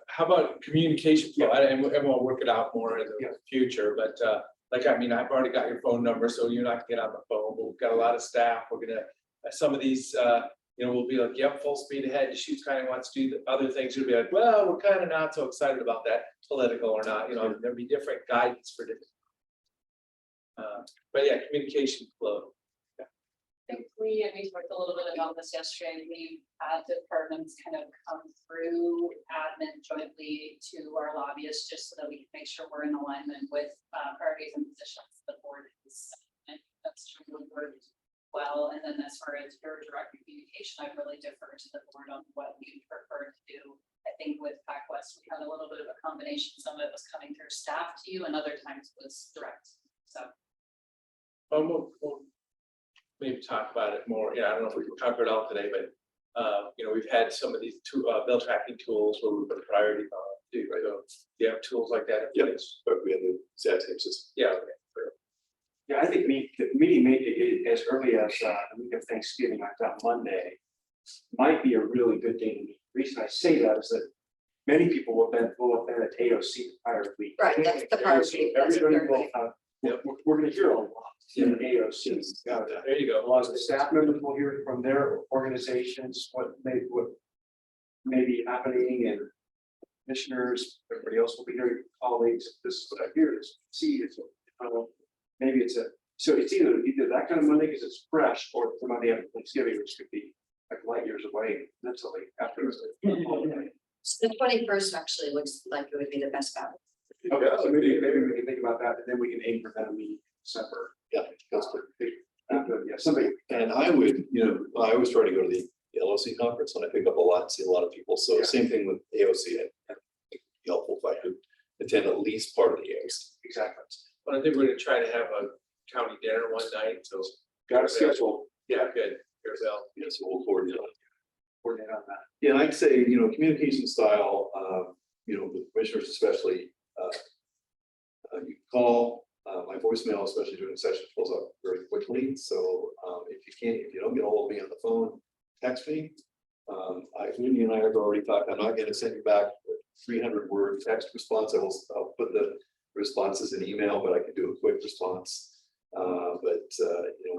how about communication flow? And we'll work it out more in the future, but I've already got your phone number, so you're not gonna get on the phone, but we've got a lot of staff. We're gonna, some of these, we'll be like, yep, full speed ahead. Deschutes County wants to do the other things. You'll be like, well, we're kind of not so excited about that, political or not, there'll be different guidance for different. But yeah, communication flow. I think we talked a little bit about this yesterday. We've had departments kind of come through admin jointly to our lobbyists, just so that we can make sure we're in alignment with priorities and positions the board is. And that's true of the board as well. And then as far as your direct communication, I really defer to the board on what you prefer to do. I think with PAC West, we had a little bit of a combination. Some of it was coming through staff to you, and other times was direct. So. We'll maybe talk about it more. I don't know if we can cover it all today, but we've had some of these bill tracking tools where we put a priority on. So you have tools like that in place. But we have the exact same system. Yeah. Yeah, I think the meeting made it as early as the week of Thanksgiving, I thought Monday, might be a really good thing. The reason I say that is that many people will have been at AOC the prior week. Right, that's the priority. That's Everybody will, very we're gonna hear a lot in AOC. There you go. A lot of the staff members will hear from their organizations, what may be happening, and commissioners, everybody else will be hearing from colleagues. This is what I hear, is see, maybe so it's either that kind of Monday because it's fresh, or the Monday after Thanksgiving, which could be like light years away mentally after the holiday. The 21st actually looks like it would be the best balance. Okay, so maybe we can think about that, and then we can aim for that meeting in December. Yeah, that's good. Somebody. And I would, I always try to go to the LOC conference, and I pick up a lot and see a lot of people. So same thing with AOC. I think it'd be helpful if I could attend at least part of the AOC. Exactly. But I think we're gonna try to have a county dinner one night, so. Got a schedule. Yeah, good. Here's Al. Yeah, so we'll coordinate on that. Yeah, and I'd say, communication style, with commissioners especially, you call, my voicemail, especially during the session, fills up very quickly. So if you don't get a hold of me on the phone, text me. Wendy and I have already talked. I'm not going to send you back 300-word text response. I'll put the responses in email, but I can do a quick response.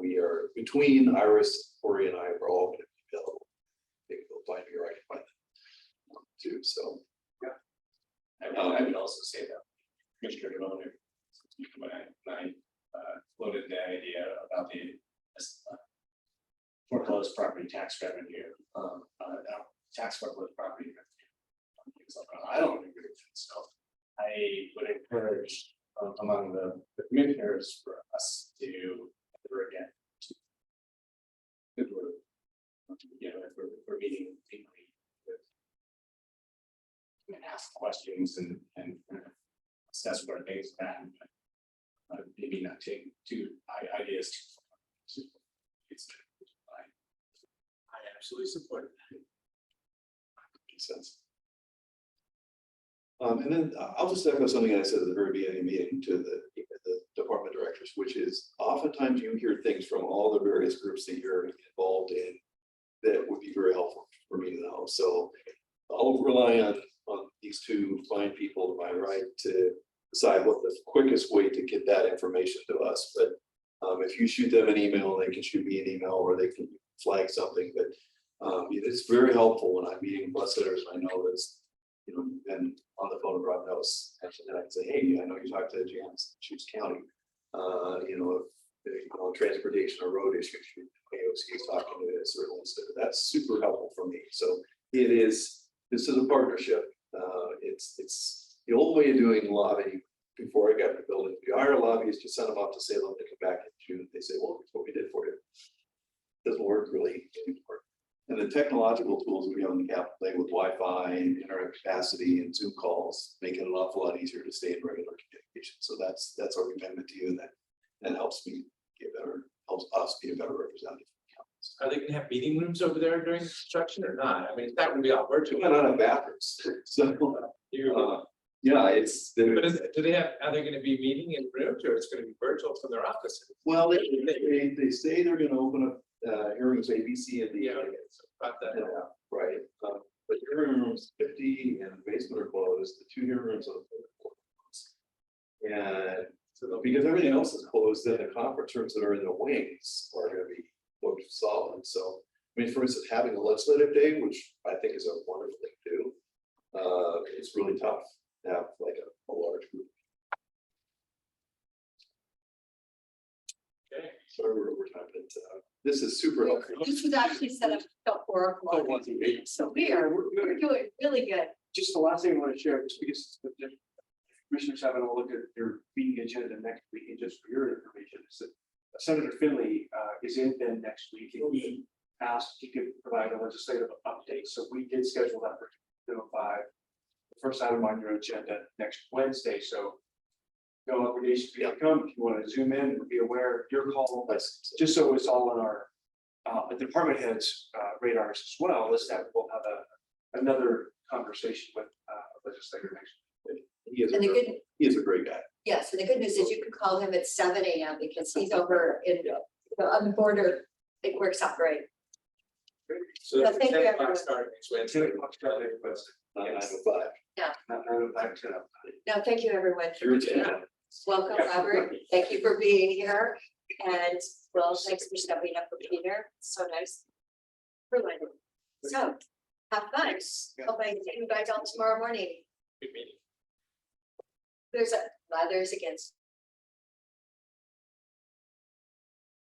We are between Iris, Corey, and I are all going to be available. Maybe they'll find me, or I can find them too. So I would also say that Commissioner Devoner, when I floated the idea about the foreclosed property tax revenue, tax foreclosed property revenue. I don't agree with it. So I would encourage among the commissioners for us to ever again. If we're, you know, if we're meeting weekly with. And ask questions and assess where things stand. Maybe not take two ideas too far. It's fine. I absolutely support that. Makes sense. And then I'll just echo something I said at the very beginning of the meeting to the department directors, which is oftentimes you hear things from all the various groups that you're involved in that would be very helpful for me to know. So I'll rely on these two fine people to my right to decide what the quickest way to get that information to us. But if you shoot them an email, they can shoot me an email or they can flag something. But it's very helpful when I'm meeting bus sitters. I know that's, you know, and on the phone with Rob Nellis, and I can say, hey, I know you talked to Janice, Shoots County. You know, transportation or road issues, AOC is talking to this or that's super helpful for me. So this is a partnership. It's the old way of doing lobbying before I got in the building. We hire lobbyists to send them off to Salem to come back in June. They say, well, that's what we did for you. Doesn't work really anymore. And the technological tools we have on the Capitol play with Wi-Fi and internet capacity and Zoom calls make it an awful lot easier to stay in regular communication. So that's our commitment to you, and that helps me helps us be a better representative. Are they gonna have meeting rooms over there during construction or not? I mean, that would be all virtual. I don't have bathrooms, so yeah, it's. But do they have? Are they going to be meeting in rooms, or it's going to be virtual from their offices? Well, they say they're going to open up hearings A, B, C, and D. Yeah, okay, so about that. Yeah, right. But hearing rooms 50 and the basement are closed. The two hearing rooms are closed. And so because everything else is closed, then the conference rooms that are in the wings are going to be booked solid. So, I mean, for instance, having a legislative day, which I think is a wonderful thing to do, it's really tough to have like a large group. Okay. Sorry, we're over time, but this is super helpful. This was actually set up till 4 o'clock. So we're doing really good. Just the last thing I want to share, just because the commissioners having a look at their meeting agenda next week, and just for your information, is that Senator Finley is in Bend next week, and he asked if he could provide a legislative update. So we did schedule that for 2:05. The first item on your agenda next Wednesday. So no obligation for you to come. If you want to zoom in and be aware of your call, just so it's all on our the department heads radars as well, is that we'll have another conversation with a legislator next week. He is a great guy. Yes, and the good news is you can call him at 7 a.m. because he's over in on the border. It works out great. So Well, thank you, 10 o'clock everyone. start next Wednesday. 10 o'clock start next Wednesday. Not 9 to 5. Yeah. Not 9 to 5, 10 up. No, thank you, everyone. Yeah. Welcome, Robert. Thank you for being here. And well, thanks for stepping up for Peter. So nice. Everyone. So have fun. Hope I see you guys all tomorrow morning. Good meeting. There's against